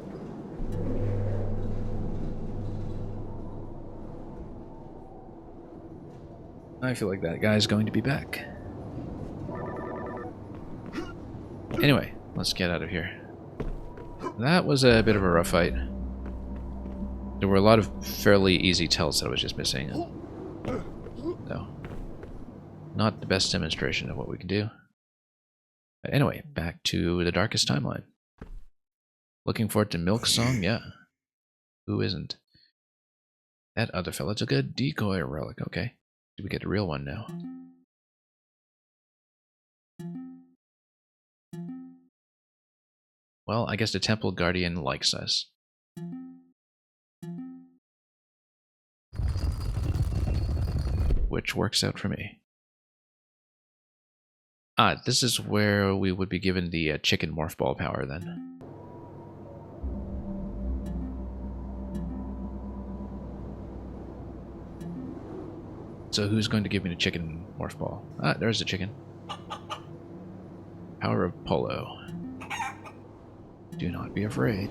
I feel like that guy's going to be back. Anyway, let's get out of here. That was a bit of a rough fight. There were a lot of fairly easy tells that I was just missing. So, not the best demonstration of what we can do. But anyway, back to the Darkest Timeline. Looking forward to Milk Song? Yeah. Who isn't? That other fella took a decoy relic. Okay. Do we get a real one now? Well, I guess the Temple Guardian likes us. Which works out for me. Ah, this is where we would be given the chicken morph ball power then. So who's going to give me the chicken morph ball? Ah, there's the chicken. Power of Polo. Do not be afraid.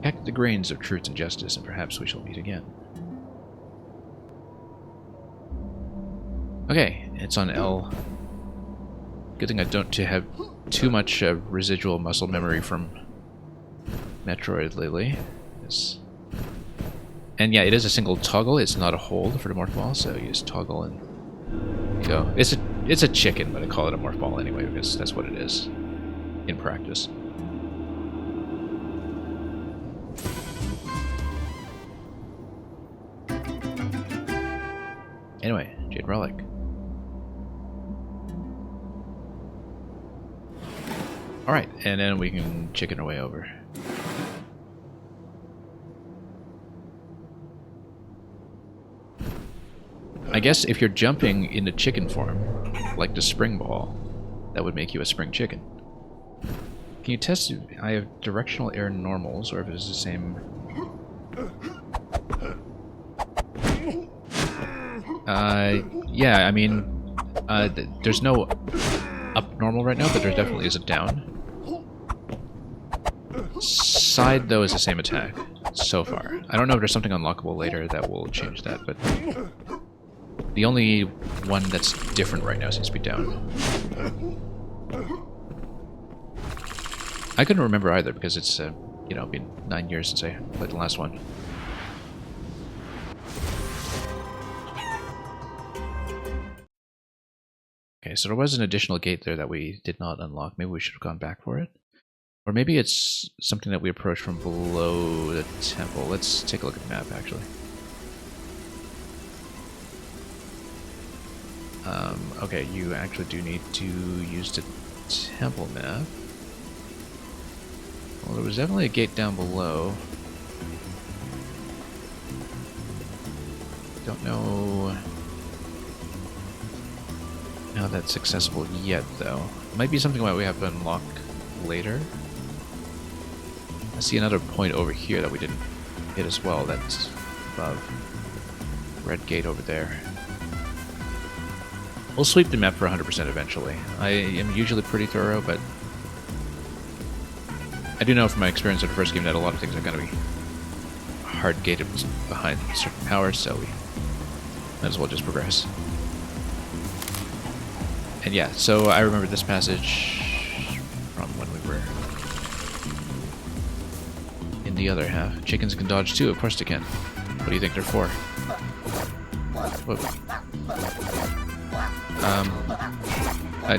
Pack the grains of truth and justice, and perhaps we shall meet again. Okay, it's on L. Good thing I don't have too much residual muscle memory from Metroid lately. And yeah, it is a single toggle. It's not a hold for the morph ball, so you just toggle and you go. It's a chicken, but I call it a morph ball anyway because that's what it is in practice. Anyway, Jade Relic. Alright, and then we can chicken our way over. I guess if you're jumping in the chicken form, like the spring ball, that would make you a spring chicken. Can you test if I have directional air normals, or if it's the same... yeah, I mean, there's no up normal right now, but there definitely is a down. Side, though, is the same attack, so far. I don't know if there's something unlockable later that will change that, but... The only one that's different right now seems to be down. I couldn't remember either, because it's, you know, been 9 years since I played the last one. Okay, so there was an additional gate there that we did not unlock. Maybe we should have gone back for it. Or maybe it's something that we approached from below the temple. Let's take a look at the map, actually. Okay, you actually do need to use the temple map. Well, there was definitely a gate down below. Don't know how that's accessible yet, though. It might be something that we have to unlock later. I see another point over here that we didn't hit as well. That's above. Red gate over there. We'll sweep the map for 100% eventually. I am usually pretty thorough, but I do know from my experience with the first game that a lot of things are going to be hard gated behind certain powers, so we might as well just progress. And yeah, so I remember this passage from when we were in the other half. Chickens can dodge too, of course they can. What do you think they're for? Whoa.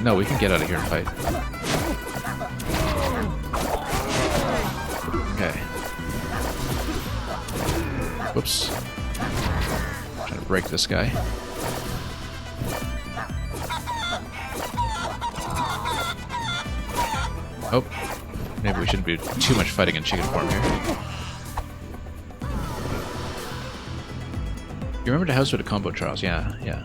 No, we can get out of here and fight. Okay. Whoops. Trying to break this guy. Oh. Maybe we shouldn't be too much fighting in chicken form here. You remember the house with the combo trials? Yeah, yeah.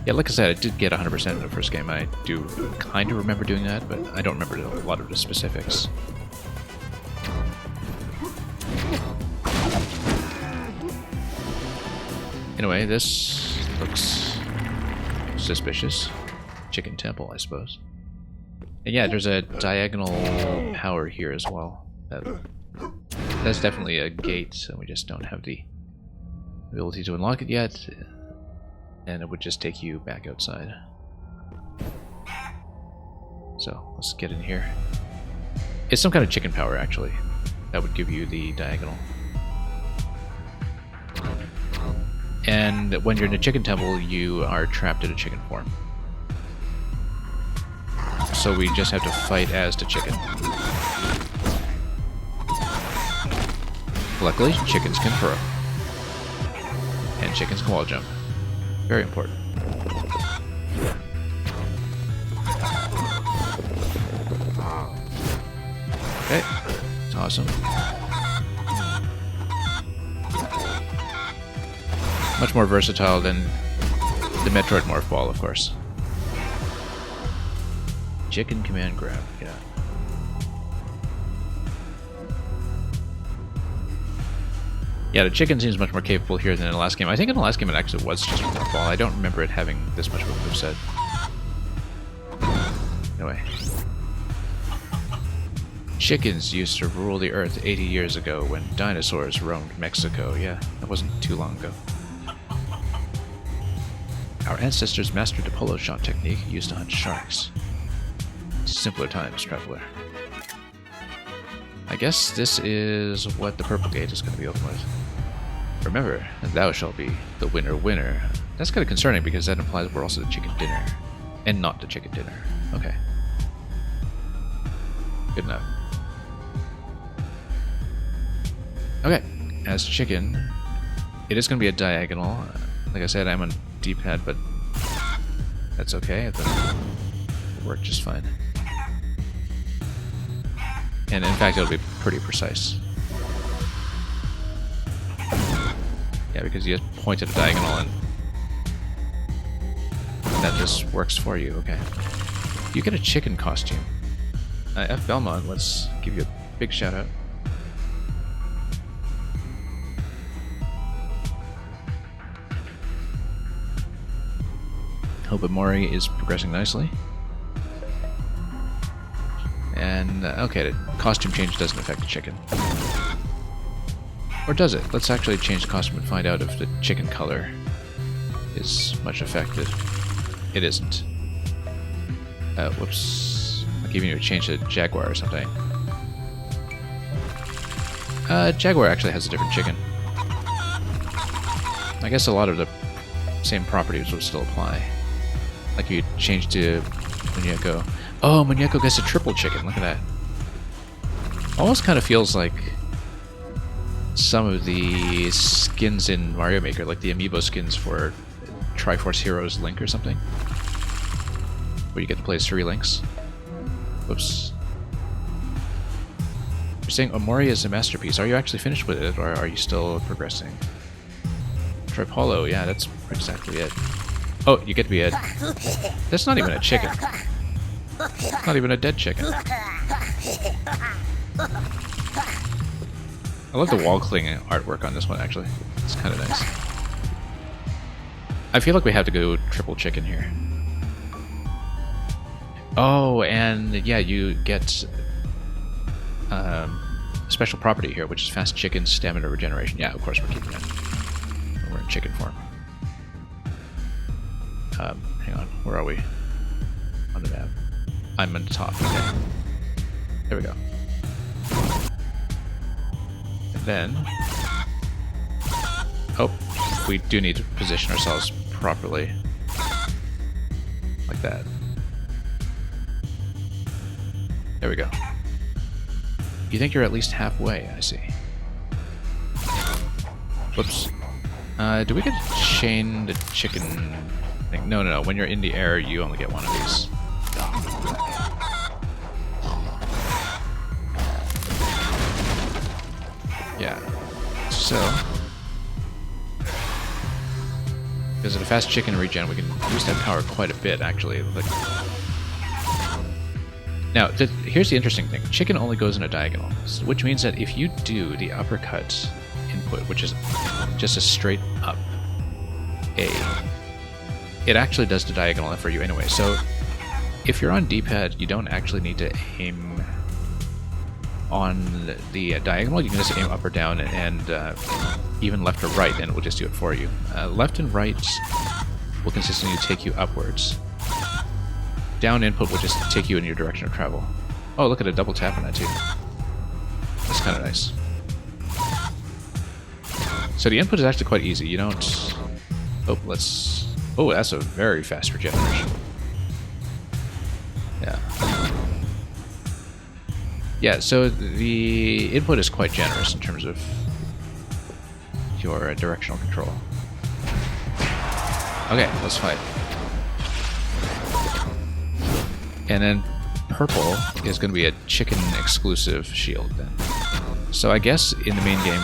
Yeah, like I said, I did get 100% in the first game. I do kind of remember doing that, but I don't remember a lot of the specifics. Anyway, this looks suspicious. Chicken temple, I suppose. And yeah, there's a diagonal power here as well. That's definitely a gate, so we just don't have the ability to unlock it yet. And it would just take you back outside. So, let's get in here. It's some kind of chicken power, actually. That would give you the diagonal. And when you're in a chicken temple, you are trapped in a chicken form. So we just have to fight as the chicken. Luckily, chickens can throw. And chickens can wall jump. Very important. Okay, it's awesome. Much more versatile than the Metroid Morph Ball, of course. Chicken command grab, yeah. Yeah, the chicken seems much more capable here than in the last game. I think in the last game it actually was just a Morph Ball. I don't remember it having this much of a moveset. Anyway. Chickens used to rule the earth 80 years ago when dinosaurs roamed Mexico. Yeah, that wasn't too long ago. Our ancestors mastered the polo shot technique used to hunt sharks. Simpler times, traveler. I guess this is what the purple gate is going to be open with. Remember, thou shalt be the winner. That's kind of concerning because that implies we're also the chicken dinner. And not the chicken dinner. Okay. Good enough. Okay, as chicken, it is going to be a diagonal. Like I said, I'm on D-pad, but that's okay. I think it'll work just fine. And in fact, it'll be pretty precise. Yeah, because you just point at a diagonal and that just works for you. Okay. You get a chicken costume. F. Belmont, let's give you a big shout out. Hope Amori is progressing nicely. And, okay, the costume change doesn't affect the chicken. Or does it? Let's actually change the costume and find out if the chicken color is much affected. It isn't. Whoops. I'll give you a change to Jaguar or something. Jaguar actually has a different chicken. I guess a lot of the same properties would still apply. Like you change to Muñeco. Oh, Muñeco gets a triple chicken. Look at that. Almost kind of feels like some of the skins in Mario Maker, like the amiibo skins for Triforce Heroes Link or something. Where you get to play as 3 Links. Whoops. You're saying Omori is a masterpiece. Are you actually finished with it, or are you still progressing? Tripolo, yeah, that's exactly it. Oh, you get to be a... That's not even a chicken. It's not even a dead chicken. I love the wall clinging artwork on this one, actually. It's kind of nice. I feel like we have to go triple chicken here. Oh, and yeah, you get a special property here, which is fast chicken stamina regeneration. Yeah, of course we're keeping it. We're in chicken form. Hang on, where are we? On the map. I'm on the top. Okay. There we go. And then... Oh, we do need to position ourselves properly. Like that. There we go. You think you're at least halfway, I see. Whoops. Do we get to chain the chicken thing? No, no, no. When you're in the air, you only get one of these. Yeah. So... Because at a fast chicken regen, we can use that power quite a bit, actually. Like, now, here's the interesting thing. Chicken only goes in a diagonal, which means that if you do the uppercut input, which is just a straight up A, it actually does the diagonal for you anyway. So if you're on D-pad, you don't actually need to aim on the diagonal. You can just aim up or down and even left or right, and it will just do it for you. Left and right will consistently take you upwards. Down input will just take you in your direction of travel. Oh, look at a double tap on that too. That's kind of nice. So the input is actually quite easy. You don't... Oh, let's... Oh, that's a very fast regeneration. Yeah. Yeah, so the input is quite generous in terms of your directional control. Okay, let's fight. And then purple is going to be a chicken exclusive shield then. So I guess in the main game,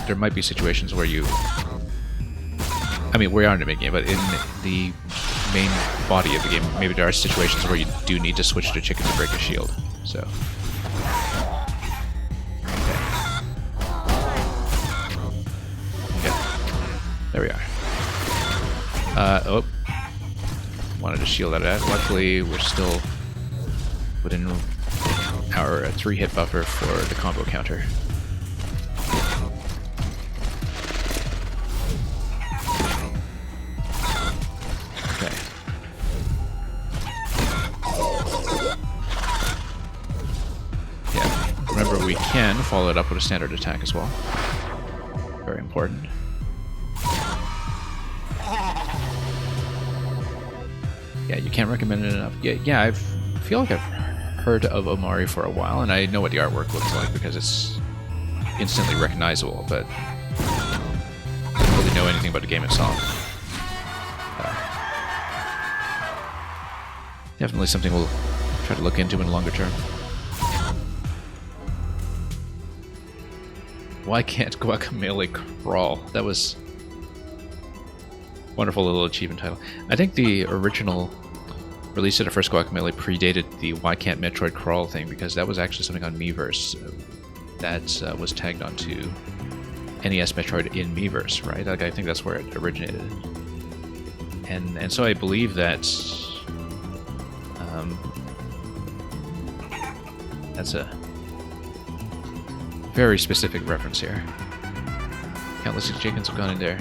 there might be situations where you... I mean, we are in the main game, but in the main body of the game, maybe there are situations where you do need to switch to chicken to break a shield. So... Okay. There we are. Oh. Wanted to shield out of that. Luckily, we're still within our 3-hit buffer for the combo counter. Okay. Yeah. Remember, we can follow it up with a standard attack as well. Very important. Yeah, you can't recommend it enough. Yeah, I feel like I've heard of Omari for a while, and I know what the artwork looks like because it's instantly recognizable, but I don't really know anything about the game itself. Definitely something we'll try to look into in the longer term. Why can't Guacamelee crawl? That was wonderful little achievement title. I think the original release of the first Guacamelee predated the Why Can't Metroid Crawl thing, because that was actually something on Miiverse that was tagged onto NES Metroid in Miiverse, right? Like, I think that's where it originated. And so I believe that that's a very specific reference here. Countless chickens have gone in there.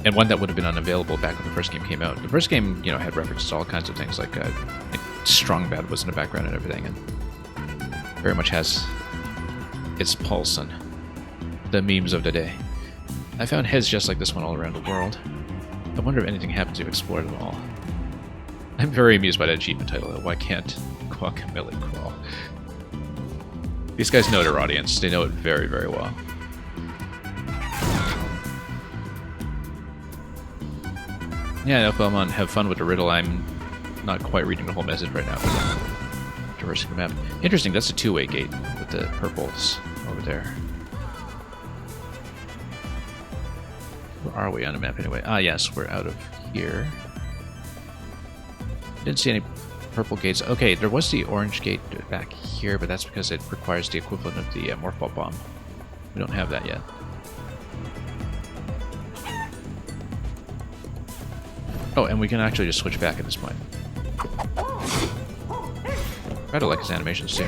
And one that would have been unavailable back when the first game came out. The first game, you know, had references to all kinds of things, like Strong Bad was in the background and everything, and very much has its pulse on the memes of the day. I found heads just like this one all around the world. I wonder if anything happens if you explore them all. I'm very amused by that achievement title, though. Why can't Guacamelee crawl? These guys know their audience. They know it very, very well. Yeah, no, Belmont, have fun with the riddle. I'm not quite reading the whole message right now. Traversing the map. Interesting, that's a two-way gate with the purples over there. Where are we on the map anyway? Ah, yes, we're out of here. Didn't see any purple gates. Okay, there was the orange gate back here, but that's because it requires the equivalent of the Morph Ball Bomb. We don't have that yet. Oh, and we can actually just switch back at this point. I do like his animations too.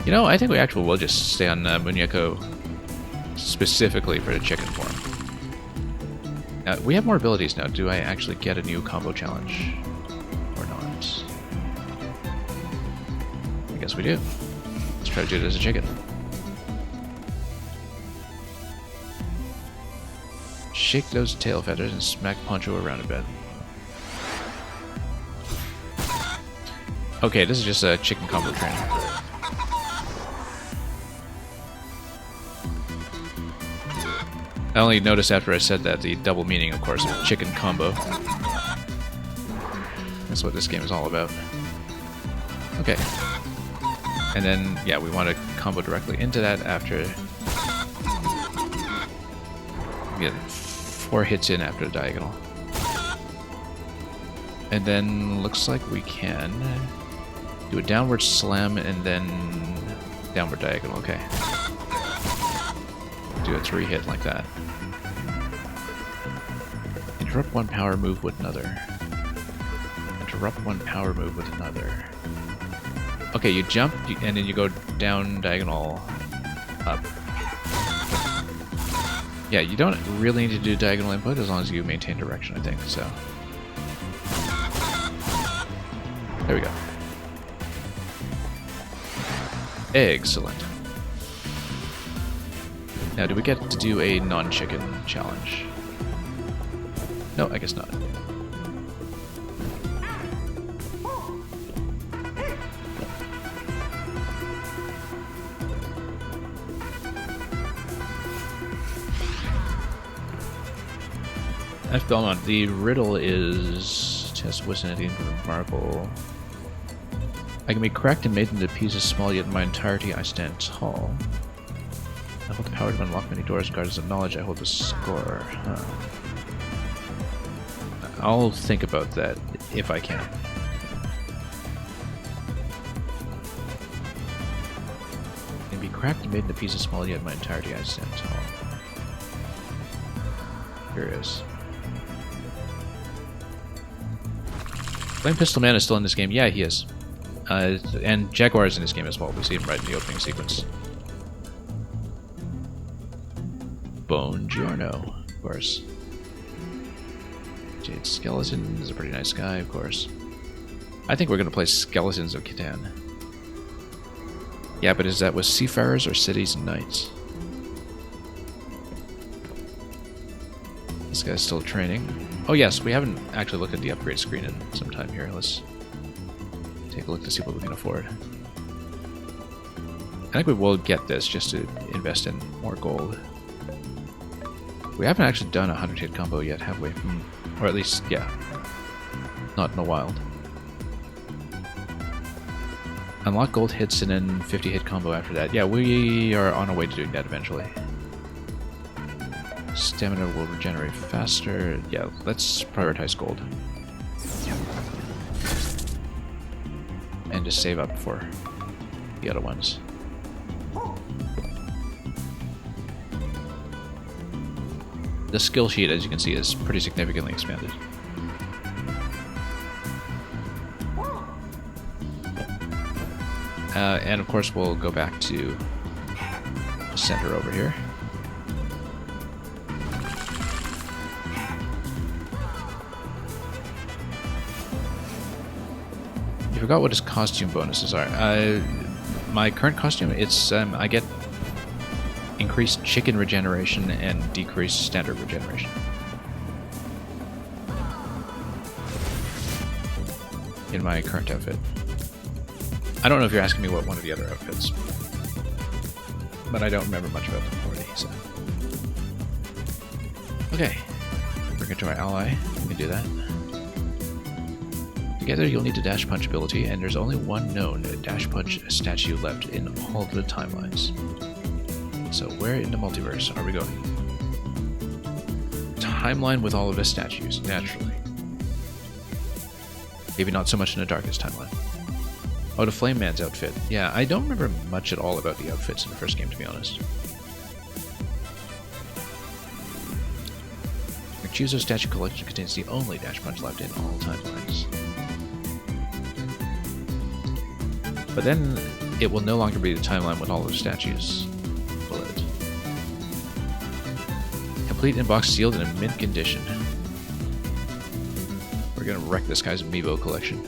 You know, I think we actually will just stay on Muñeco specifically for the chicken form. We have more abilities now. Do I actually get a new combo challenge or not? I guess we do. Let's try to do it as a chicken. Shake those tail feathers and smack Poncho around a bit. Okay, this is just a chicken combo training. I only noticed after I said that the double meaning, of course, of chicken combo. That's what this game is all about. Okay. And then, yeah, we want to combo directly into that after... Get 4 hits in after the diagonal. And then looks like we can do a downward slam and then downward diagonal. Okay. Do a 3 hit like that. Interrupt one power move with another. Interrupt one power move with another. Okay, you jump and then you go down diagonal up. Yeah, you don't really need to do diagonal input as long as you maintain direction, I think, so. There we go. Excellent. Now, do we get to do a non-chicken challenge? No, I guess not. F. Belmont, the riddle is test vicinity remarkable. I can be cracked and made into pieces small, yet in my entirety I stand tall. I hold the power to unlock many doors and gardens of knowledge. I hold the score. Huh. I'll think about that if I can. I can be cracked and made into pieces small, yet in my entirety I stand tall. Curious. Flame Pistol Man is still in this game. Yeah, he is. And Jaguar is in this game as well. We see him right in the opening sequence. Buongiorno, of course. Jade Skeleton is a pretty nice guy, of course. I think we're going to play Skeletons of Catan. Yeah, but is that with Seafarers or Cities and Knights? This guy's still training. Oh yes, we haven't actually looked at the upgrade screen in some time here. Let's take a look to see what we can afford. I think we will get this just to invest in more gold. We haven't actually done a 100-hit combo yet, have we? Or at least, yeah. Not in a while. Unlock gold hits and then 50-hit combo after that. Yeah, we are on our way to doing that eventually. Stamina will regenerate faster. Yeah, let's prioritize gold. And just save up for the other ones. The skill sheet, as you can see, is pretty significantly expanded. And of course we'll go back to the center over here. I forgot what his costume bonuses are. My current costume, it's I get increased chicken regeneration and decreased standard regeneration. In my current outfit. I don't know if you're asking me what one of the other outfits, but I don't remember much about them already, so. Okay. Bring it to our ally. We can do that. Together you'll need a Dash Punch ability, and there's only one known Dash Punch statue left in all of the timelines. So where in the multiverse are we going? Timeline with all of the statues, naturally. Maybe not so much in the darkest timeline. Oh, the Flame Man's outfit. Yeah, I don't remember much at all about the outfits in the first game, to be honest. Merchuzo's statue collection contains the only Dash Punch left in all timelines. But then it will no longer be the timeline with all of the statues. Will it? Complete inbox sealed in a mint condition. We're gonna wreck this guy's amiibo collection.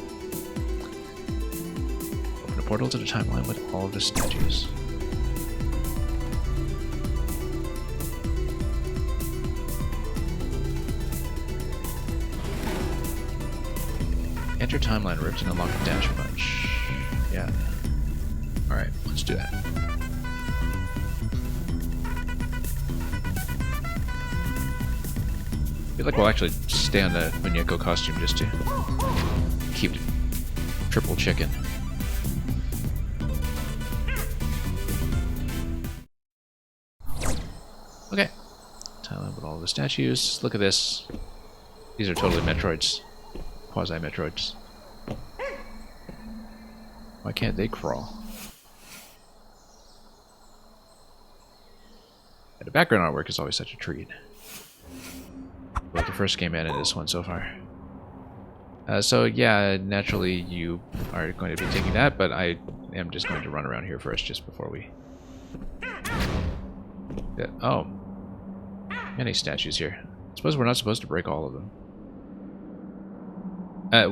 Open a portal to the timeline with all of the statues. Enter timeline rift and unlock the Dash Punch. Yeah. Alright, let's do that. I feel like we'll actually stay on the Muñeco costume just to keep triple chicken. Thailand with all the statues. Look at this. These are totally Metroids. Quasi-Metroids. Why can't they crawl? And the background artwork is always such a treat. Like the first game and this one so far. So yeah, naturally you are going to be taking that, but I am just going to run around here first just before we... Oh. Many statues here. I suppose we're not supposed to break all of them.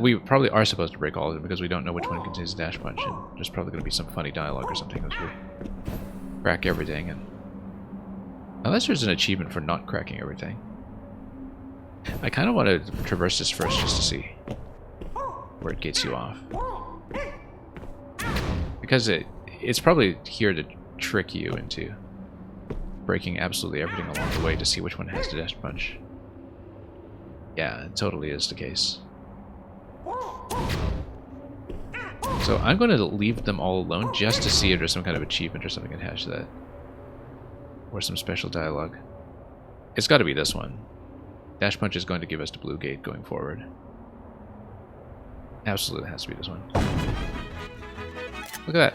We probably are supposed to break all of them because we don't know which one contains a dash punch, and there's probably going to be some funny dialogue or something as we crack everything. And unless there's an achievement for not cracking everything. I kind of want to traverse this first just to see where it gets you off. Because it's probably here to trick you into breaking absolutely everything along the way to see which one has the dash punch. Yeah, it totally is the case. So I'm going to leave them all alone just to see if there's some kind of achievement or something attached to that. Or some special dialogue. It's got to be this one. Dash punch is going to give us the blue gate going forward. Absolutely has to be this one. Look at that.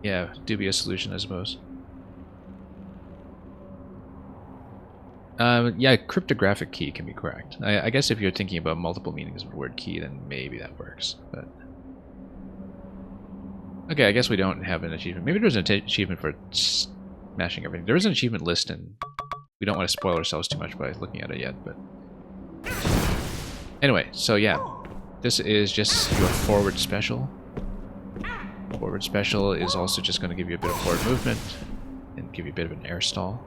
Yeah, dubious solution, I suppose. Yeah, cryptographic key can be cracked. I guess if you're thinking about multiple meanings of the word key, then maybe that works. But okay, I guess we don't have an achievement. Maybe there's an achievement for smashing everything. There is an achievement list, and we don't want to spoil ourselves too much by looking at it yet. But anyway, so yeah, this is just your forward special. Forward special is also just going to give you a bit of forward movement and give you a bit of an air stall.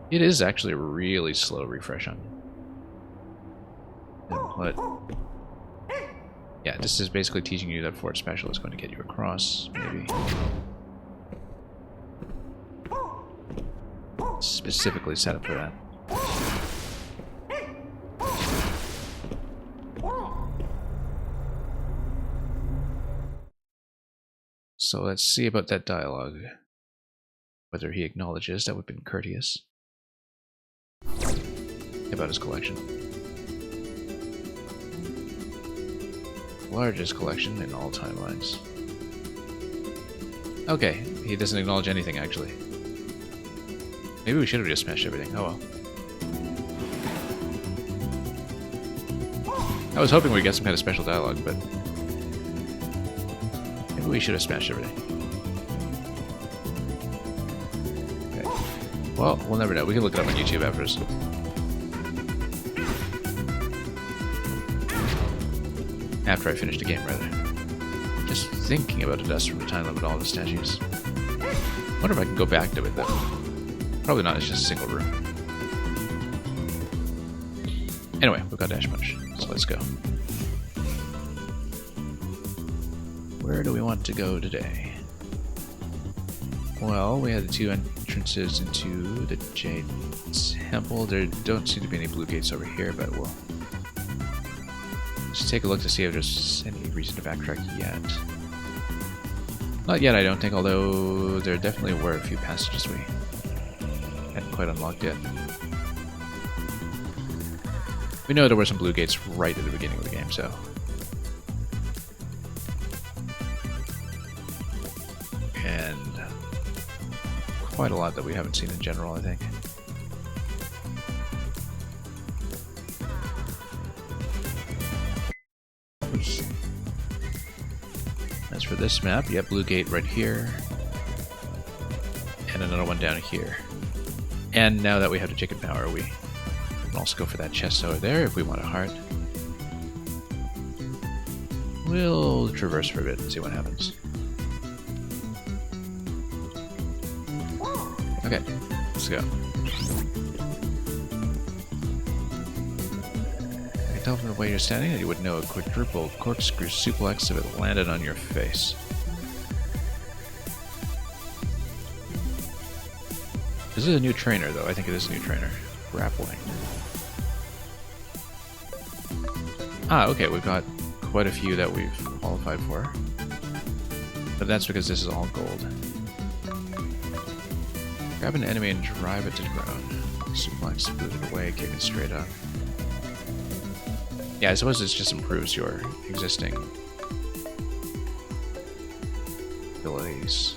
It is actually a really slow refresh on. But yeah, this is basically teaching you that forward special is going to get you across, maybe. Specifically set up for that. So let's see about that dialogue. Whether he acknowledges, that would have been courteous. About his collection. Largest collection in all timelines. Okay, he doesn't acknowledge anything actually. Maybe we should have just smashed everything. Oh well. I was hoping we'd get some kind of special dialogue, but maybe we should have smashed everything. Okay. Well, we'll never know. We can look it up on YouTube afterwards. After I finish the game, rather. Just thinking about the dust from the time limit, all the statues. Wonder if I can go back to it, though. Probably not, it's just a single room. Anyway, we've got dash punch, so let's go. Where do we want to go today? Well, we had the two entrances into the Jade Temple. There don't seem to be any blue gates over here, but we'll just take a look to see if there's any reason to backtrack yet. Not yet, I don't think, although there definitely were a few passages we hadn't quite unlocked yet. We know there were some blue gates right at the beginning of the game, so... And quite a lot that we haven't seen in general, I think. Oops. As for this map, you have blue gate right here. And another one down here. And now that we have the chicken power, we can also go for that chest over there if we want a heart. We'll traverse for a bit and see what happens. Okay, let's go. I can tell from the way you're standing that you would know a quadruple corkscrew suplex if it landed on your face. This is a new trainer, though. I think it is a new trainer. Grappling. Ah, okay, we've got quite a few that we've qualified for. But that's because this is all gold. Grab an enemy and drive it to the ground. Suplex, boot it away, kick it straight up. Yeah, I suppose this just improves your existing abilities.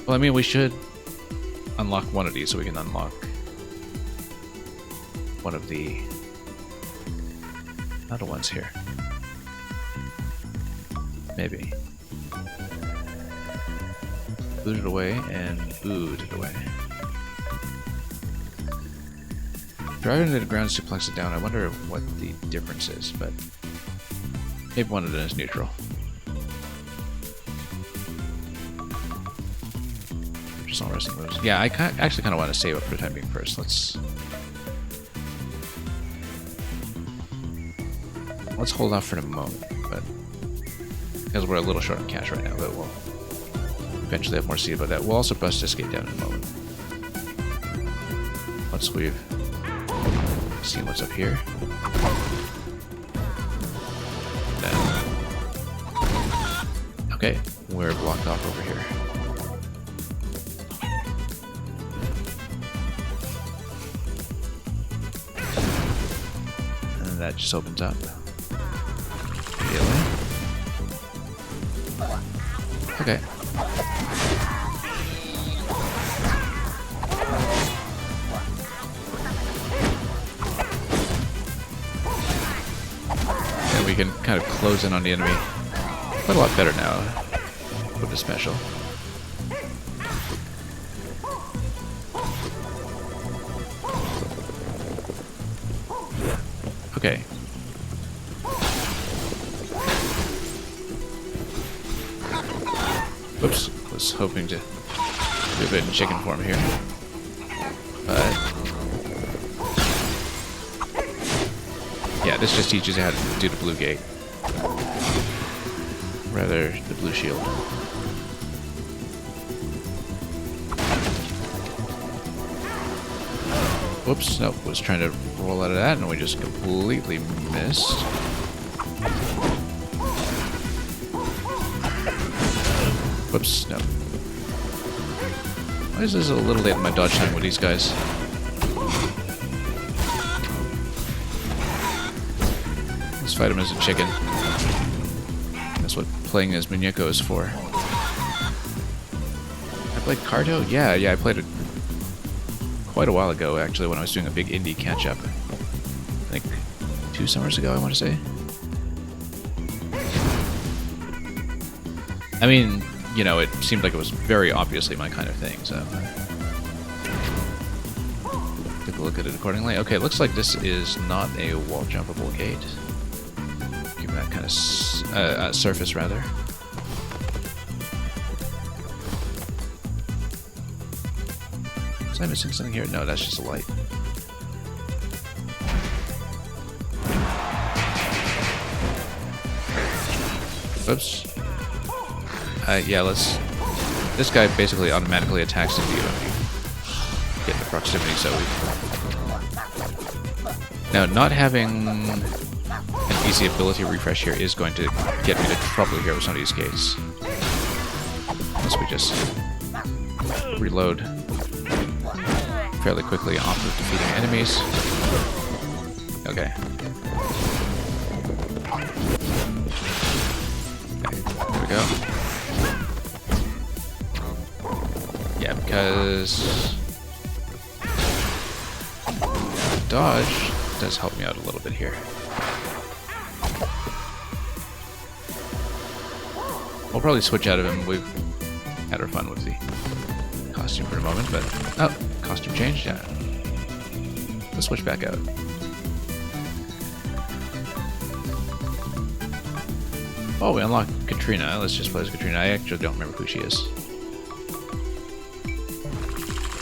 Well, I mean, we should unlock one of these so we can unlock one of the other ones here. Maybe. Boot it away and boot it away. Drive it into the ground, suplex it down. I wonder what the difference is, but maybe one of them is neutral. Just all wrestling moves. Yeah, I actually kind of want to save up for the time being first. Let's hold off for the moment, but because we're a little short on cash right now, but we'll eventually have more to see about that. We'll also bust this gate down in a moment. Once we've seen what's up here. Then, okay, we're blocked off over here. And that just opens up. Okay. And we can kind of close in on the enemy quite a lot better now with the special. Okay. Whoops, was hoping to do a bit in chicken form here. But yeah, this just teaches you how to do the blue gate. Rather, the blue shield. Whoops, nope, was trying to roll out of that and we just completely missed. Whoops, no. Why is this a little late in my dodge time with these guys? Let's fight him as a chicken. That's what playing as Muñeco is for. I played Cardo? Yeah, I played it quite a while ago, actually, when I was doing a big indie catch-up. I think 2 summers ago, I want to say. I mean, you know, it seemed like it was very obviously my kind of thing, so took a look at it accordingly. Okay, it looks like this is not a wall jumpable gate. Give me that kind of surface, rather. Was I missing something here? No, that's just a light. Oops. Yeah, let's... This guy basically automatically attacks into you when you get the proximity, so we... Now, not having an easy ability refresh here is going to get me to trouble here with some of these gates. Unless we just reload fairly quickly off of defeating enemies. Okay. There we go. Yeah, because dodge does help me out a little bit here. We'll probably switch out of him. We've had our fun with the costume for a moment, but... Oh, costume changed? Yeah. Let's switch back out. Oh, we unlocked Katrina. Let's just play as Katrina. I actually don't remember who she is.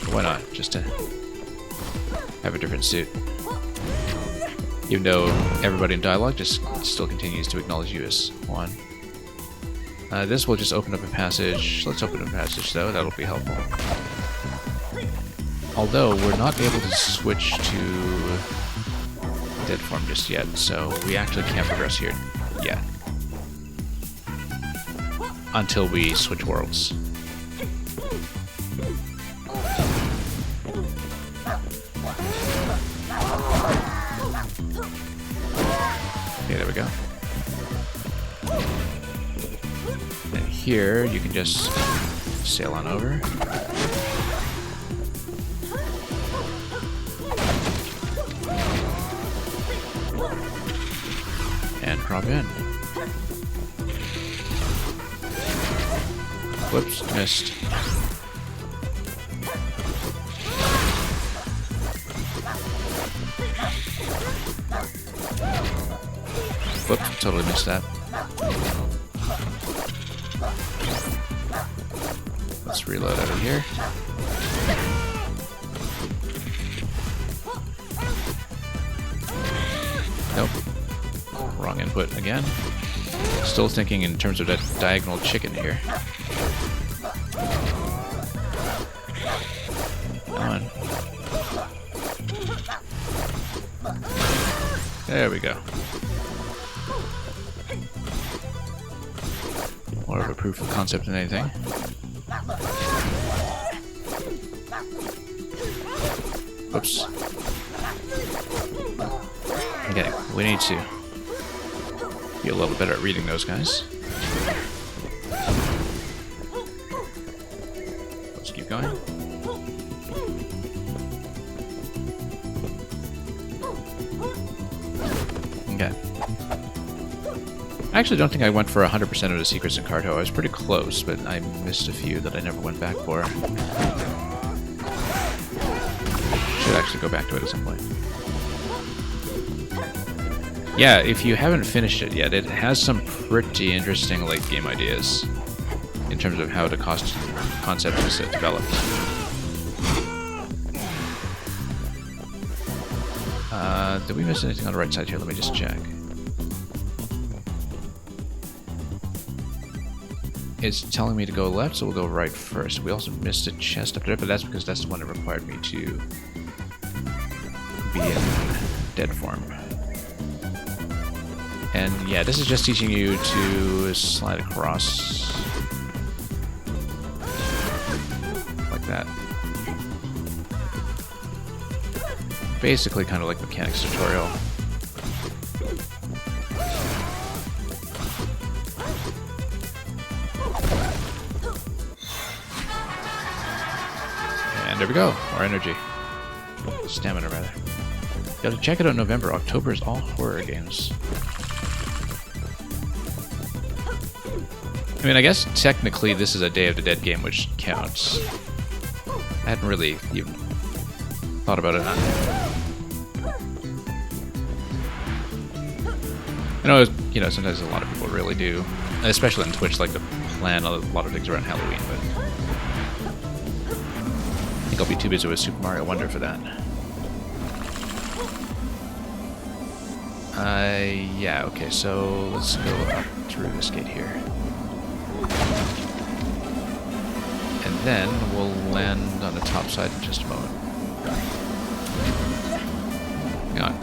But why not? Just to have a different suit. Even though everybody in dialogue just still continues to acknowledge you as Juan. This will just open up a passage. Let's open up a passage, though. That'll be helpful. Although, we're not able to switch to dead form just yet, so we actually can't progress here yet. until we switch worlds. Okay, there we go. And here you can just sail on over. And drop in. Whoops, missed. Whoops, totally missed that. Let's reload out of here. Nope. Wrong input again. Still thinking in terms of that diagonal chicken here. Come on. There we go. More of a proof of concept than anything. Oops. Okay, we need to be a little better at reading those guys. Let's keep going. Okay. I actually don't think I went for 100% of the secrets in Carto. I was pretty close, but I missed a few that I never went back for. Should actually go back to it at some point. Yeah, if you haven't finished it yet, it has some pretty interesting late game ideas in terms of how the concept is developed. Did we miss anything on the right side here? Let me just check. It's telling me to go left, so we'll go right first. We also missed a chest up there, but that's because that's the one that required me to be in dead form. And yeah, this is just teaching you to slide across like that. Basically kind of like mechanics tutorial. And there we go, more energy. Stamina, rather. You have to check it out in November. October is all horror games. I mean, I guess technically this is a Day of the Dead game, which counts. I hadn't really even thought about it. I know, you know, sometimes a lot of people really do, especially on Twitch, like to plan a lot of things around Halloween, but I think I'll be too busy with Super Mario Wonder for that. Yeah, okay, so let's go up through this gate here. And then we'll land on the top side in just a moment. Hang on.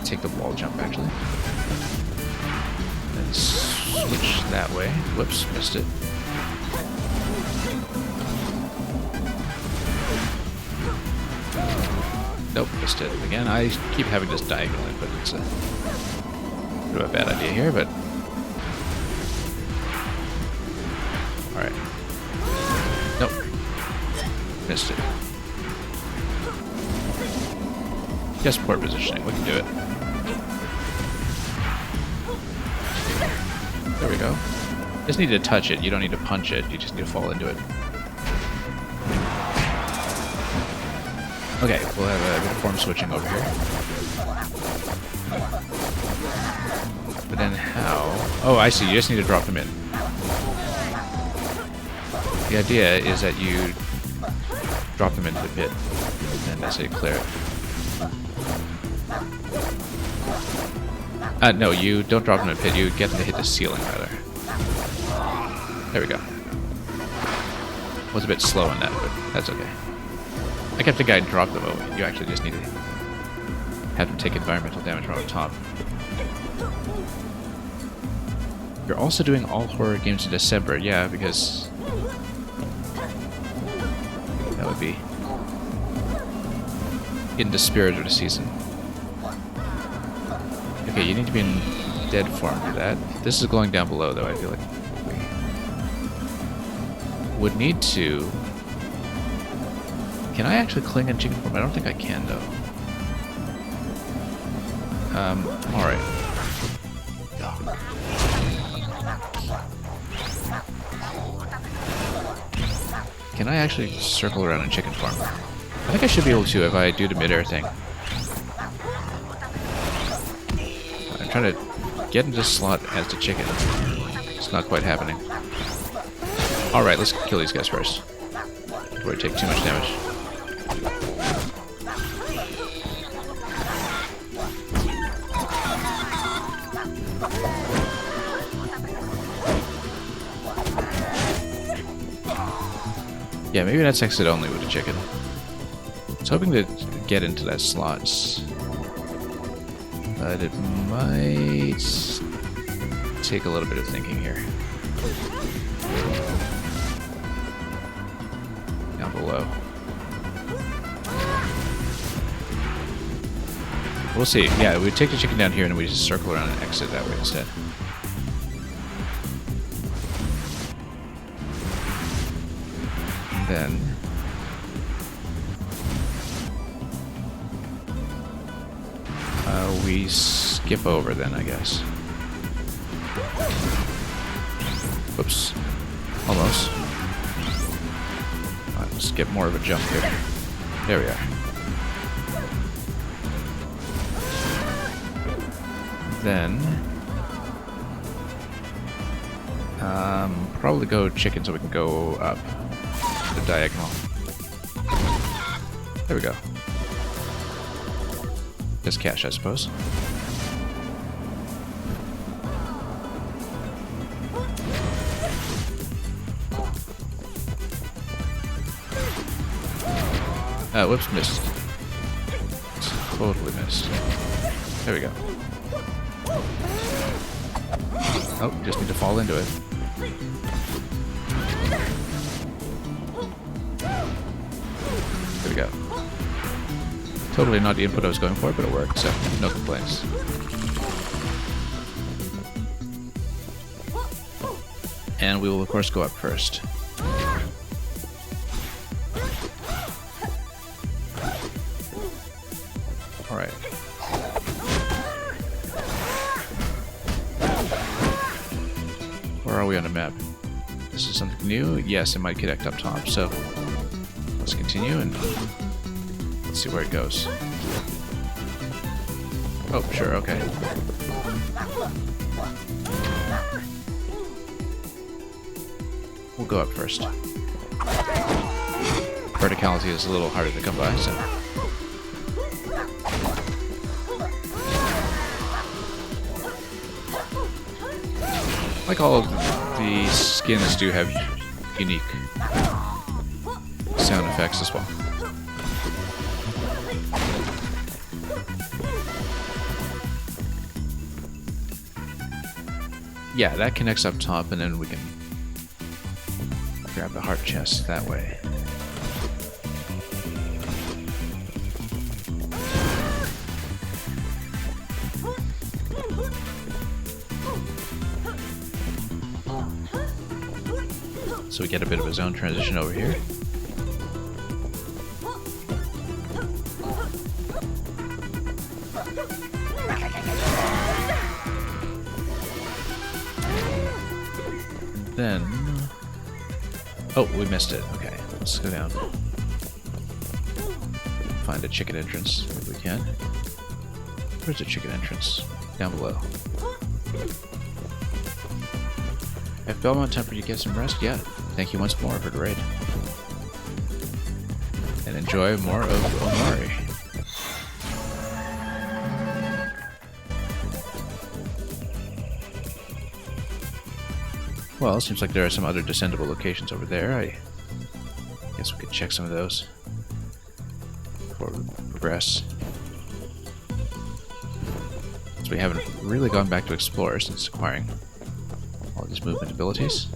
Take the wall jump, actually. And switch that way. Whoops, missed it. Nope, missed it again. I keep having this diagonal input. It's a bit of a bad idea here, but... Alright. Nope. Missed it. Just poor positioning. We can do it. There we go. Just need to touch it. You don't need to punch it. You just need to fall into it. Okay, we'll have a bit of form switching over here. But then how? Oh, I see. You just need to drop them in. The idea is that you drop them into the pit, and I say clear it. No, you don't drop them in the pit. You get them to hit the ceiling, rather. There we go. Was a bit slow on that, but that's okay. I kept thinking I'd drop them over. You actually just need to have them take environmental damage from on top. You're also doing all horror games in December. Yeah, because that would be in the spirit of the season. Okay, you need to be in dead form for that. This is glowing down below, though. I feel like we would need to... Can I actually cling in chicken form? I don't think I can, though. Alright. Can I actually circle around in chicken form? I think I should be able to if I do the midair thing. I'm trying to get into this slot as the chicken. It's not quite happening. Alright, let's kill these guys first. Before I take too much damage. Yeah, maybe that's exit only with the chicken. I was hoping to get into that slot, but it might take a little bit of thinking here. Down below. We'll see. Yeah, we take the chicken down here and we just circle around and exit that way instead. Then we skip over then, I guess. Whoops. Almost. Let's get more of a jump here. There we are. Then probably go chicken so we can go up the diagonal. There we go. Just cash, I suppose. Whoops, missed. Totally missed. There we go. Oh, just need to fall into it. There we go. Totally not the input I was going for, but it worked, so no complaints. And we will, of course, go up first. Alright. Where are we on the map? This is something new? Yes, it might connect up top, so let's continue and let's see where it goes. Oh, sure, okay. We'll go up first. Verticality is a little harder to come by, so... Like all of the skins do have unique sound effects as well. Yeah, that connects up top and then we can grab the heart chest that way. So we get a bit of a zone transition over here. Then... Oh, we missed it. Okay, let's go down. Find a chicken entrance if we can. Where's the chicken entrance? Down below. If Belmont tempered you get some rest, yeah. Thank you once more for the raid. And enjoy more of Omari. Well, it seems like there are some other descendable locations over there. I guess we could check some of those before we progress. So we haven't really gone back to explore since acquiring all these movement abilities.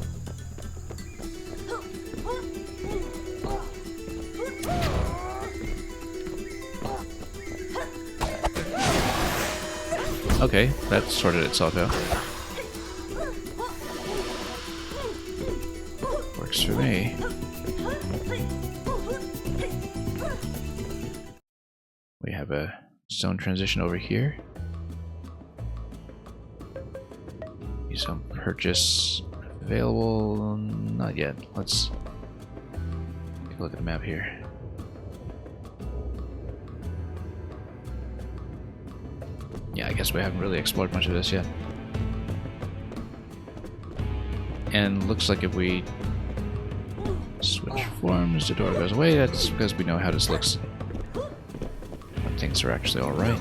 Okay, that sorted itself out. Works for me. We have a zone transition over here. Some purchase available. Not yet. Let's take a look at the map here. Yeah, I guess we haven't really explored much of this yet. And looks like if we switch forms, the door goes away. That's because we know how this looks. When things are actually alright.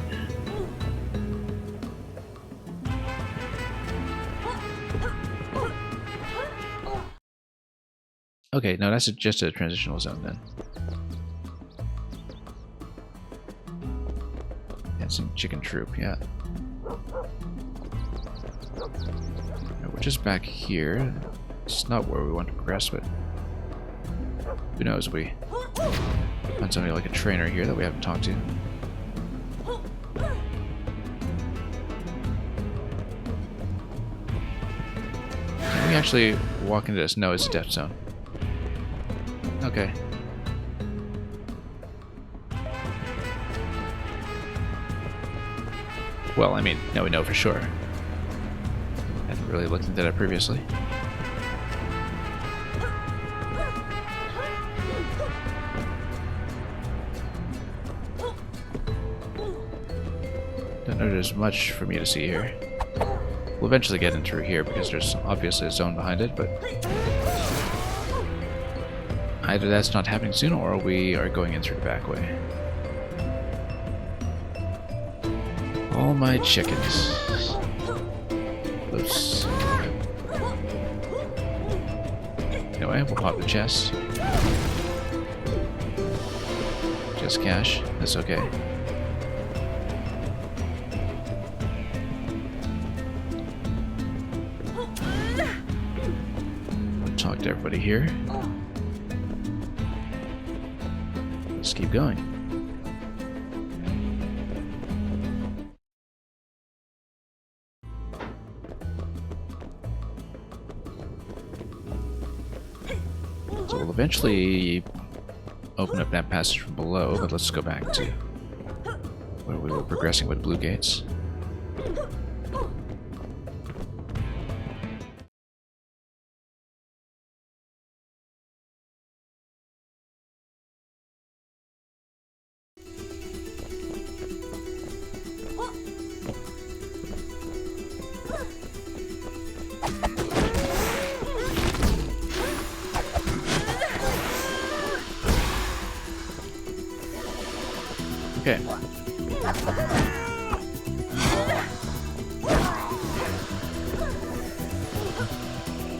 Okay, no, that's just a transitional zone then. And some chicken troop, yeah. We're just back here. It's not where we want to progress, but who knows? We find somebody like a trainer here that we haven't talked to. Can we actually walk into this? No, it's a death zone. Okay. Well, I mean, now we know for sure. Hadn't really looked into that previously. Don't know there's much for me to see here. We'll eventually get in through here because there's obviously a zone behind it, but either that's not happening soon or we are going in through the back way. All my chickens. Oops. Anyway, we'll pop the chest. Just cash. That's okay. We'll talk to everybody here. Let's keep going. So we'll eventually open up that passage from below, but let's go back to where we were progressing with blue gates. Okay.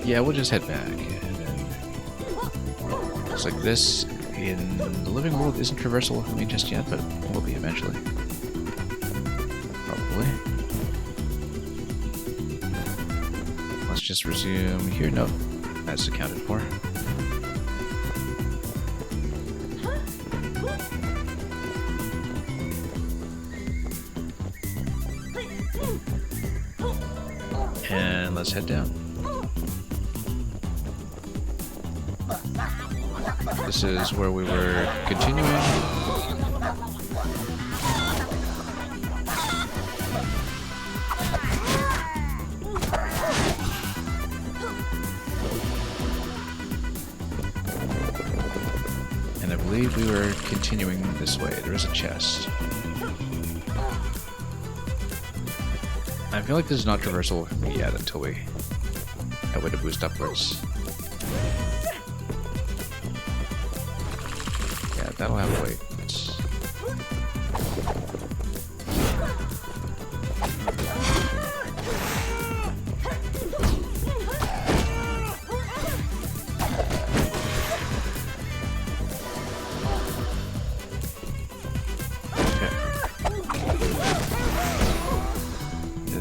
Yeah, we'll just head back. And then looks like this in the living world isn't traversable for me just yet, but it will be eventually. Probably. Let's just resume here. Nope. That's accounted for. And let's head down. This is where we were continuing. And I believe we were continuing this way. There is a chest. I feel like this is not traversable for me yet until we have a way to boost upwards. Yeah, that'll have a wait.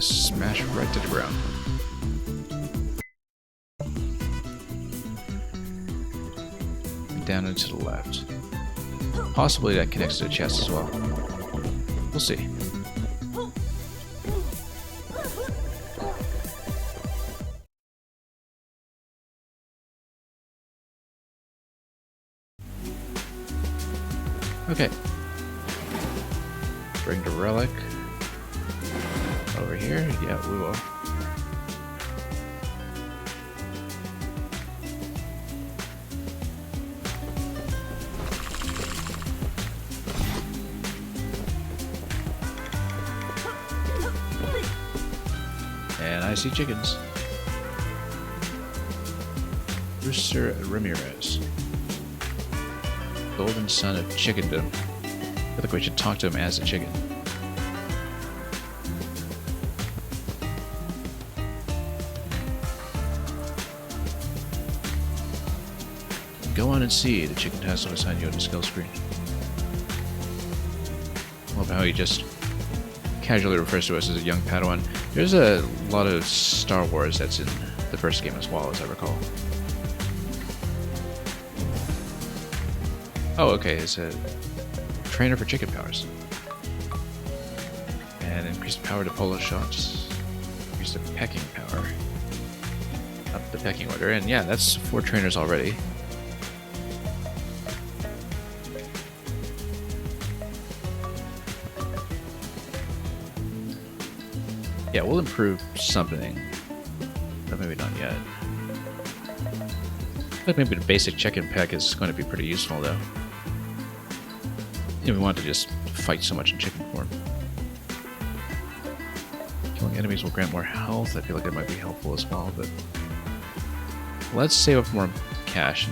Smash right to the ground. and to the left. Possibly that connects to the chest as well. We'll see. Okay. Bring the relic over here. Yeah, we will. And I see chickens. Rooster Ramirez. Golden son of chickendom. I feel like we should talk to him as a chicken. Go on and see, the chicken tassel beside you on the skill screen. I love how he just casually refers to us as a young Padawan. There's a lot of Star Wars that's in the first game as well, as I recall. Oh, okay, it's a trainer for chicken powers. And increased power to polo shots. Increase the pecking power. Up the pecking order. And yeah, that's 4 trainers already. Yeah, we'll improve something. But maybe not yet. I think maybe the basic chicken peck is going to be pretty useful though. We want to just fight so much in chicken form. Killing enemies will grant more health. I feel like that might be helpful as well, but let's save up more cash.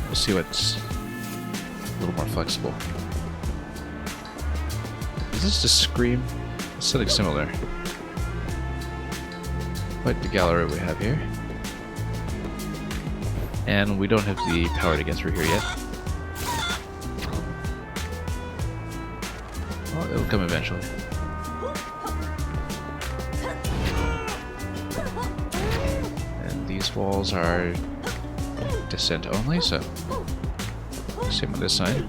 We'll see what's a little more flexible. Is this just Scream? It's something similar. Quite the gallery we have here. And we don't have the power to get through here yet. Oh, it'll come eventually. And these walls are descent only, so same on this side.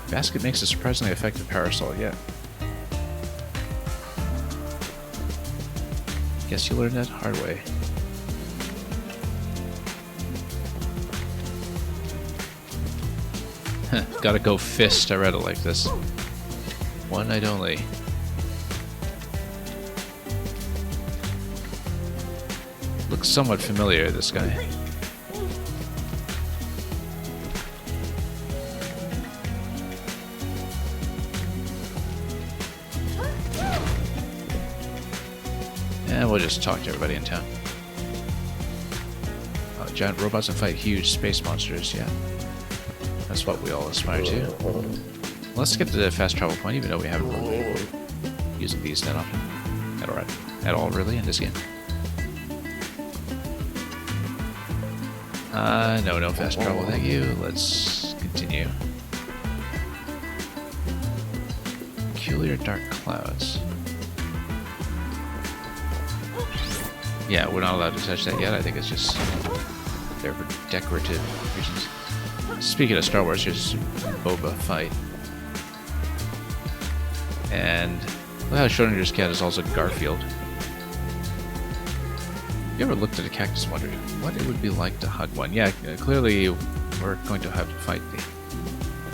Basket makes a surprisingly effective parasol, yeah. Guess you learned that hard way. Gotta go fist, I read it like this. One night only. Looks somewhat familiar, this guy. And we'll just talk to everybody in town. Giant robots that fight huge space monsters, yeah. That's what we all aspire to. Let's get to the fast travel point, even though we haven't been using these that often. At all, really, in this game. No fast travel, thank you. Let's continue. Peculiar dark clouds. Yeah, we're not allowed to touch that yet. I think it's just there for decorative reasons. Speaking of Star Wars, here's Boba Fett. And well, Schrodinger's cat is also Garfield. You ever looked at a cactus and wondered what it would be like to hug one? Yeah, clearly we're going to have to fight the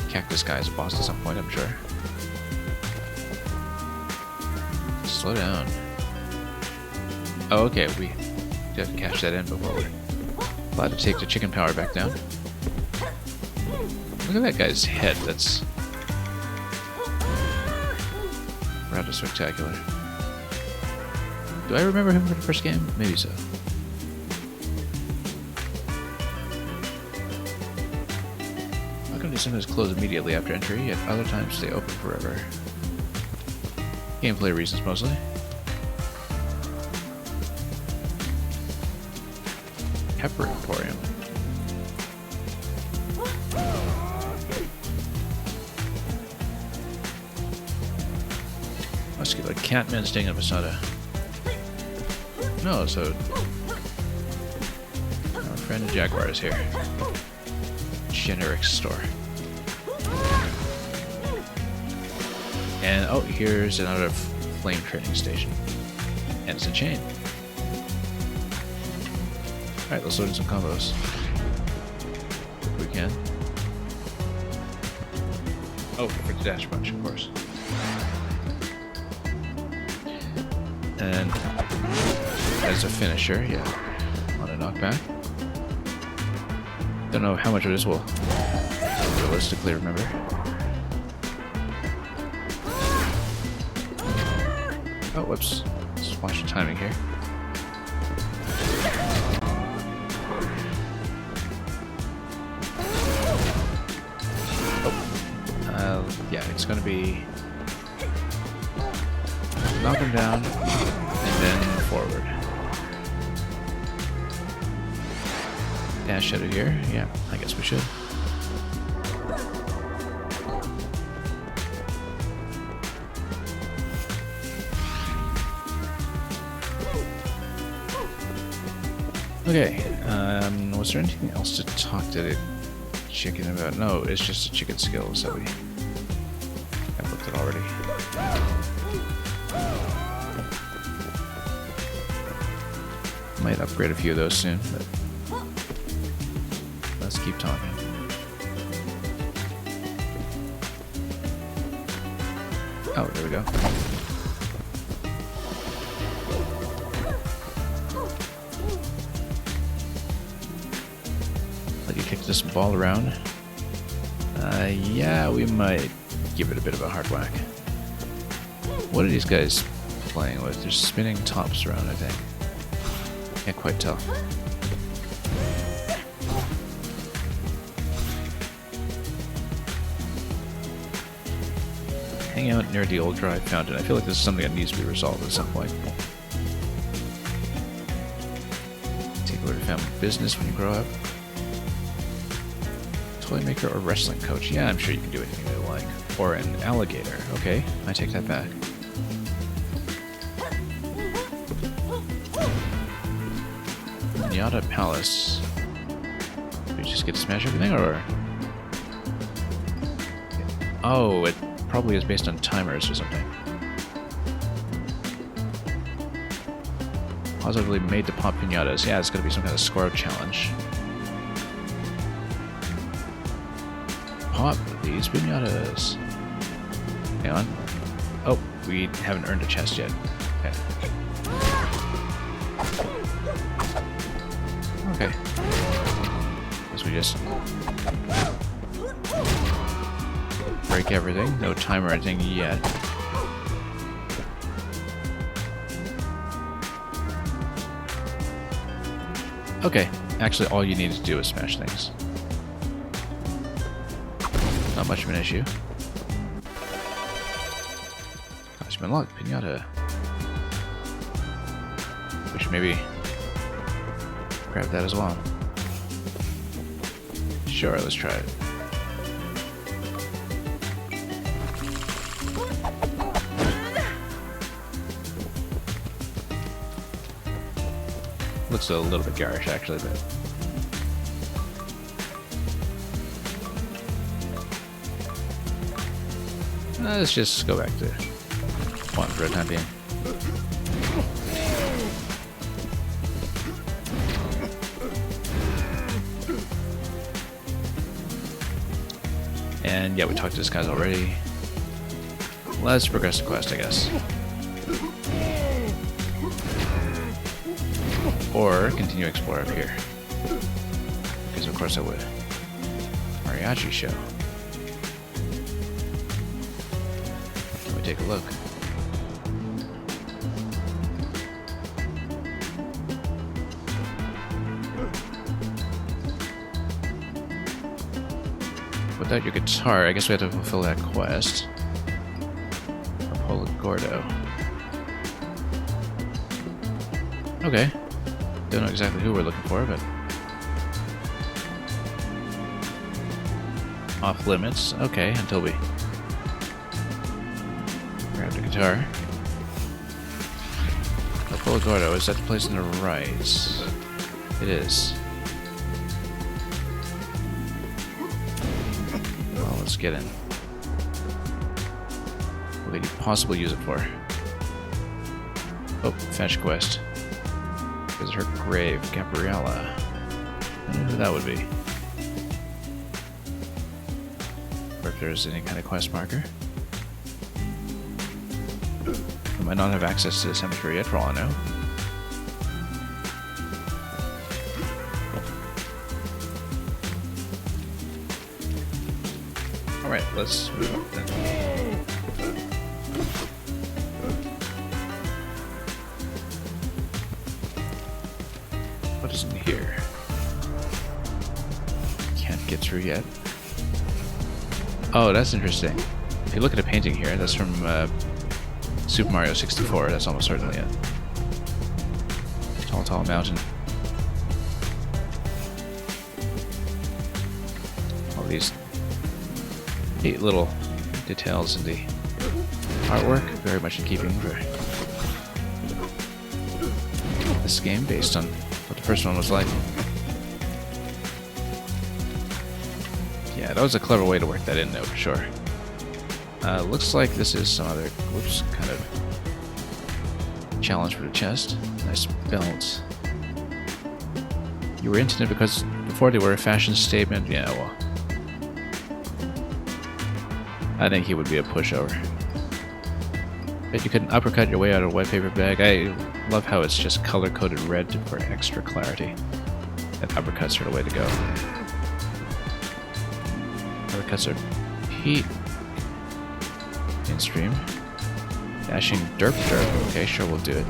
cactus guy as a boss at some point, I'm sure. Slow down. Oh, okay, we have to cash that in before we're allowed to take the chicken power back down. Look at that guy's head, that's rather spectacular. Do I remember him from the first game? Maybe so. How come they sometimes close immediately after entry, yet other times stay open forever? Gameplay reasons mostly. Pepper Emporium. Muscular Catman staying in Posada. No, so our friend Jaguar is here. Generic store. And oh, here's another flame training station. And it's a chain. Alright, let's load in some combos. If we can. Oh, for the dash punch, of course. And as a finisher, yeah, on a knockback. Don't know how much of this will realistically remember. Oh, whoops. Let's watch the timing here. Yeah, it's gonna be knock him down and then forward. Dash shadow here. Yeah, I guess we should. Okay, was there anything else to talk to the chicken about? No, it's just a chicken skill, so we have looked at already. Might upgrade a few of those soon, but let's keep talking. Oh, there we go. Let you kick this ball around. Yeah, we might give it a bit of a hard whack. What are these guys playing with? They're spinning tops around, I think. Can't quite tell. Hang out near the old dry fountain. I feel like this is something that needs to be resolved at some point. Take over to family business when you grow up. Toy maker or wrestling coach? Yeah, I'm sure you can do anything you like. Or an alligator. Okay, I take that back. Yada Palace. Do we just get to smash everything, or? Oh, it probably is based on timers or something. Positively made to pop pinatas. Yeah, it's gonna be some kind of score challenge. Pop these pinatas. Hang on. Oh, we haven't earned a chest yet. Okay. Okay. Guess we just break everything. No timer or anything yet. Okay. Actually, all you need to do is smash things. Not much of an issue. Costume unlocked. Pinata. We should maybe grab that as well. Sure, let's try it. Looks a little bit garish, actually, but let's just go back to one for a time being. And yeah, we talked to this guys already. Let's progress the quest, I guess. Or continue to explore up here. Because of course I would. Mariachi show. Let me take a look. Without your guitar, I guess we have to fulfill that quest. Apollo Gordo. Okay. Don't know exactly who we're looking for, but off limits. Okay, until we grab the guitar. El Gordo, is that the place on the right? It is. Well, let's get in. What could you possibly use it for? Oh, fetch quest. Visit her grave, Gabriella. I don't know who that would be. Or if there's any kind of quest marker. I might not have access to the cemetery yet, for all I know. Alright, let's move up then. What is in here? Can't get through yet. Oh, that's interesting. If you look at a painting here, that's from Super Mario 64, that's almost certainly it. Tall, tall mountain. All these neat little details in the artwork, very much in keeping for this game, based on what the first one was like. Yeah, that was a clever way to work that in, though, for sure. Looks like this is some other, whoops, kind of challenge for the chest. Nice belt. You were into it because before they were a fashion statement. Yeah, well, I think he would be a pushover. Bet you couldn't uppercut your way out of a white paper bag. I love how it's just color-coded red for extra clarity. And uppercuts are the way to go. Uppercuts are Pete. In-stream. Dashing derp derp. Okay, sure, we'll do it.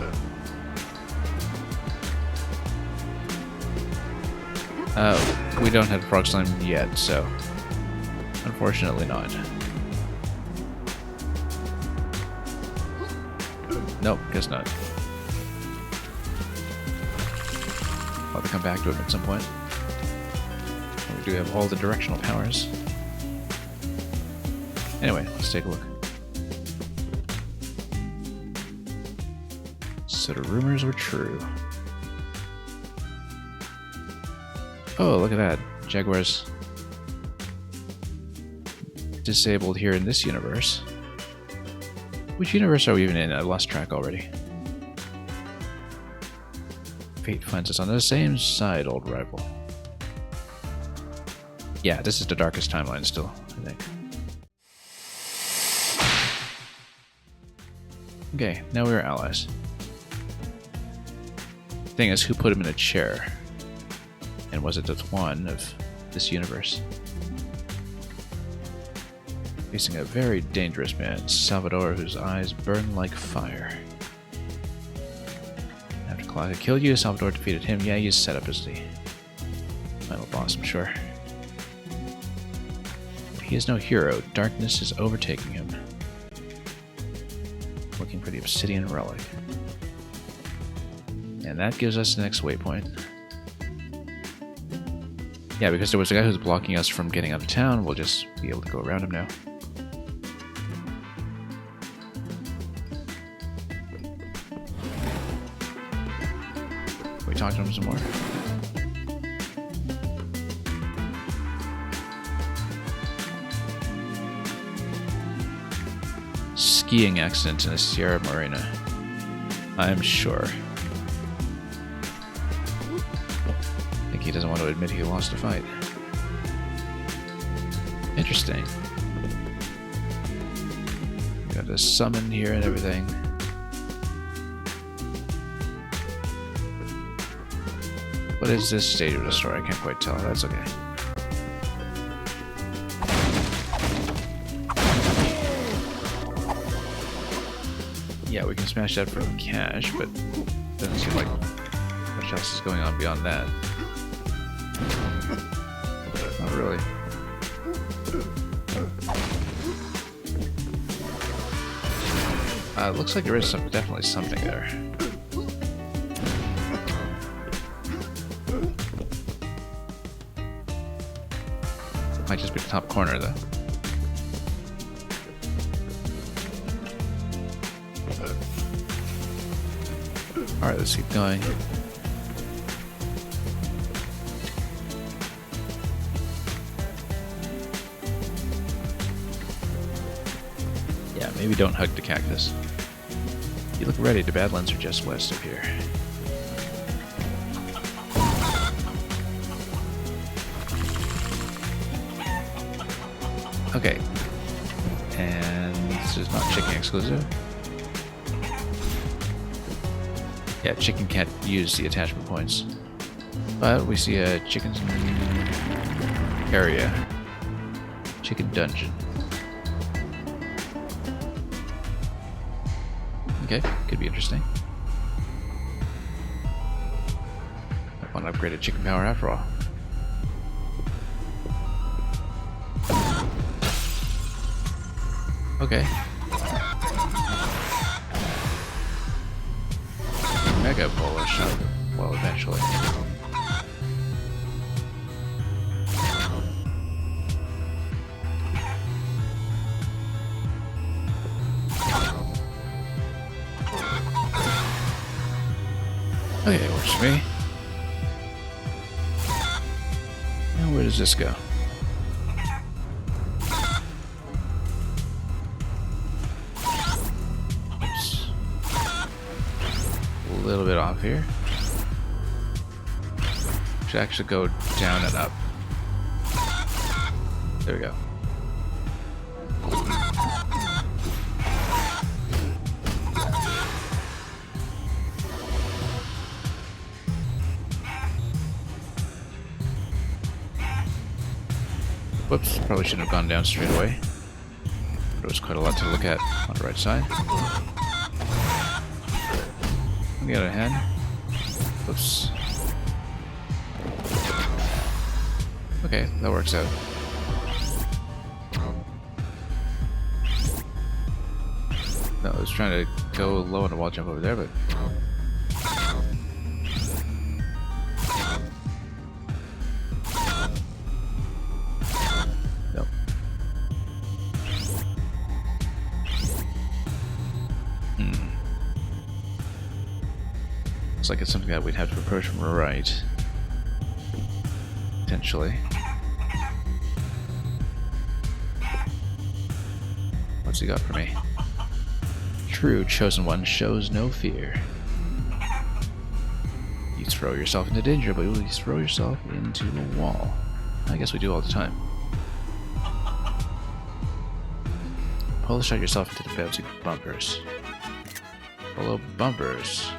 We don't have Frog Slime yet, so unfortunately not. Nope, guess not. I'll have to come back to him at some point. We do have all the directional powers. Anyway, let's take a look. So the rumors were true. Oh, look at that. Jaguar's disabled here in this universe. Which universe are we even in? I lost track already. Fate finds us on the same side, old rival. Yeah, this is the darkest timeline still, I think. Okay, now we're allies. Thing is, who put him in a chair? And was it the one of this universe? Facing a very dangerous man, Salvador, whose eyes burn like fire. After Claudia killed you, Salvador defeated him. Yeah, he's set up as the final boss, I'm sure. But he is no hero. Darkness is overtaking him. Looking for the obsidian relic. And that gives us the next waypoint. Yeah, because there was a guy who's blocking us from getting out of town, we'll just be able to go around him now. Can we talk to him some more? Skiing accident in the Sierra Morena. I'm sure. He doesn't want to admit he lost a fight. Interesting. We got a summon here and everything. What is this stage of the story? I can't quite tell. That's okay. Yeah, we can smash that for cash, but doesn't seem like much else is going on beyond that. Not really. Looks like there is definitely something there. Might just be the top corner, though. Alright, let's keep going. Yeah, maybe don't hug the cactus. You look ready. The Badlands are just west of here. Okay. And this is not chicken exclusive. Yeah, chicken can't use the attachment points. But we see a chicken area. Chicken dungeon. Okay, could be interesting. I want upgraded chicken power after all. Okay. Mega bullish, well, eventually. Okay, it works for me. And where does this go? Oops. A little bit off here. Should actually go down and up. There we go. Whoops, probably shouldn't have gone down straight away. There was quite a lot to look at on the right side. On the other hand, whoops. Okay, that works out. No, I was trying to go low on the wall jump over there, but... Nope. Looks like it's something that we'd have to approach from the right. Potentially. What's he got for me? True, chosen one shows no fear. You throw yourself into danger, but you throw yourself into a wall. I guess we do all the time. Pull shot yourself into the bouncy bumpers. Below bumpers.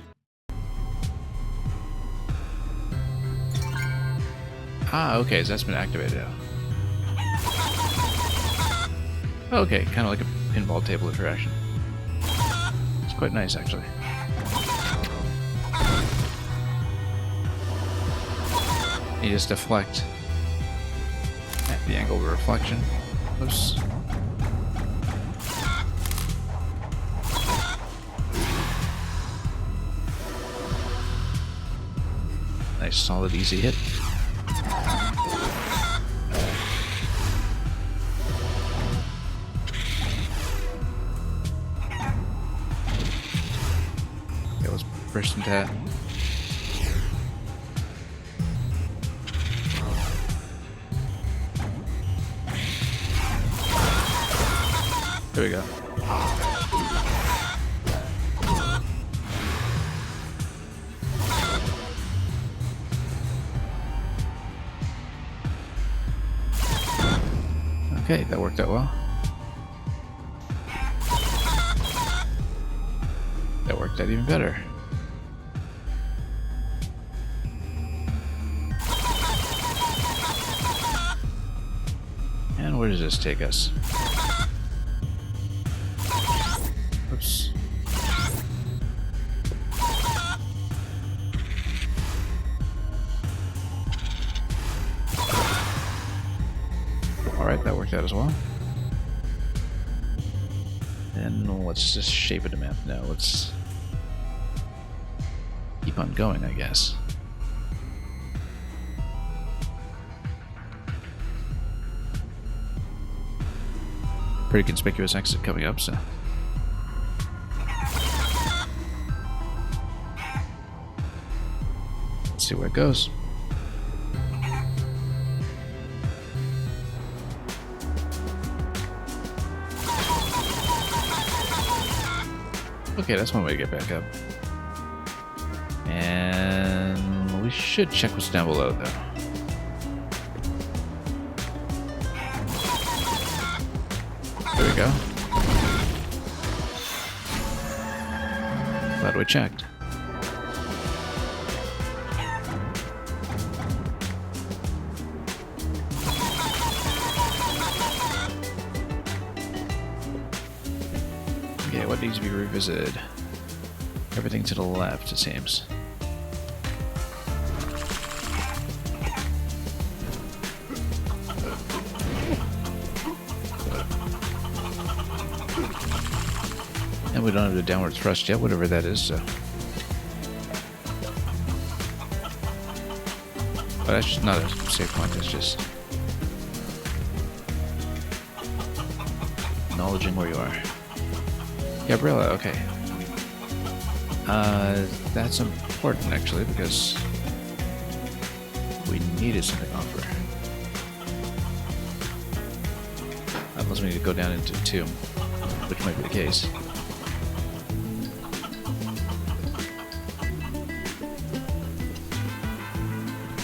Ah, okay, so that's been activated now. Okay, kind of like a pinball table interaction. It's quite nice, actually. You just deflect at the angle of reflection. Oops. Nice, solid, easy hit. Okay, let's burst into that. There we go. Okay, that worked out well. That worked out even better. And where does this take us? Oops. Alright, that worked out as well. And let's just shape it a map now. Let's keep on going, I guess. pretty conspicuous exit coming up, so. Let's see where it goes. Okay, that's one way to get back up. And we should check what's down below, though. There we go. Glad we checked. Okay, what needs to be revisited? Everything to the left, it seems. And we don't have the downward thrust yet, whatever that is, so. But that's just not a safe point, it's just acknowledging where you are. Gabriella, okay. That's important actually, because we needed something off her. Unless we need to go down into the tomb, which might be the case.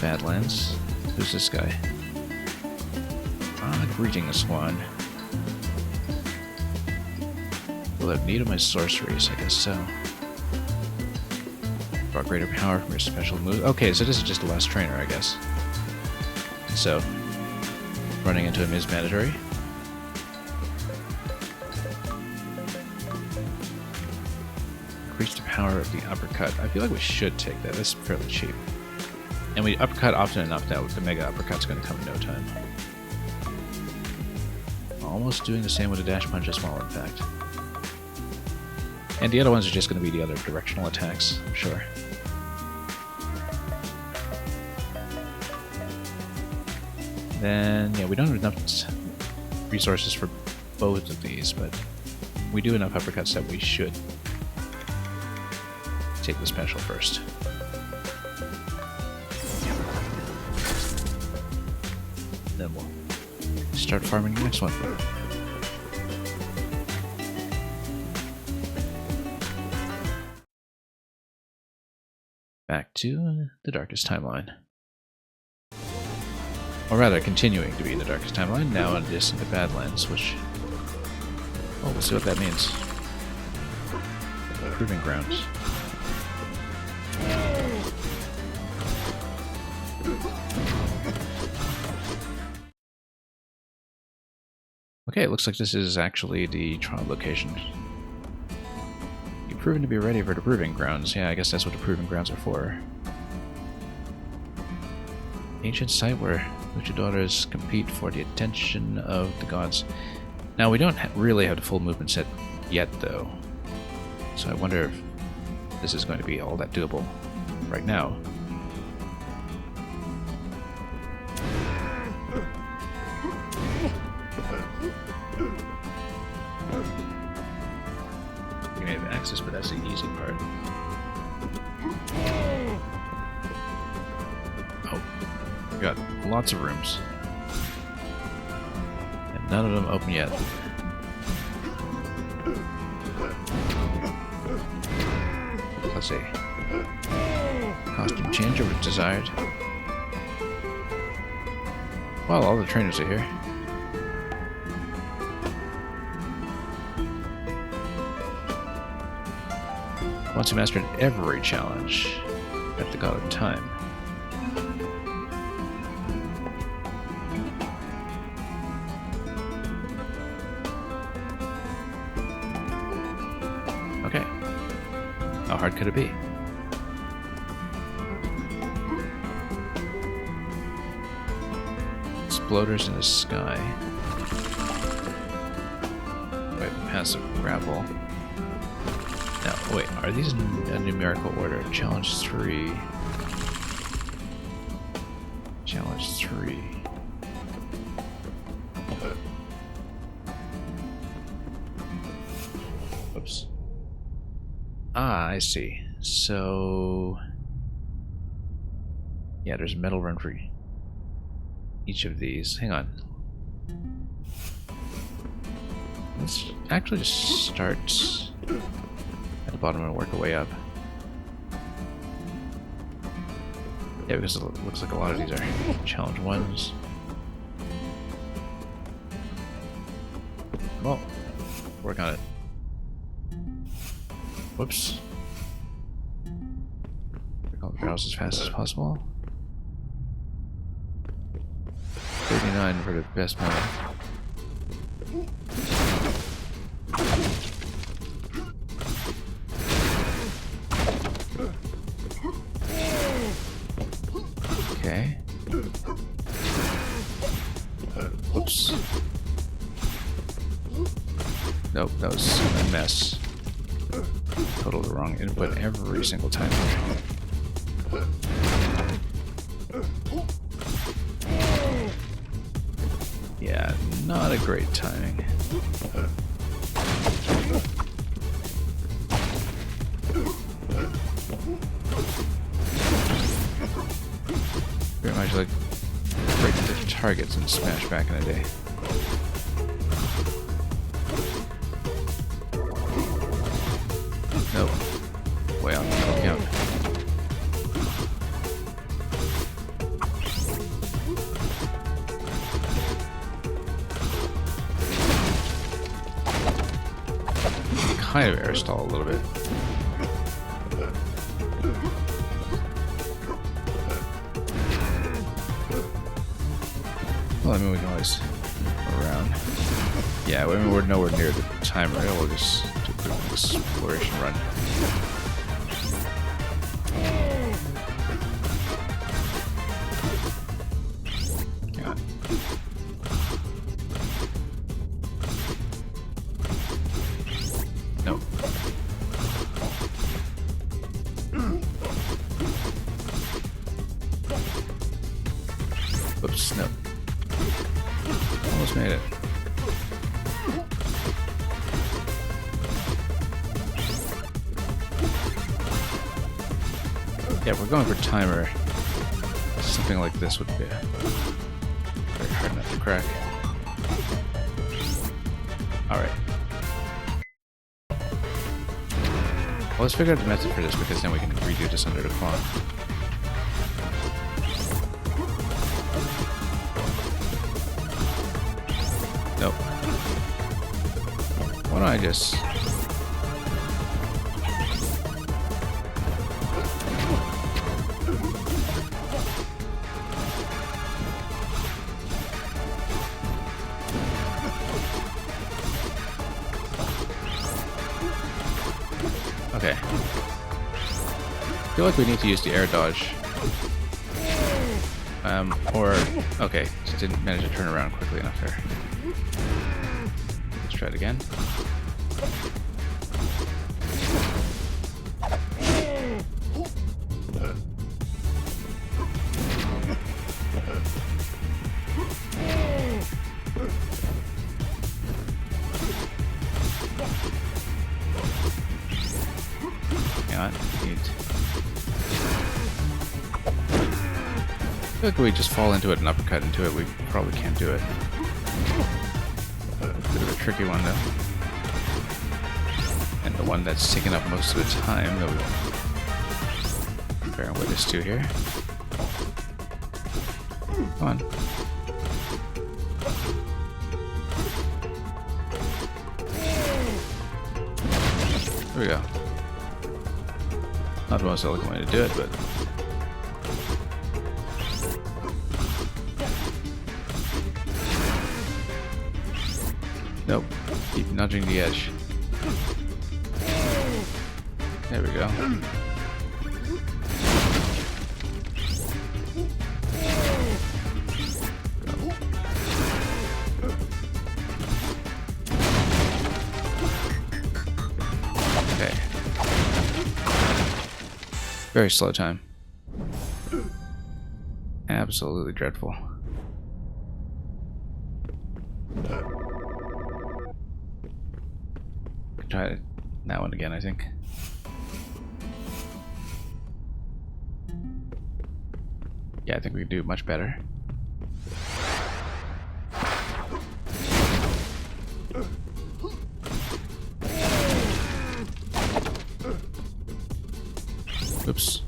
Badlands. Who's this guy? Greetings, one. Will have need of my sorceries, I guess so. Draw greater power from your special moves. Okay, so this is just the last trainer, I guess. So, running into him is mandatory. Increase the power of the uppercut. I feel like we should take that. This is fairly cheap. And we uppercut often enough that the mega uppercut's going to come in no time. Almost doing the same with a dash punch as well, in fact. And the other ones are just going to be the other directional attacks, I'm sure. Then, yeah, we don't have enough resources for both of these, but we do enough uppercuts that we should take the special first. Then we'll start farming the next one. Back to the Darkest Timeline. Or rather, continuing to be the Darkest Timeline, now in addition to Badlands, which... oh, we'll see what that means. Proving grounds. Okay, it looks like this is actually the trial location. You've proven to be ready for the Proving Grounds. Yeah, I guess that's what the Proving Grounds are for. Ancient site where luchadores compete for the attention of the gods. Now, we don't really have the full movement set yet, though. So I wonder if this is going to be all that doable right now. We may have access, but that's the easy part. Oh, we got lots of rooms. And none of them open yet. Let's see. Costume change if desired. Well, all the trainers are here. Once you mastered every challenge at the God of Time. Okay. How hard could it be? Exploders in the sky. Wait, passive grapple. Now, wait, are these in a numerical order? Challenge 3. Challenge 3. Ah, I see. So... yeah, there's a metal run for each of these. Hang on. Let's actually just start at the bottom and work our way up. Yeah, because it looks like a lot of these are challenge ones. Well, work on it. Whoops. Pick all the barrels as fast as possible. 39 for the best moment. Okay. Whoops. Nope, that was a mess. Totally wrong input every single time. Yeah, not a great timing. Very much like break the targets and Smash back in the day. Nope. Way on the middle count. Kind of air stall a little bit. Well, I mean, we can always go around. Yeah, I mean, we're nowhere near the timer. We'll just do a quick exploration run. Hang on. Nope. Whoops, nope. Almost made it. Yeah, we're going for timer. Something like this would be very hard not to crack. Alright. Well, let's figure out the method for this, because then we can redo this under the clock. Nope. Why don't I just... okay. I feel like we need to use the air dodge. Or... okay, just didn't manage to turn around quickly enough there. Let's try it again. Hang on, I feel like we just fall into it and uppercut into it. We probably can't do it. Bit of a tricky one though. And the one that's taking up most of the time that we're bearing witness to here. Come on. There we go. Not the most elegant way to do it, but... nope. Keep nudging the edge. There we go. Okay. Very slow time. Absolutely dreadful. Try that one again, I think. Yeah, I think we can do much better. Oops.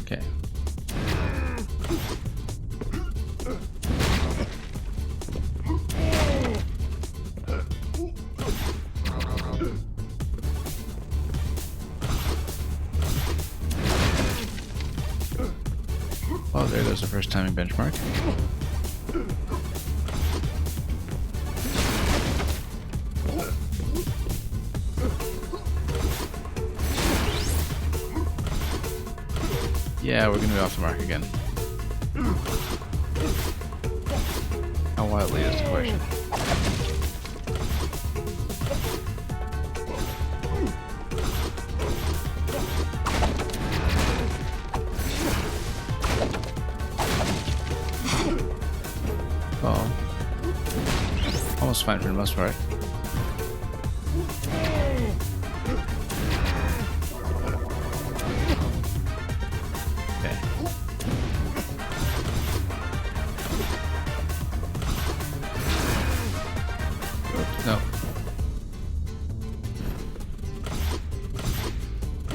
Okay. Oh, there goes the first timing benchmark. Yeah, we're gonna be off the mark again. How wildly is the question? Oh. Almost fine for the most part. Okay. Oops, no.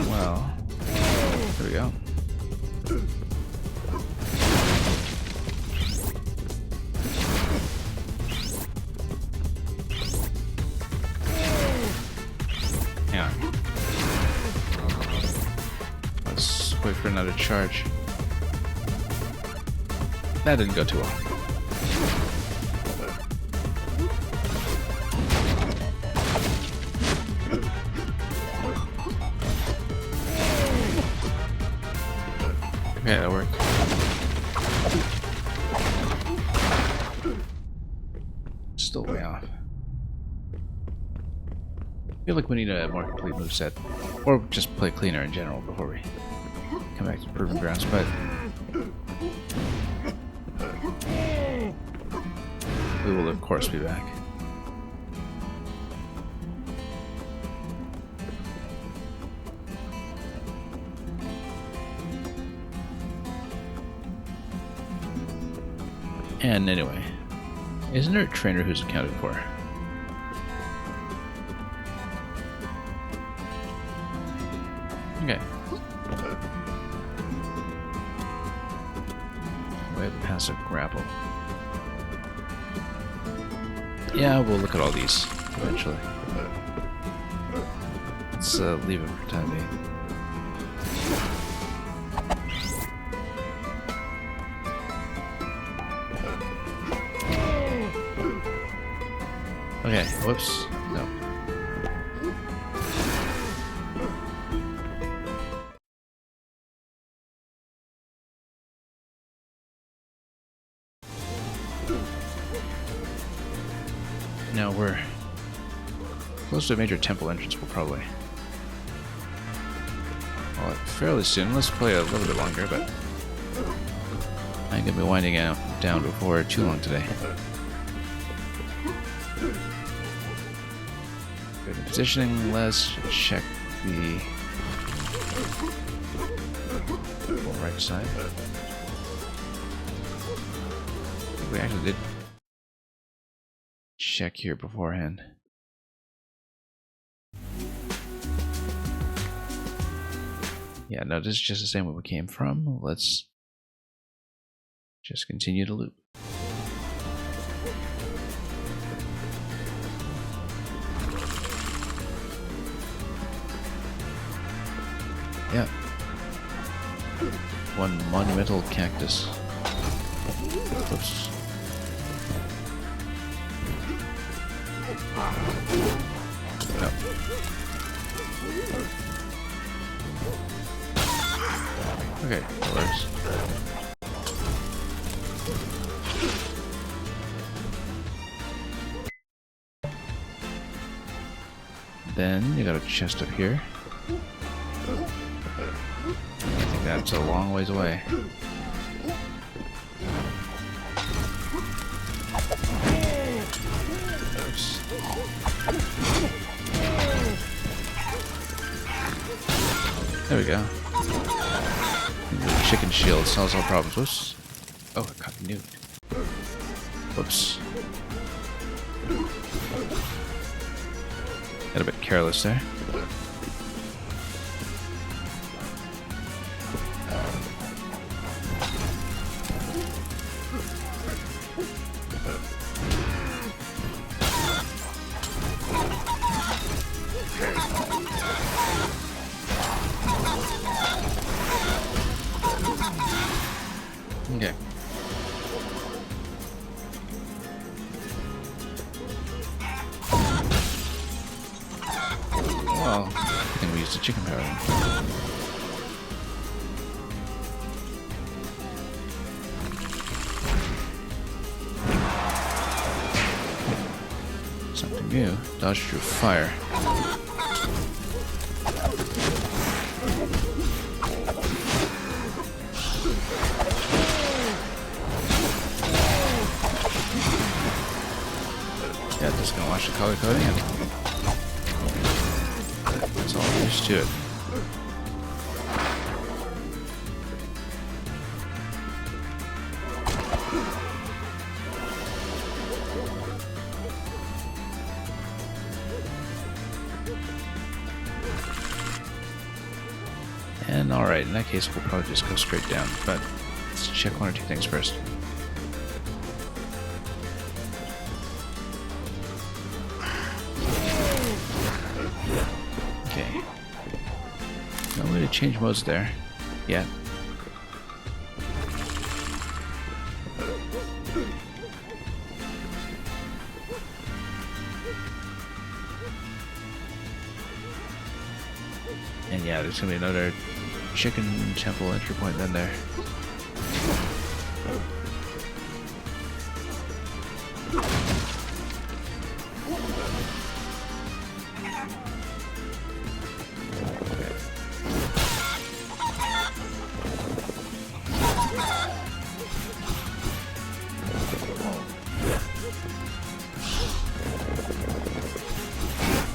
Well, there we go. Hang on. Let's wait for another charge. That didn't go too well. Okay, that worked. Still way off. I feel like we need a more complete moveset. Or just play cleaner in general before we come back to Proving Grounds, but we will of course be back. And anyway, isn't there a trainer who's accounted for? Okay. We have the passive grapple. Yeah, we'll look at all these eventually. Let's leave it for time being. Okay, whoops. No. Now we're close to a major temple entrance. We'll probably. Well, fairly soon. Let's play a little bit longer, but I'm gonna be winding down before too long today. Good positioning. Let's check the right side. I think we actually did check here beforehand. Yeah, no, this is just the same way we came from. Let's just continue to loop. Yeah. One monumental cactus. Oops. No. Okay, that works. Then you got a chest up here. I think that's a long ways away. Oops. There we go. The chicken shield solves all problems. Whoops. Oh, I caught the nude. Whoops. Got a bit careless there. Okay. Well, I think we used the chicken power. Something new. Dodge through fire. Yeah, just gonna watch the color coding and that's all there is to it. And alright, in that case we'll probably just go straight down, but let's check one or two things first. Okay. No way to change modes there. Yeah. And yeah, there's gonna be another chicken temple entry point then there.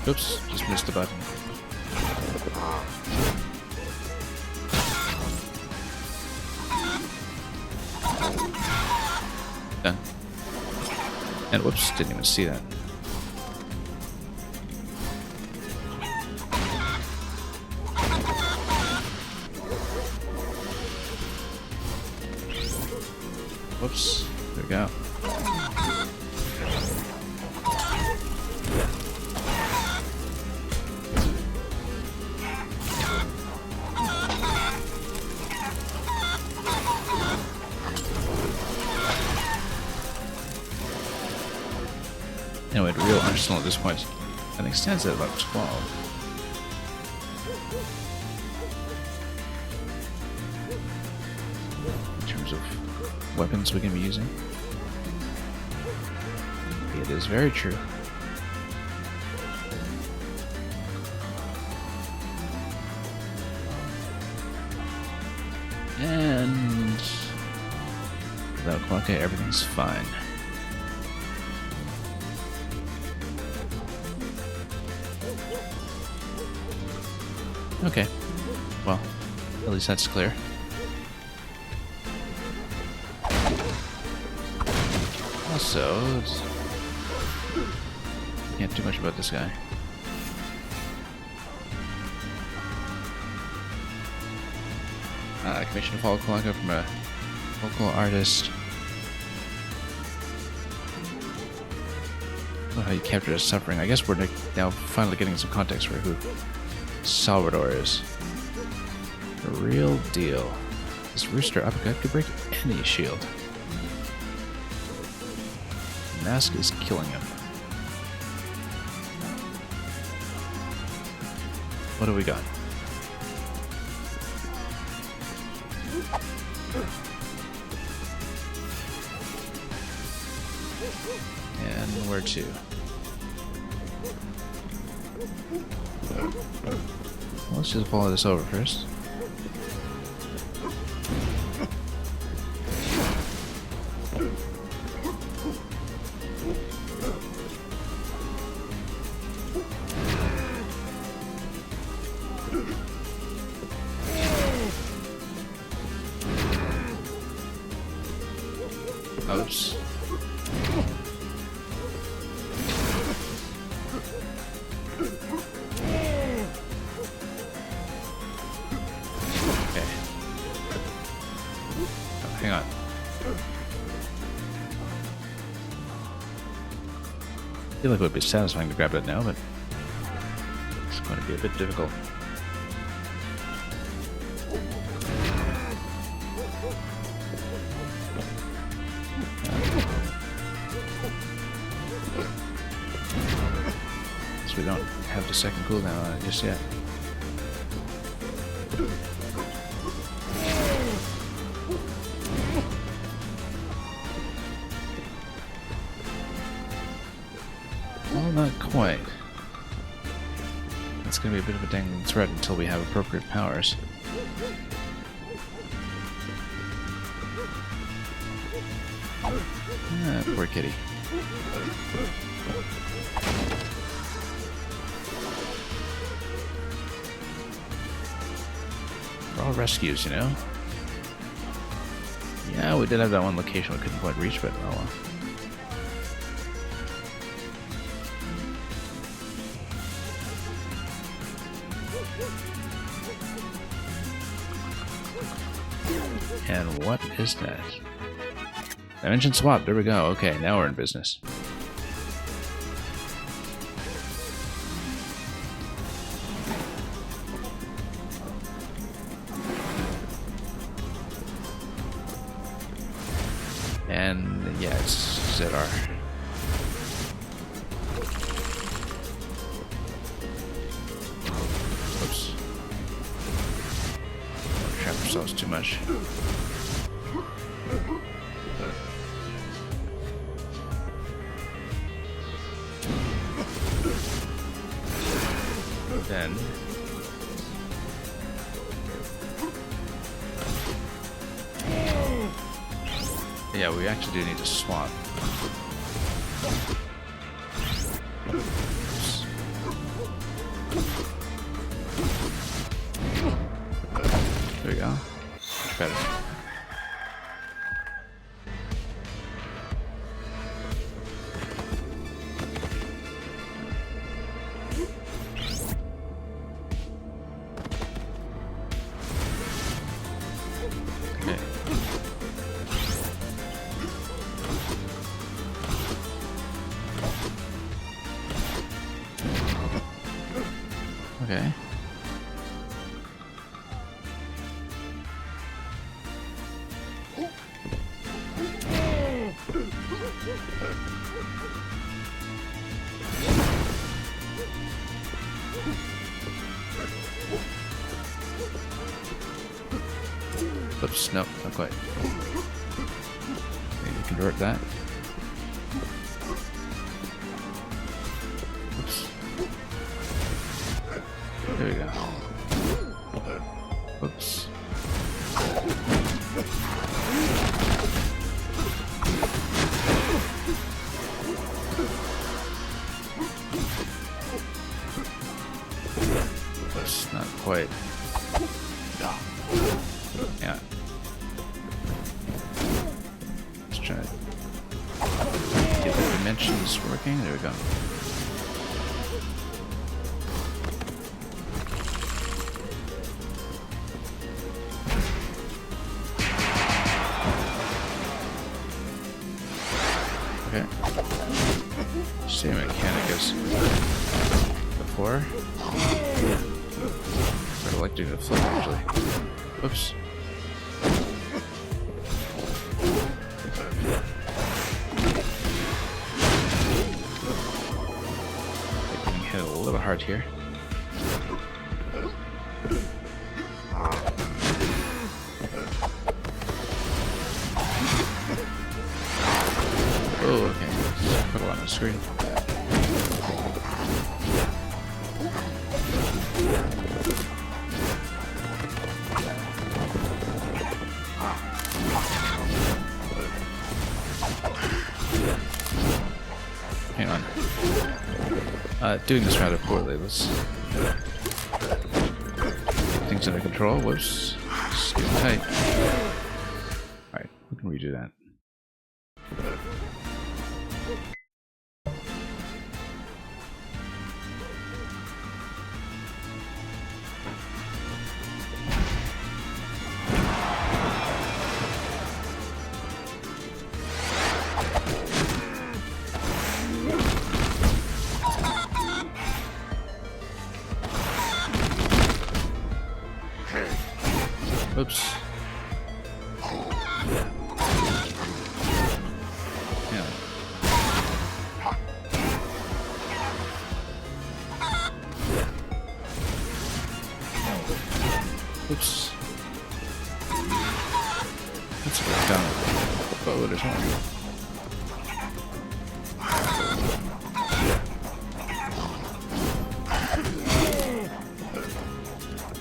Oops, just missed the button. Done. And whoops, didn't even see that. Whoops, there we go. Anyway, the real arsenal at this point, I think, stands at about 12. In terms of weapons we can be using. It is very true. And without Quokka, everything's fine. Okay, well, at least that's clear. Also, can't do much about this guy. Commission to follow Quokka from a local artist. Oh, how you captured his suffering. I guess we're now finally getting some context for who Salvador is. The real deal. This rooster uppercut could break any shield. The mask is killing him. What do we got? And where to? Well, let's just follow this over first. Whoops. Okay. Oh, hang on. I feel like it would be satisfying to grab it now, but it's going to be a bit difficult. So we don't have the second cooldown on it just yet. Well, not quite. It's going to be a bit of a dangling threat until we have appropriate powers. Ah, poor kitty. We're all rescues, you know? Yeah, we did have that one location we couldn't quite reach, but oh well. And what is that? Dimension swap, there we go. Okay, now we're in business. And yeah, it's ZR. Whoops. Don't trap ourselves too much. Then yeah, we actually do need to swap. There we go. Much better. Okay. Oops, nope, not quite. Maybe convert that. Oops. There we go. Oops. Oops, not quite. Yeah. Let's try to get the dimensions working. There we go. Okay. Same mechanic as before. I like doing the flip actually. Whoops. Getting hit a little hard here. Oh, okay. Put a lot on the screen. Hang on. Doing this rather poorly. Let's get things under control. Whoops. Just get tight. Alright, we can redo that. Oops. Yeah. Oops. Let's go down. Oh, there's one.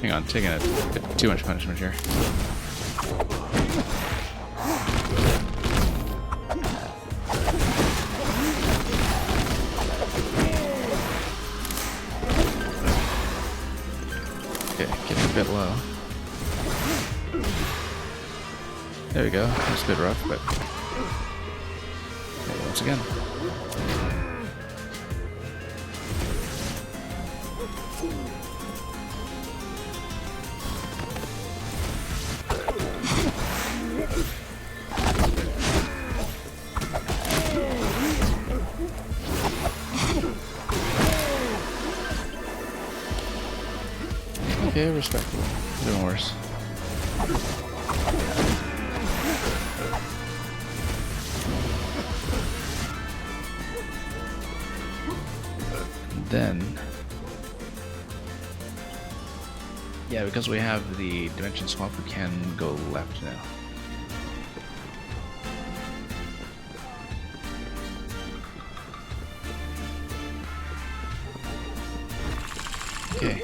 Hang on, taking a bit too much punishment here. Okay, getting a bit low. There we go. That's a bit rough, but okay, once again. Okay, respectable. Doing worse. Then, yeah, because we have the dimension swap, we can go left now. Okay.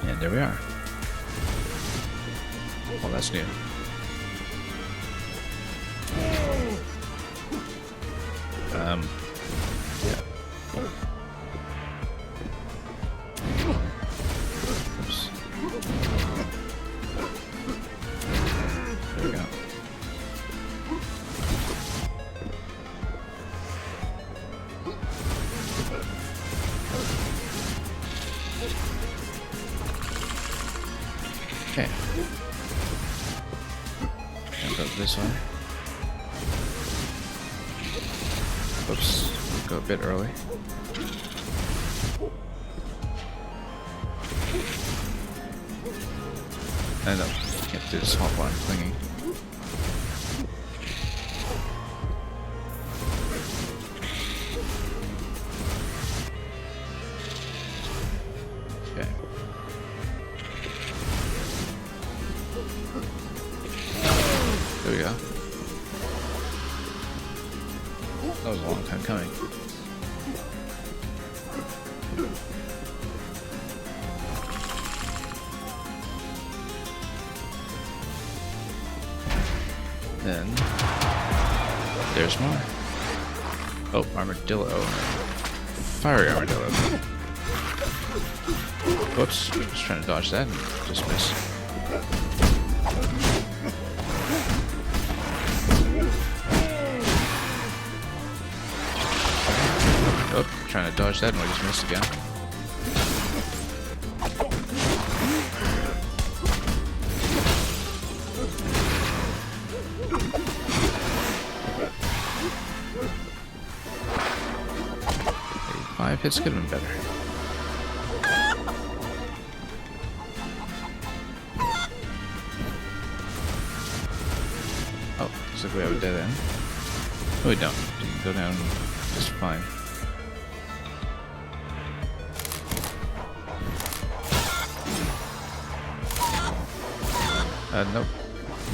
And there we are. Well, that's new. Yeah. Oops. There we go. Okay. And go this way. Oops. Go a bit early. I know. Can't do this hop line clinging. Okay. There we go. That was a long time coming. Then there's more. Oh, armadillo. Fiery armadillo. Whoops, just trying to dodge that and just miss. Oh, trying to dodge that and we just missed again. Five hits could have been better. Oh, looks like we have a dead end. Oh, we don't. You can go down just fine. Nope.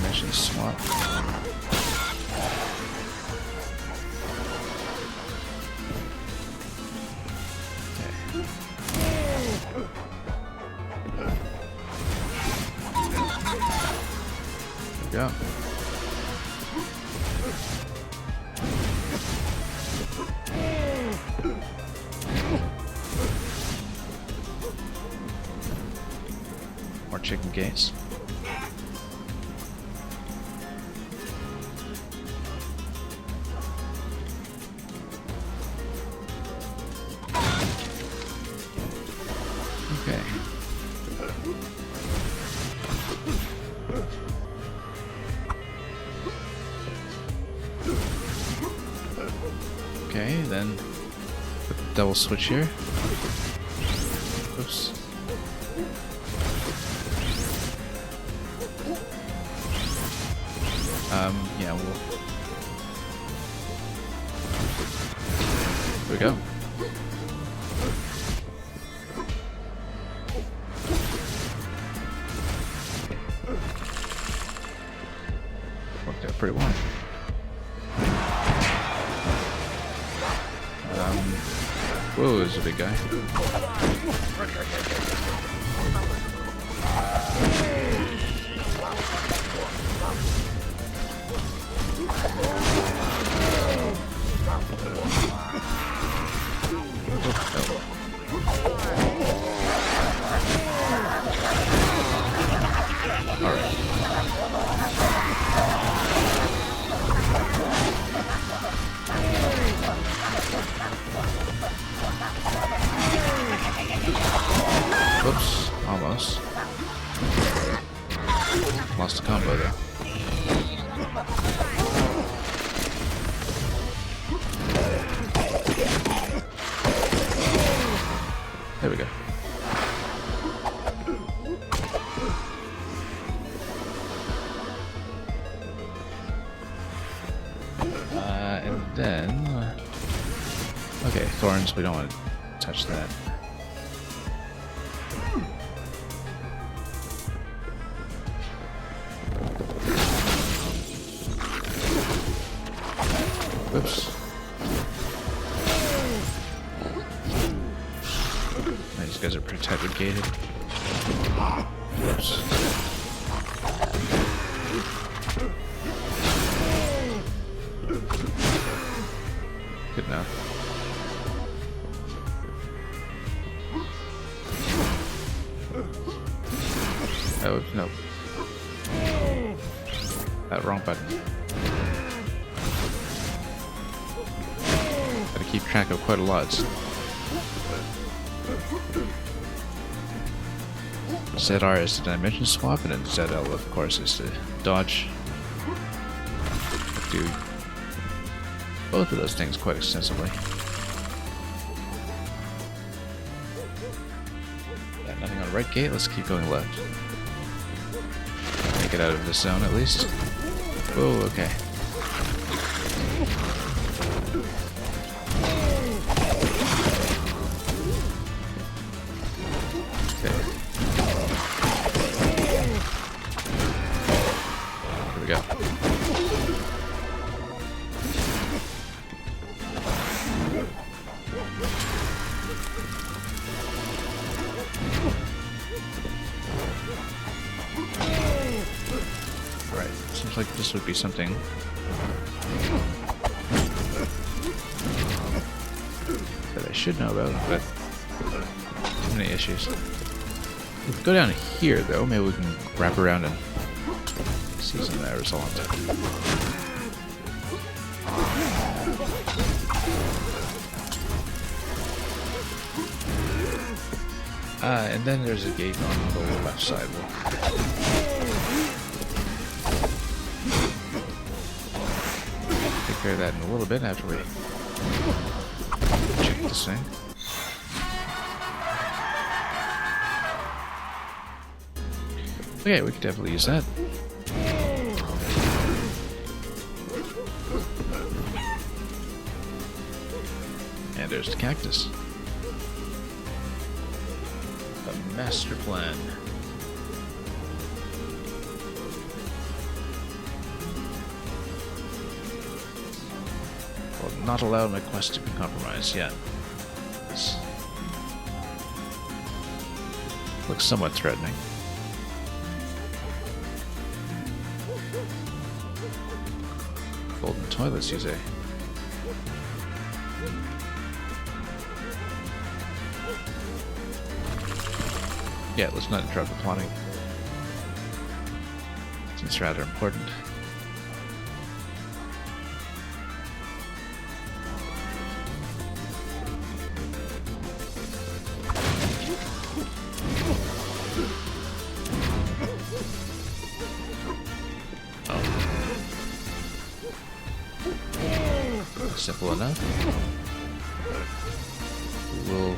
Mission swap. Go. More chicken gates. Okay. Okay, then put the double switch here. Oops. Yeah, we'll... Here we go. Worked out pretty well. Whoa, there's a big guy. Whoops, almost. Lost a combo though. There we go. And then... okay, thorns, we don't want to touch that. Whoops. These guys are pretty tightly gated. Whoops. Good enough. Oh, no. Wrong button. Gotta keep track of quite a lot. ZR is the dimension swap, and then ZL, of course, is the dodge. Do both of those things quite extensively. Yeah, nothing on the right gate, let's keep going left. Make it out of this zone at least. Whoa, okay. Here we go. Alright, seems like this would be something that I should know about, but too many issues. If we go down here, though, maybe we can wrap around and see some of that result. And then there's a gate on the left side. We'll take care of that in a little bit after we check this thing. Okay, we could definitely use that. And there's the cactus. A master plan. Will not allow my quest to be compromised yet. This looks somewhat threatening. Golden toilets, you say? Yeah, let's not interrupt the plotting. Seems rather important. Simple enough. We'll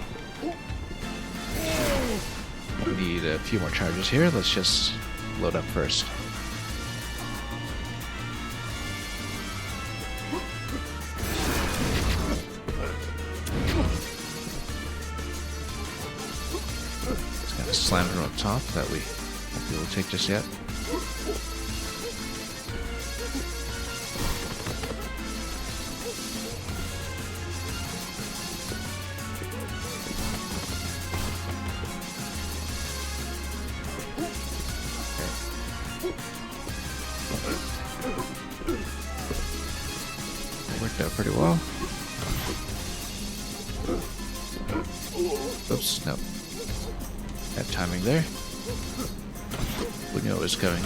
need a few more charges here. Let's just load up first. slam it from up top that we won't be able to take just yet. Worked out pretty well. Oops, no. Bad timing there. We knew it was coming.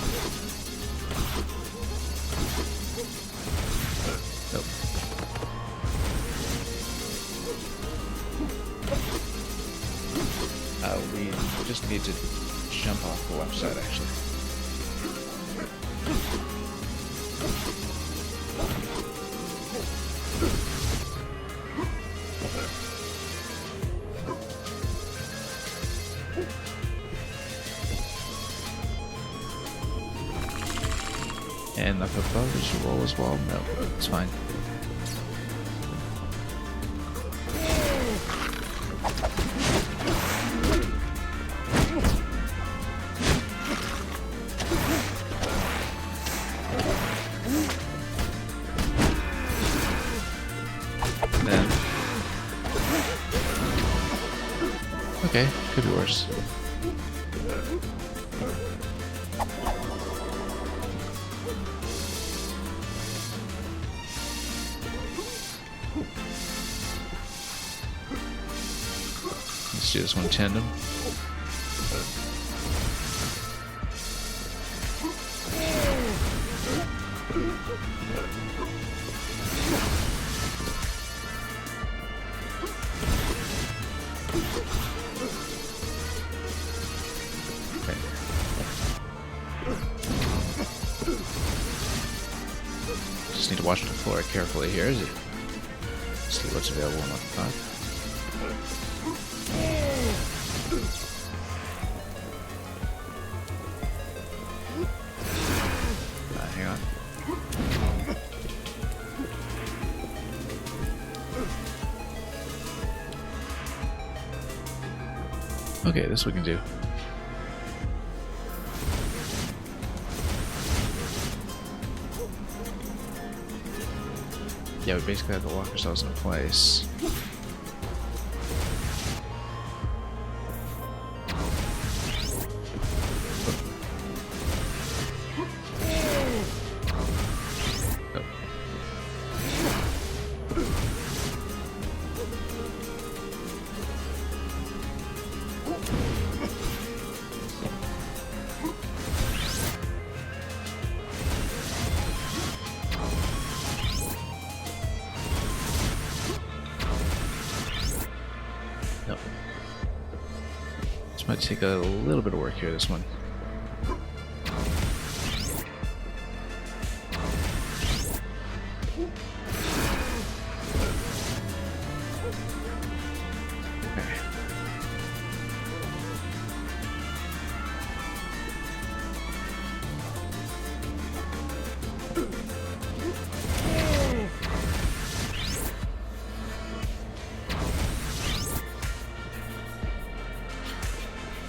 Nope. We just need to jump off the left side, actually. And up above, did you roll as well? No, it's fine. Then, okay, could be worse. Let's do this one tandem. Okay. Just need to watch the floor carefully here. See what's available on the top. Hang on. Okay, this we can do. Yeah, we basically have to lock ourselves in place. Nope. This might take a little bit of work here, this one. Okay.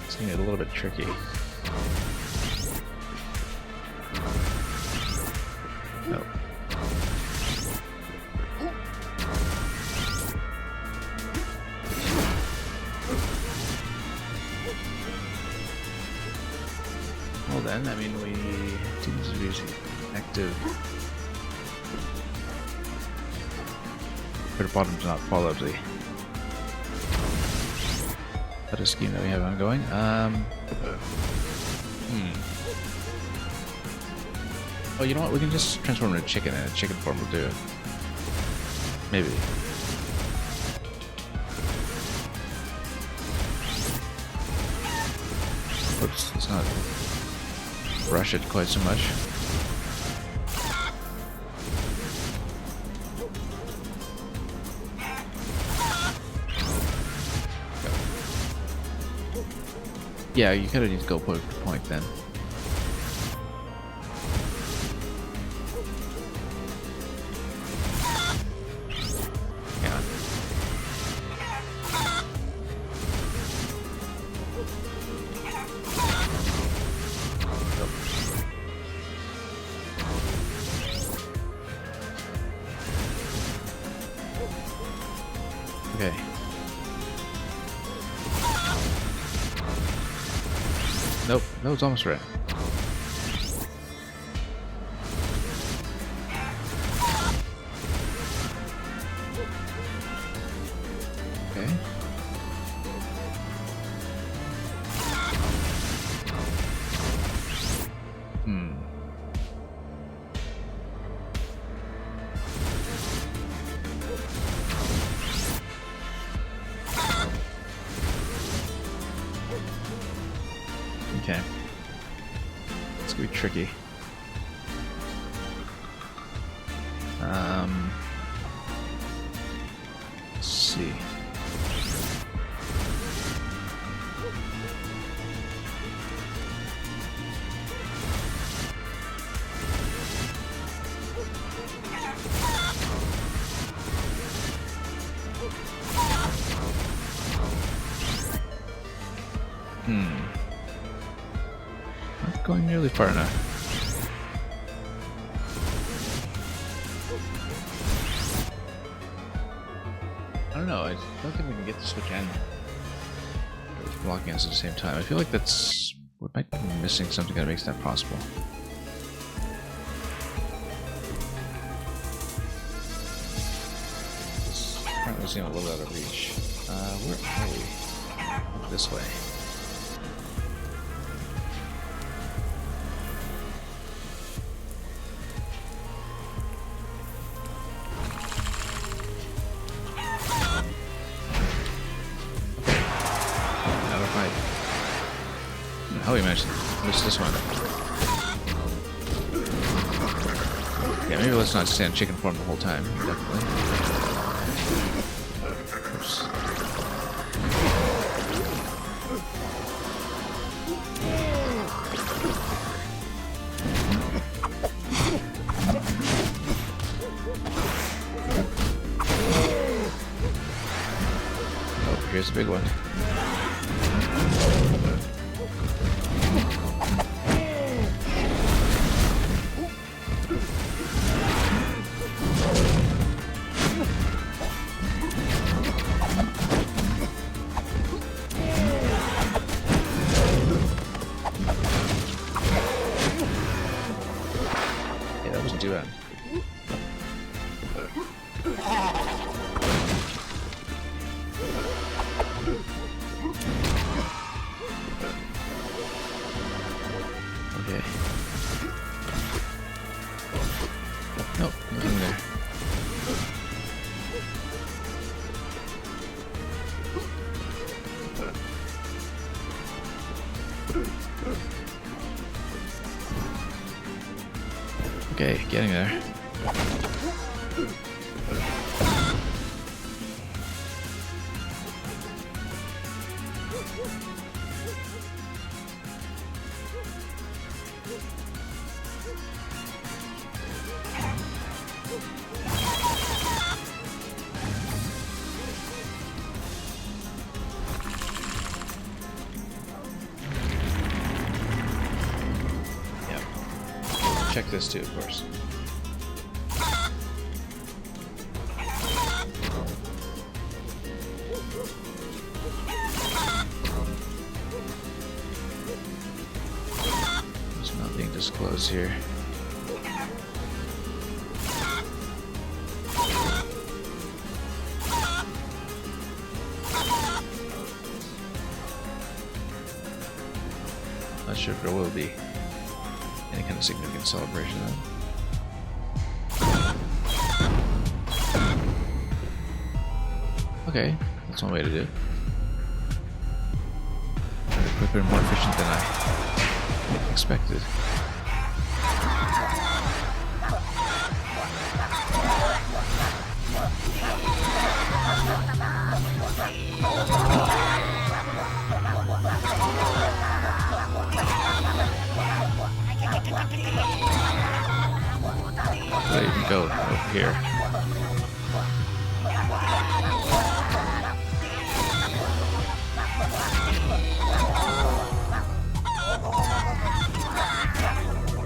It's gonna get a little bit tricky. Oh. Well then, I mean, we do use active. Put a bottom to not follow the other scheme that we have ongoing. Oh, you know what? We can just transform into a chicken, and a chicken form will do it. Maybe. Oops, let's not rush it quite so much. Yeah, you kind of need to go point for point then. Okay. Nope, that was almost right. Okay. Okay. It's gonna be tricky. Let's see. Not going nearly far enough. I don't know, I don't think we can get the switch and blocking us at the same time. I feel like that's... we might be missing something that makes that possible. Apparently seem a little out of reach. Where are we? This way. How we managed to miss this one. Yeah, maybe let's not stand chicken form the whole time. Definitely. Oops. Oh, here's a big one. Do it. Okay. Nope, nothing there. Okay, getting there. Check this too, of course. There's not being disclosed here. Not sure if there will be any kind of significant celebration though. Okay, that's one way to do it. Quicker and more efficient than I expected. Where you can go over here.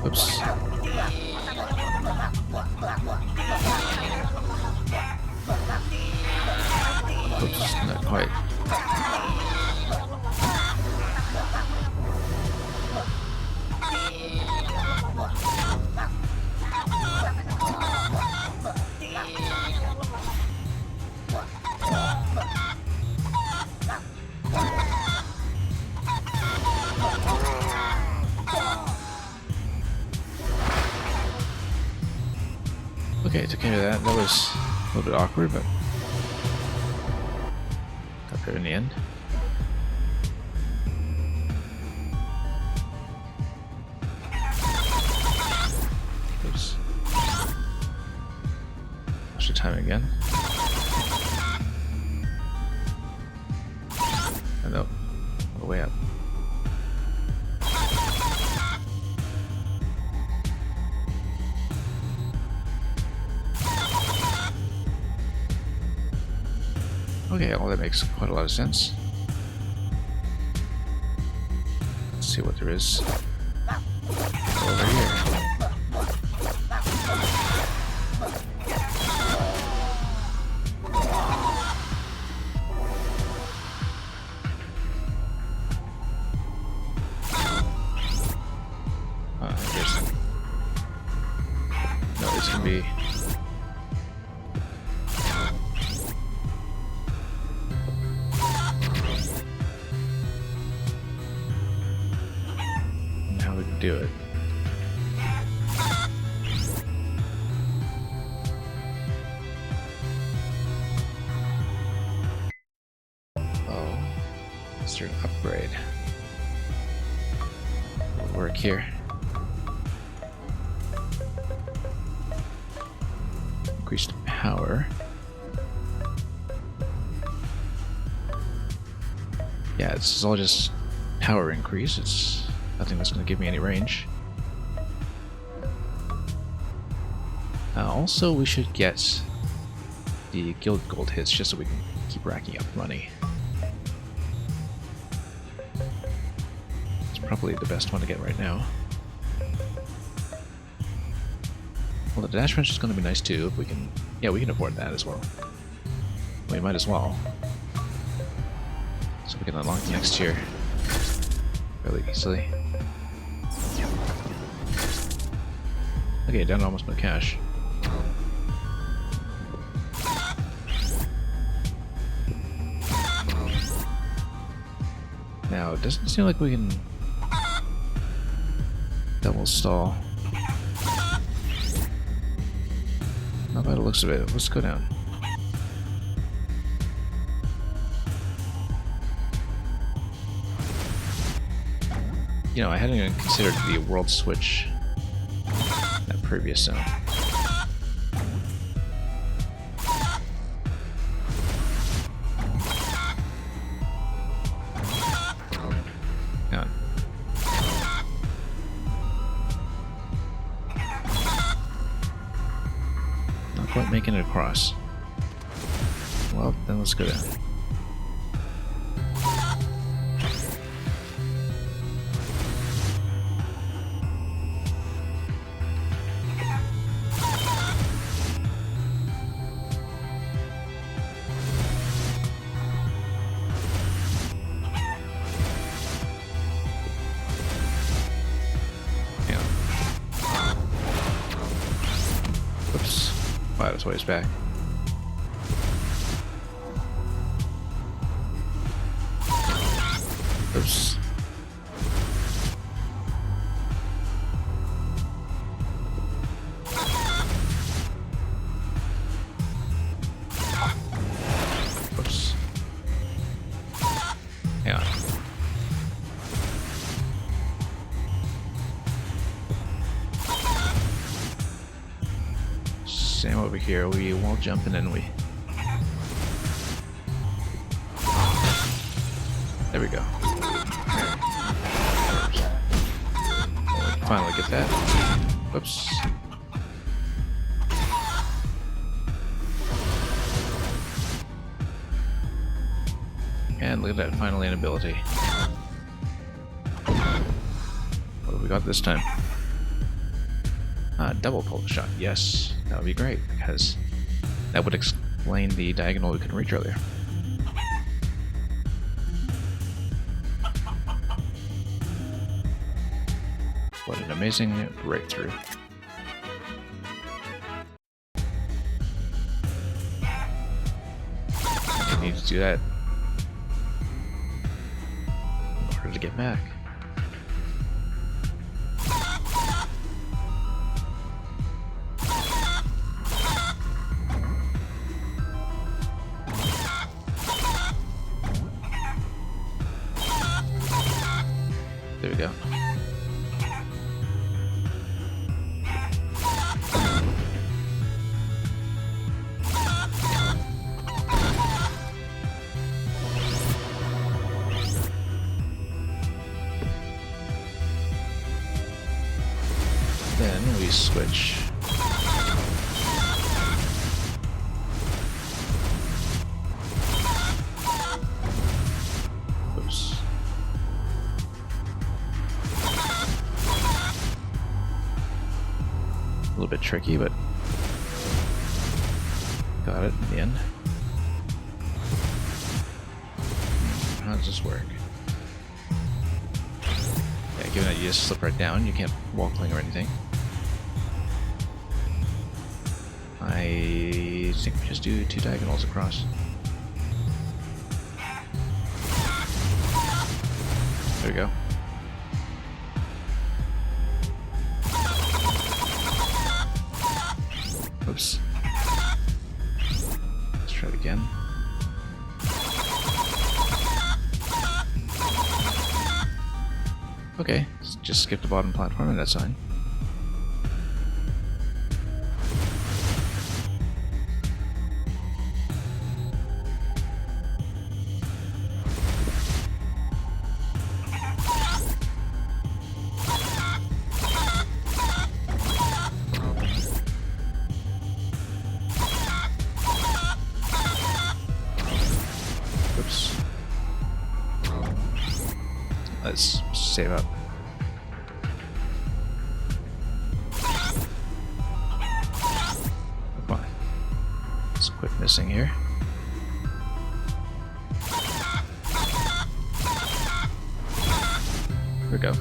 Oops. Oops, not quite. Okay, took care of that. That was a little bit awkward, but got there in the end. Oops. Extra time again. Oh, no. All the way up. Okay, well that makes quite a lot of sense. Let's see what there is over here. No, it's gonna be. Do it. Oh, is there an upgrade? It'll work here. Increased power. Yeah, this is all just power increase. It's nothing that's going to give me any range. Also, we should get the guild gold hits just so we can keep racking up money. It's probably the best one to get right now. Well, the dash wrench is going to be nice too if we can. Yeah, we can afford that as well. We might as well. So we can unlock the next tier fairly easily. Okay, down to almost no cash. Now, it doesn't seem like we can double stall. Not by the looks of it. Let's go down. You know, I hadn't even considered the world switch in that previous zone. Quite making it across. Well, then let's go down. Yeah. Whoops. Wow, that's ways back. Oops. Oops. Hang on. Same over here, we wall jump and then we... There we go. Finally get that. Whoops. And look at that final land ability. What have we got this time? Double pull shot. Yes, that would be great because that would explain the diagonal we couldn't reach earlier. What an amazing breakthrough. I need to do that in order to get back. There we go. Then we switch. Oops. A little bit tricky, but got it in the end. How does this work? Yeah, given that you just slip right down, you can't wall cling or anything. I think we just do 2 diagonals across. There we go. Oops. Let's try it again. Okay, just skip the bottom platform and that's fine. Oops. Let's save up. Come on. Let's quit missing here. There we go.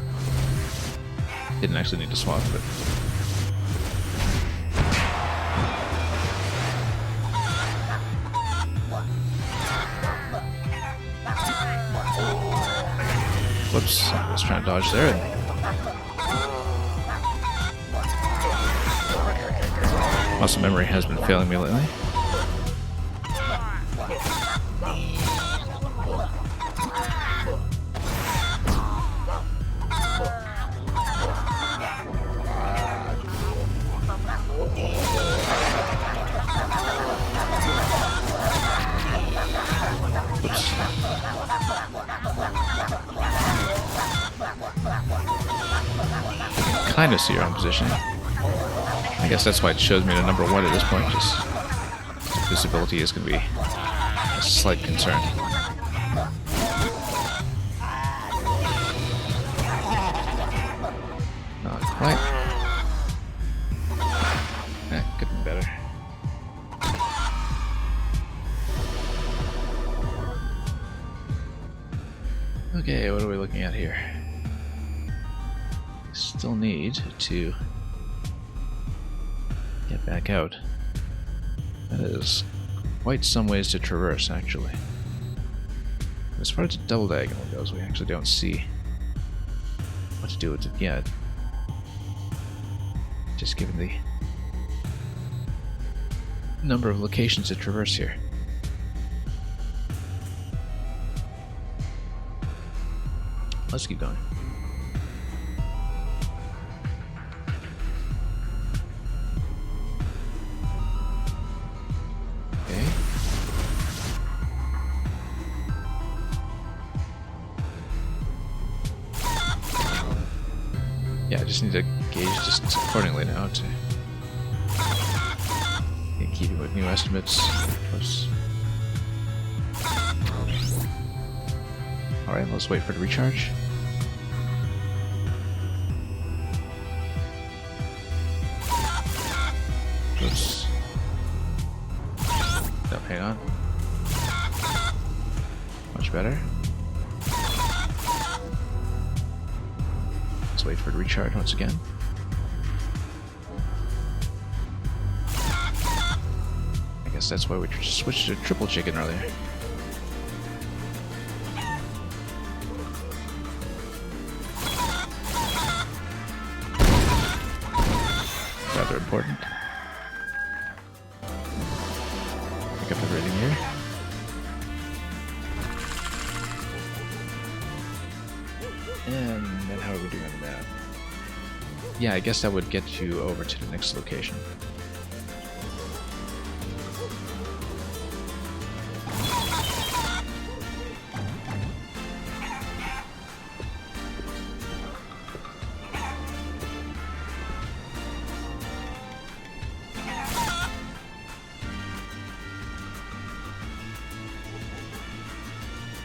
Didn't actually need to swap, but whoops, I was trying to dodge there. Muscle memory has been failing me lately. Oops. Kind of see your own position. I guess that's why it shows me the number 1 at this point. Just visibility is going to be a slight concern. Not quite. Could be better. Okay, what are we looking at here? Still need to get back out. That is quite some ways to traverse, actually. As far as the double diagonal goes, we actually don't see what to do with it yet. Just given the number of locations to traverse here. Let's keep going. Okay. Yeah, I just need to gauge just accordingly now to keep it with new estimates. Alright, let's wait for it to recharge. Oops. No, hang on. Much better. Let's wait for it to recharge once again. I guess that's why we switched to triple chicken earlier. Rather important. Pick up everything here. And then how are we doing on the map? Yeah, I guess that would get you over to the next location.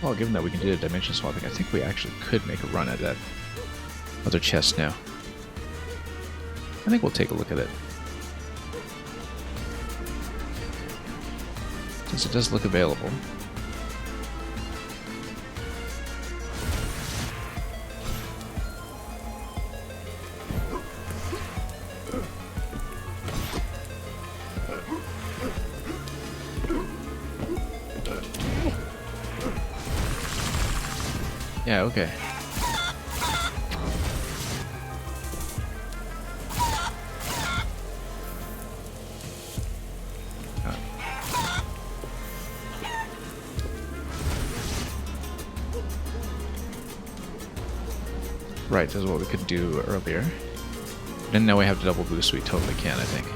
Well, given that we can do the dimension swapping, I think we actually could make a run at that other chest now. I think we'll take a look at it. Since it does look available. Yeah, okay. Right, this is what we could do earlier. And now we have to double boost, we totally can, I think.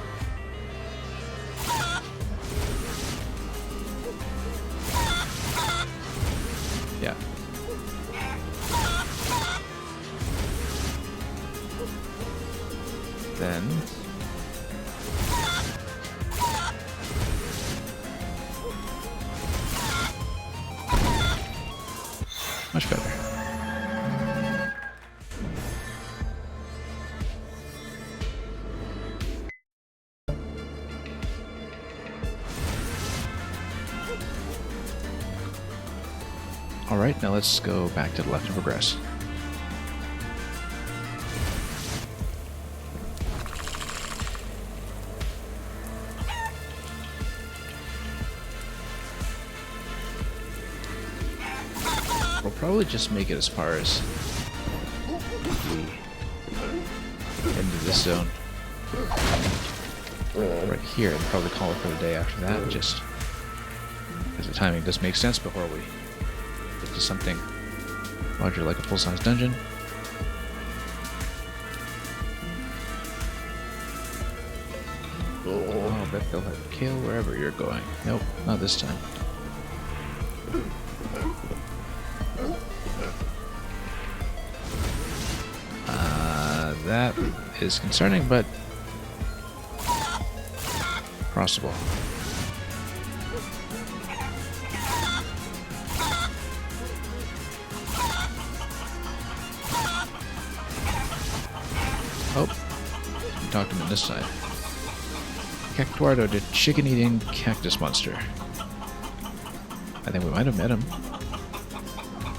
Yeah. Then... much better. Alright, now let's go back to the left and progress. We'll probably just make it as far as the end of this zone. Right here, and probably call it for the day after that, just because the timing does make sense before we get to something larger like a full-size dungeon. Oh, I bet they'll have kale wherever you're going. Nope, not this time. That is concerning, but crossable. Oh, talked him on this side. Cactuardo, the chicken-eating cactus monster. I think we might have met him.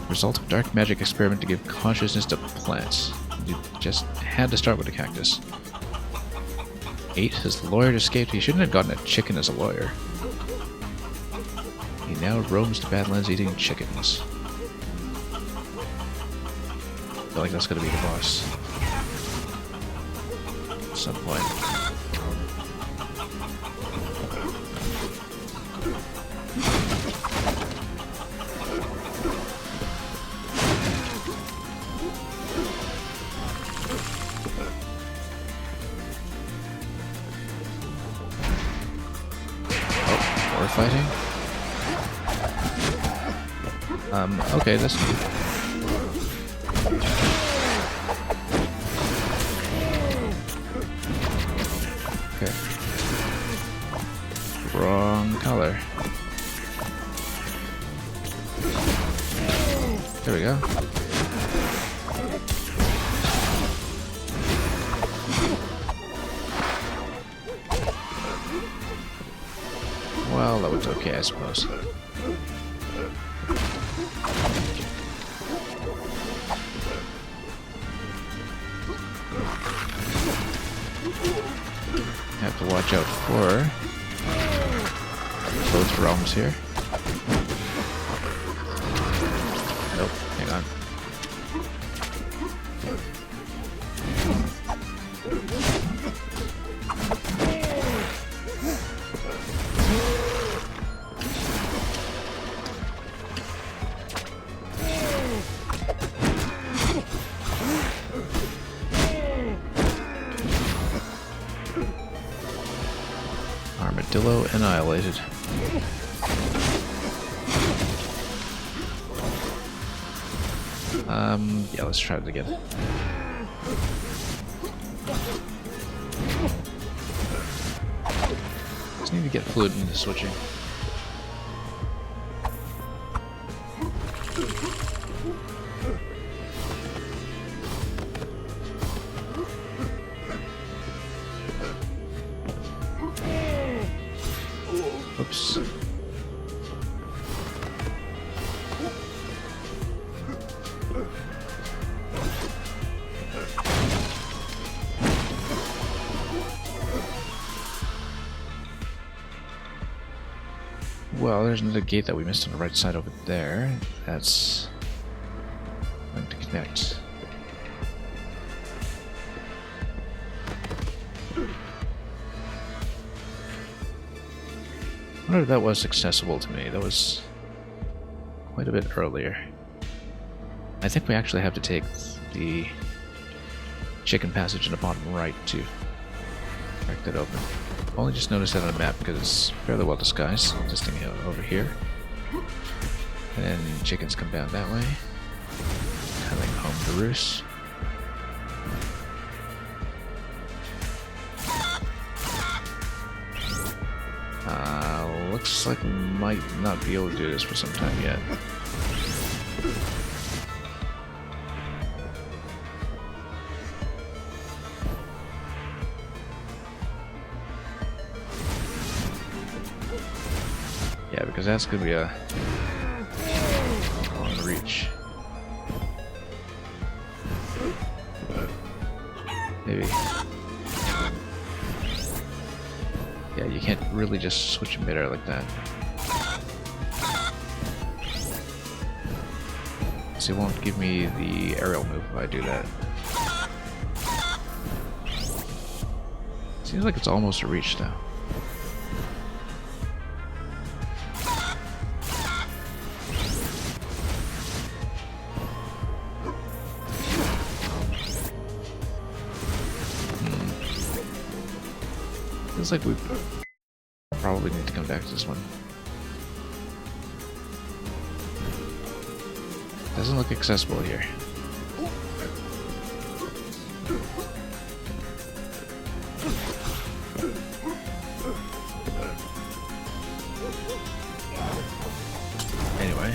Result of dark magic experiment to give consciousness to plants. You just had to start with a cactus. 8. His lawyer escaped. He shouldn't have gotten a chicken as a lawyer. He now roams the Badlands eating chickens. I feel like that's gonna be the boss. At some point. Fighting? Okay, that's good. Okay. Wrong color. There we go. Well, that was okay, I suppose. Have to watch out for both realms here. Nope, hang on. Armadillo annihilated. Yeah, let's try it again. Just need to get fluid into switching. Oops. Well, there's another gate that we missed on the right side over there. That's going to connect. I wonder if that was accessible to me. That was quite a bit earlier. I think we actually have to take the chicken passage in the bottom right to crack that open. I've only just noticed that on the map because it's fairly well disguised. This thing over here. And then chickens come down that way. Coming home to roost. Looks like we might not be able to do this for some time yet. Yeah, because that's going to be a long reach. Maybe. Yeah, you can't really just switch in midair like that. So it won't give me the aerial move if I do that. Seems like it's almost a reach now. Feels like we probably need to come back to this one. Doesn't look accessible here. Anyway.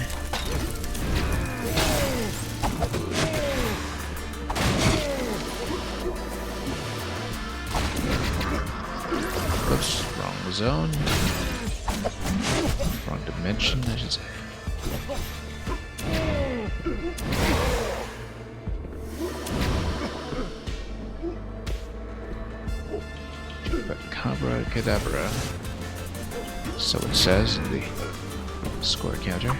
Oops, wrong zone. Wrong dimension, I should say. Cadabra. So it says in the score counter.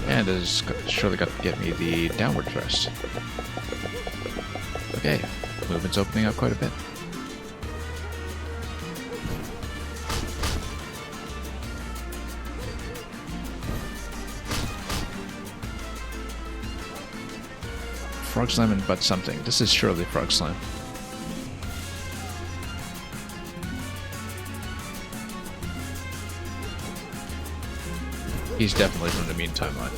And it's surely got to get me the downward thrust. Okay, movement's opening up quite a bit. Frog Slam and Butt something. This is surely Frog Slam. He's definitely from the mean timeline.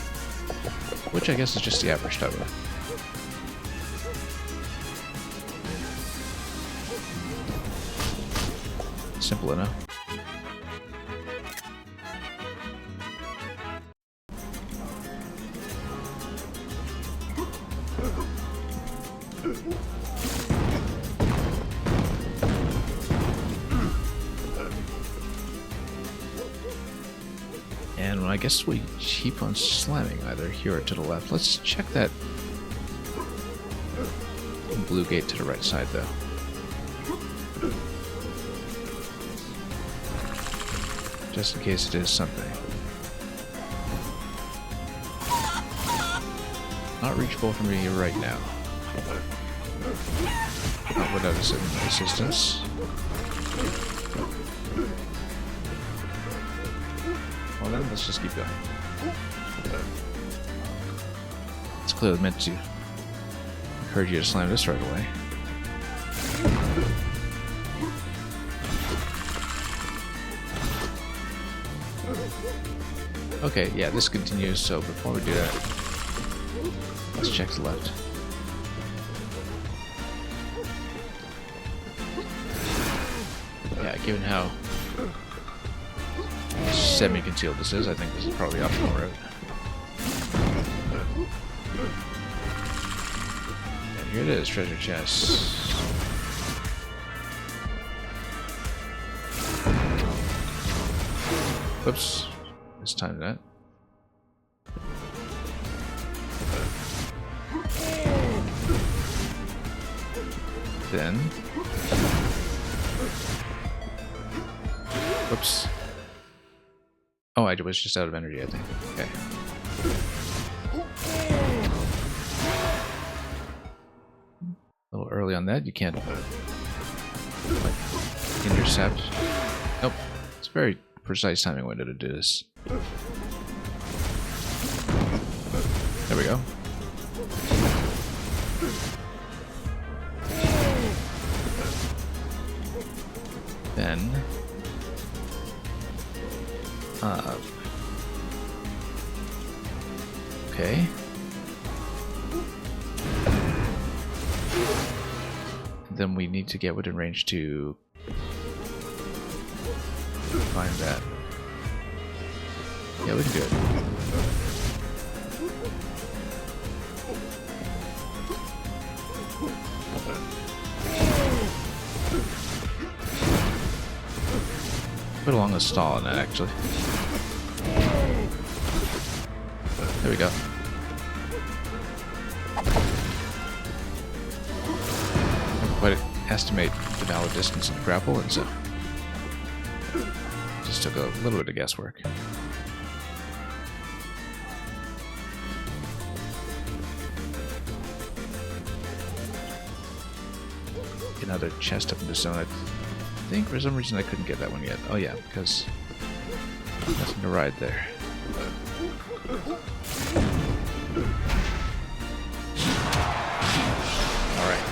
Which I guess is just the average timeline. Simple enough. I guess we keep on slamming either here or to the left. Let's check that blue gate to the right side, though. Just in case it is something. Not reachable for me right now. Not without assistance. Well then, let's just keep going. It's clearly meant to encourage you to slam this right away. Okay, yeah, this continues, so before we do that, let's check the left. Yeah, given how semi-concealed this is, I think this is probably the optimal route. And here it is, treasure chest. Whoops. Mistimed that. Then... Whoops. Oh, I was just out of energy, I think. Okay. A little early on that. You can't like intercept. Nope. It's very precise timing window to do this. There we go. Then okay. Then we need to get within range to find that. Yeah, we can do it. Put along the stall on that, actually. There we go. Never quite estimate the valid distance of the grapple, and so just took a little bit of guesswork. Another chest up in the zone. I think for some reason I couldn't get that one yet. Oh yeah, because nothing to ride there. Alright.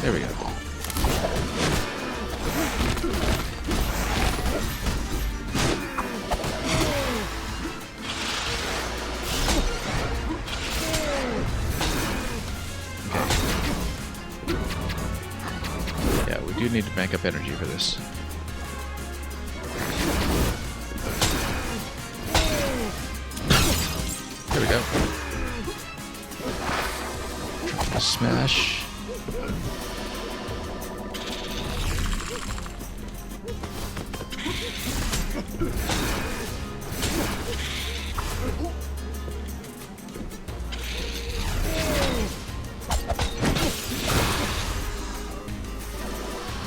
There we go. You need to bank up energy for this. There we go. Smash.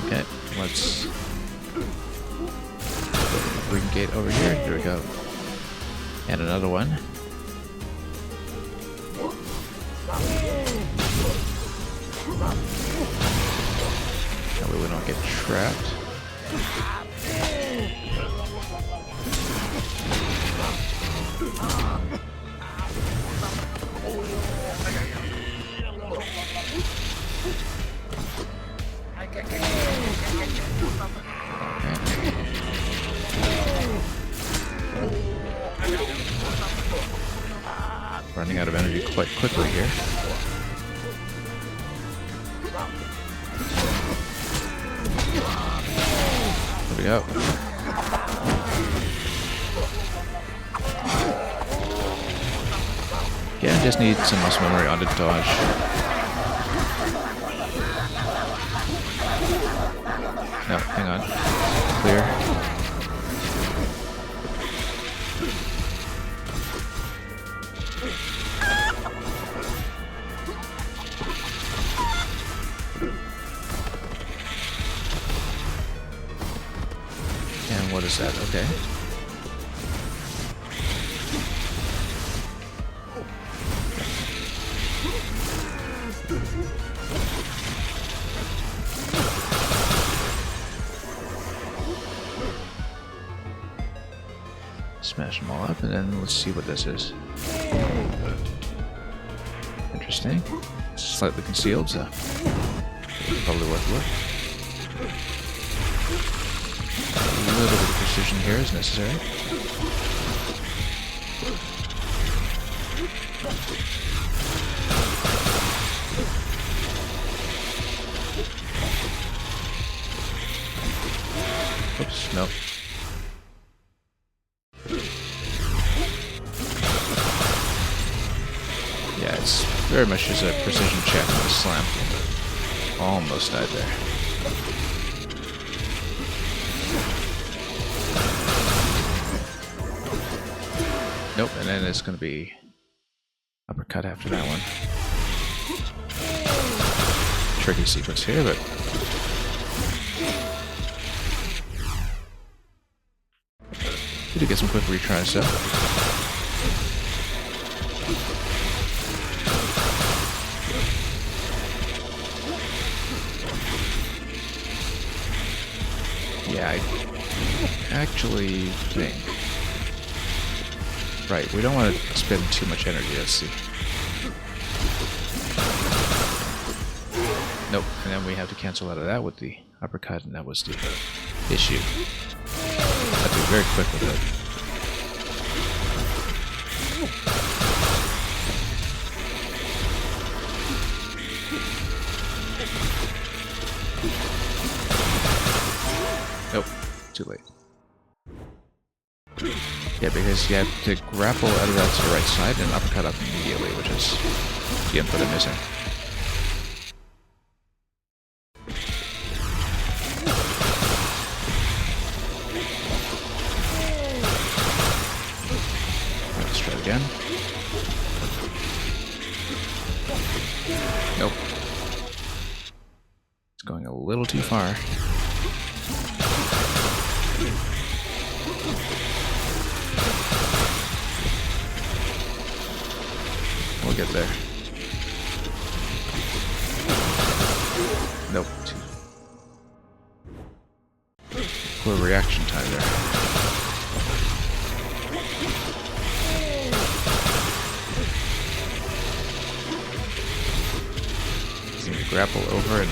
Okay, let's green gate over here. Here we go. And another one. That way we don't get trapped. Running out of energy quite quickly here. There we go. Again, Just need some muscle memory on the dodge. No, hang on. Clear. And what is that? Okay. Smash them all up, and then let's see what this is. Interesting. Slightly concealed, so probably worth a look. A little bit of precision here is necessary. Oops, nope. Yeah, it's very much just a precision check on the slam. Almost died there. Nope, and then it's going to be uppercut after that one. Tricky sequence here, but we did get some quick retries though. Yeah, I actually think... Right, we don't want to spend too much energy, let's see. Nope, and then we have to cancel out of that with the uppercut, and that was the issue. Have to be very quick with it. Nope, too late. Yeah, because you have to grapple out of that to the right side and uppercut up immediately, which is the input I'm missing. Let's try it again. Nope. It's going a little too far. We'll get there. Nope. Poor reaction time there. Grapple over and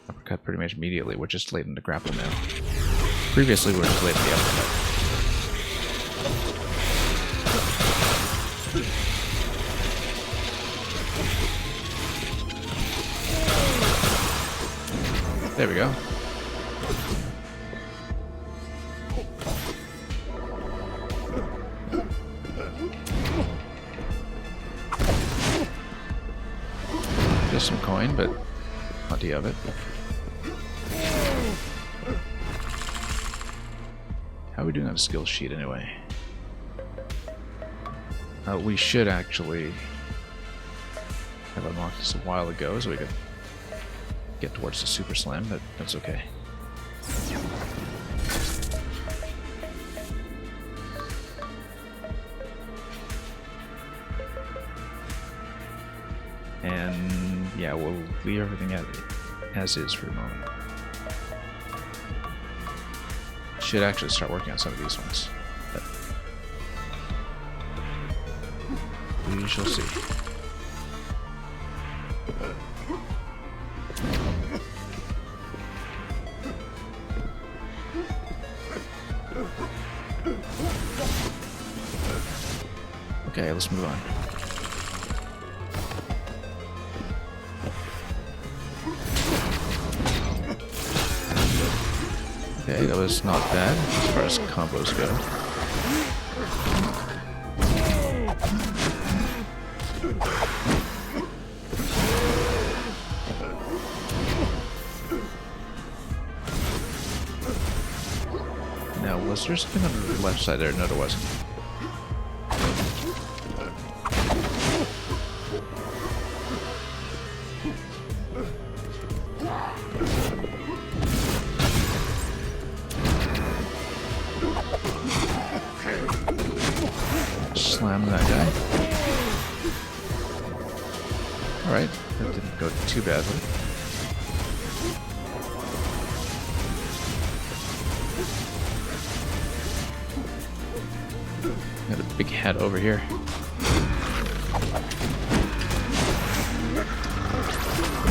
uppercut pretty much immediately. We're just late in the grapple now. Previously we were just late in the uppercut. There we go. Just some coin, but plenty of it. How are we doing on a skill sheet anyway? We should actually have unlocked this a while ago, so we could get towards the Super Slam, but that's okay. And yeah, we'll leave everything as is for the moment. Should actually start working on some of these ones, but we shall see. Okay, let's move on. Okay, that was not bad as far as combos go. Now, was there something on the left side there? No, there wasn't. Slam that guy. Alright, that didn't go too badly. Got a big head over here.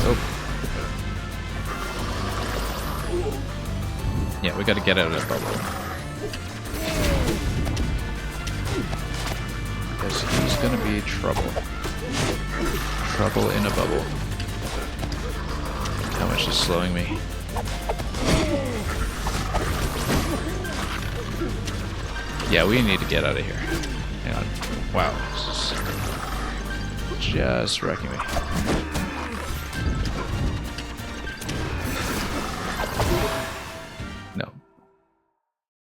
Oh. Yeah, we gotta get out of that bubble. Because he's gonna be trouble. Trouble in a bubble. How much is slowing me? Yeah, we need to get out of here. Hang on. Wow, this is just wrecking me. No.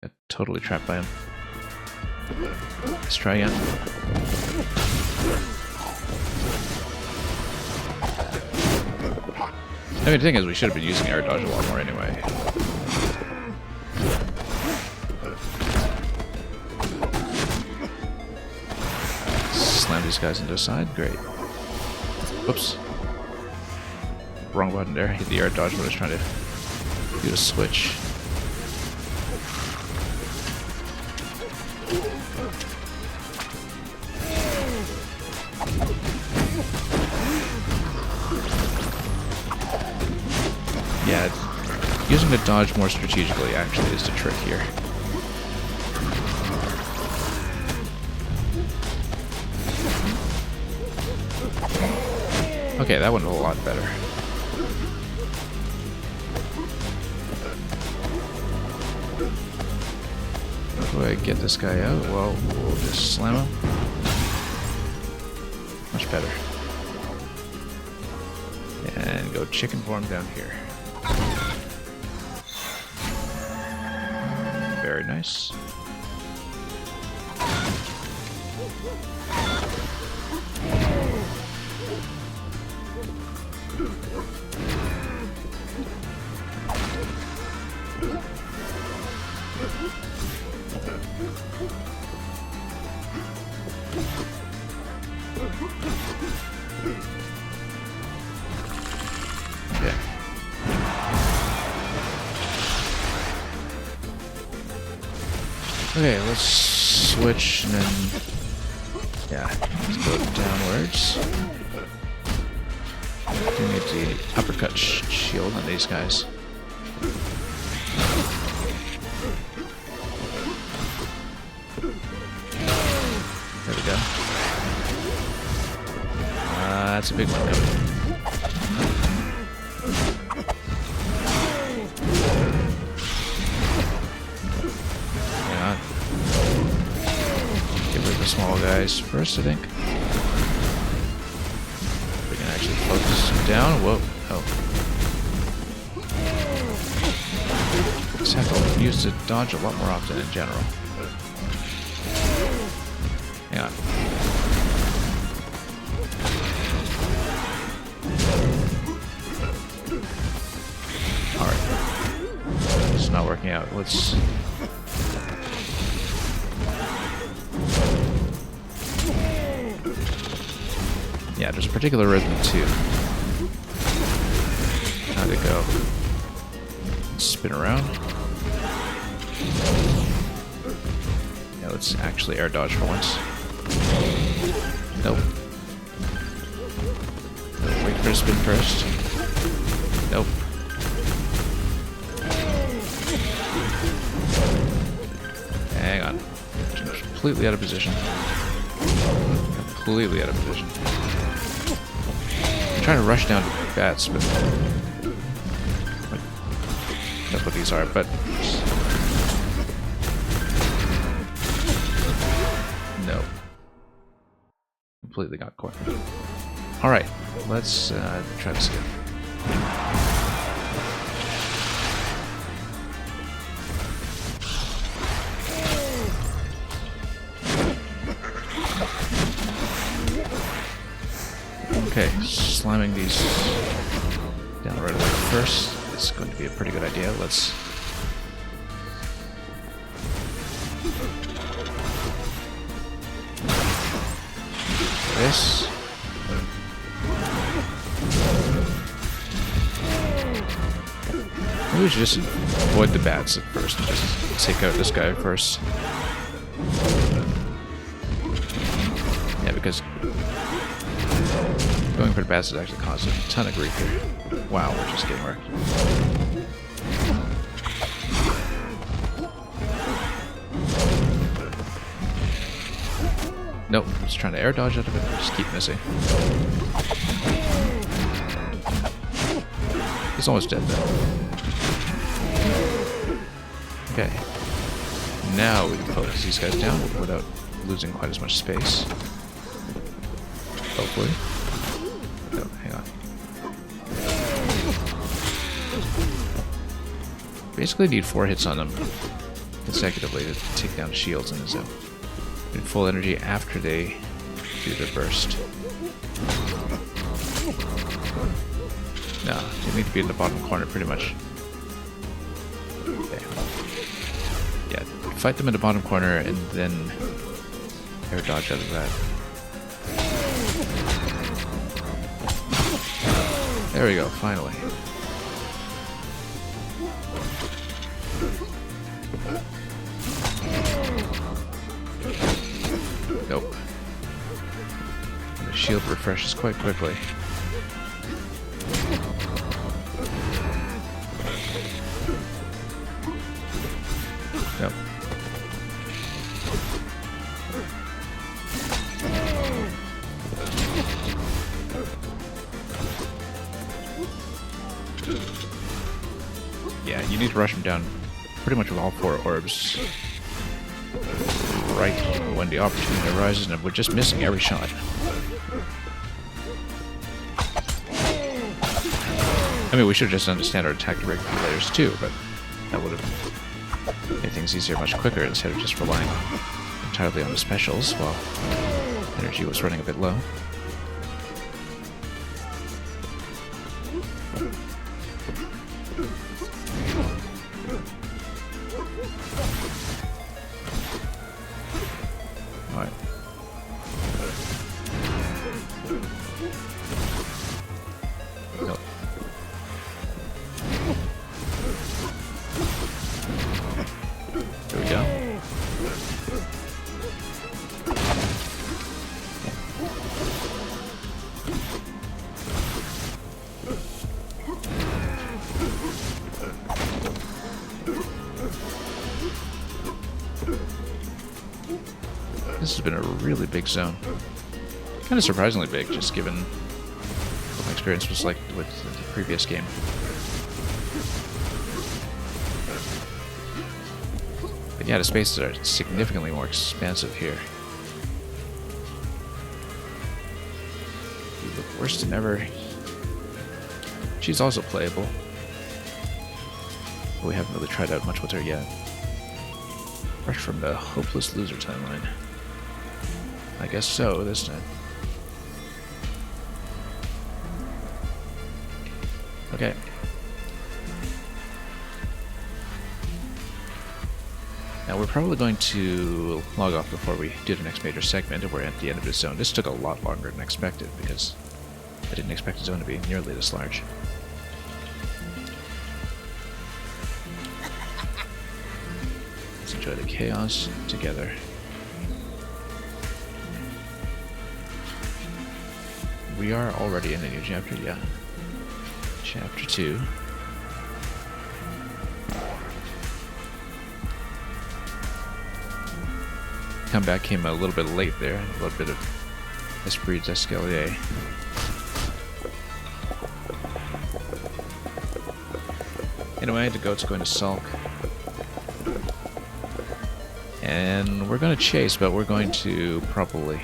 Got totally trapped by him. Let's try again. I mean, the thing is, we should have been using air dodge a lot more anyway. Slam these guys into the side. Great. Oops. Wrong button there. Hit the air dodge when I was trying to do a switch. Yeah, using the dodge more strategically actually is the trick here. Okay, that went a lot better. How do I get this guy out? Well, we'll just slam him. Much better. And go chicken form down here. Very nice. Okay. Okay, let's switch and then, yeah, let's go downwards. We need the uppercut shield on these guys. There we go. That's a big one coming. The small guys first, I think. We can actually focus them down. Whoa. Oh. Just have to use the dodge a lot more often in general. Hang on. Alright. It's not working out. Let's... Yeah, there's a particular rhythm too. How to go. Spin around. Yeah, let's actually air dodge for once. Nope. Wait for it to spin first. Nope. Hang on. Completely out of position. Completely out of position. I'm trying to rush down to bats, but that's what these are, but no. completely got cornered. Alright, let's try this again. Okay, slamming these down right away first is going to be a pretty good idea. Let's... this. Maybe we should just avoid the bats at first and just take out this guy first. Yeah, because going for the bats is actually causing a ton of grief here. Wow, we're just getting wrecked. Nope, I'm just trying to air dodge out of it. Just keep missing. He's almost dead though. Okay. Now we can focus these guys down without losing quite as much space. Hopefully. Oh, hang on. Basically need 4 hits on them consecutively to take down shields in the zone. In full energy after they do their burst. No, they need to be in the bottom corner pretty much. Okay. Yeah, fight them in the bottom corner and then air dodge out of that. There we go, finally. Nope. The shield refreshes quite quickly. Nope. Yeah, you need to rush him down pretty much with all 4 orbs right when the opportunity arises, and we're just missing every shot. I mean, we should have just done the standard attack to break the layers too, but that would have made things easier much quicker instead of just relying entirely on the specials while energy was running a bit low. Alright. Nope. There we go. This has been a really big zone. Kind of surprisingly big, just given what my experience was like with the previous game. But yeah, the spaces are significantly more expansive here. You look worse than ever. She's also playable. But we haven't really tried out much with her yet. Fresh from the Hopeless Loser timeline. I guess so, this time. Okay. Now we're probably going to log off before we do the next major segment, and we're at the end of this zone. This took a lot longer than expected, because I didn't expect the zone to be nearly this large. Let's enjoy the chaos together. We are already in a new chapter, yeah. Chapter 2. Comeback came a little bit late there, a little bit of Esprit's Escalier. Anyway, the goat's going to sulk. And we're going to chase, but we're going to probably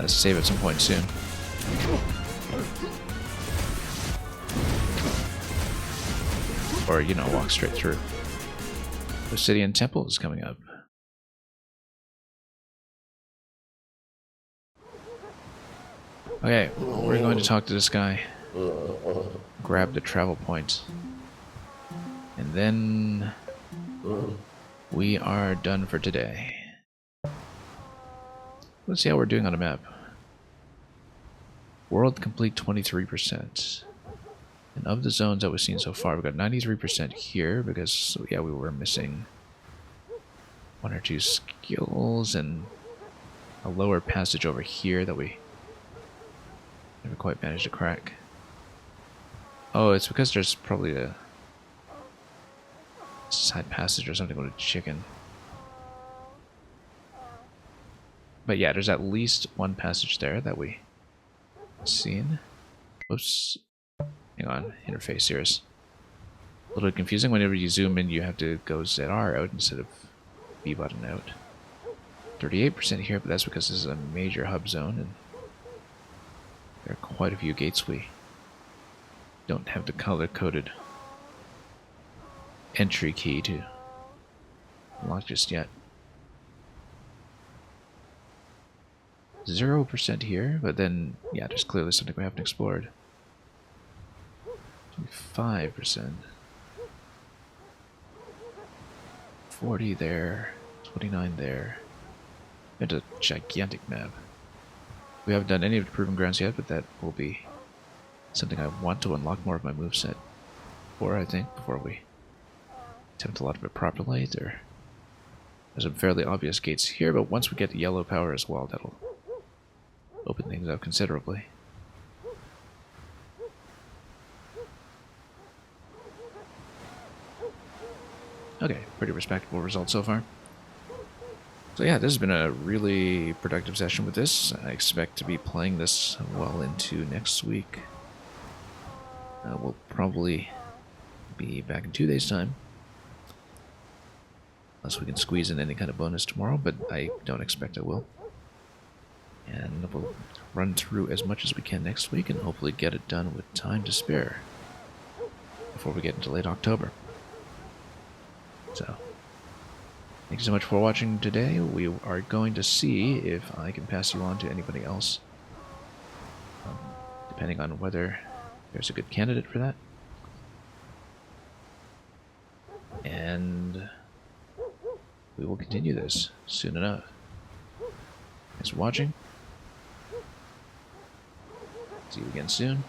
save at some point soon. Or, you know, walk straight through. Obsidian Temple is coming up. Okay, we're going to talk to this guy. Grab the travel point. And then we are done for today. Let's see how we're doing on a map. World complete 23%. And of the zones that we've seen so far, we've got 93% here because, yeah, we were missing one or two skills and a lower passage over here that we never quite managed to crack. Oh, it's because there's probably a side passage or something with a chicken. But yeah, there's at least one passage there that we seen. Oops. Hang on, interface here is a little bit confusing. Whenever you zoom in, you have to go ZR out instead of B button out. 38% here, but that's because this is a major hub zone, and there are quite a few gates we don't have the color-coded entry key to unlock just yet. 0% here, but then, yeah, there's clearly something we haven't explored. 5%. 40 there. 29 there. It's a gigantic map. We haven't done any of the Proven Grounds yet, but that will be something I want to unlock more of my moveset for, I think, before we attempt a lot of it properly. There's some fairly obvious gates here, but once we get the yellow power as well, that'll open things up considerably. Okay, pretty respectable result so far. So yeah, this has been a really productive session with this. I expect to be playing this well into next week. We'll probably be back in 2 days' time. Unless we can squeeze in any kind of bonus tomorrow, but I don't expect I will. And we'll run through as much as we can next week and hopefully get it done with time to spare before we get into late October. So, thank you so much for watching today. We are going to see if I can pass you on to anybody else, depending on whether there's a good candidate for that. And we will continue this soon enough. Thanks for watching. See you again soon.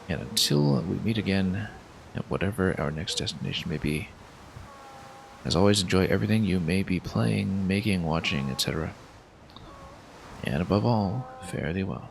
And until we meet again at whatever our next destination may be, as always, enjoy everything you may be playing, making, watching, etc. And above all, fare thee well.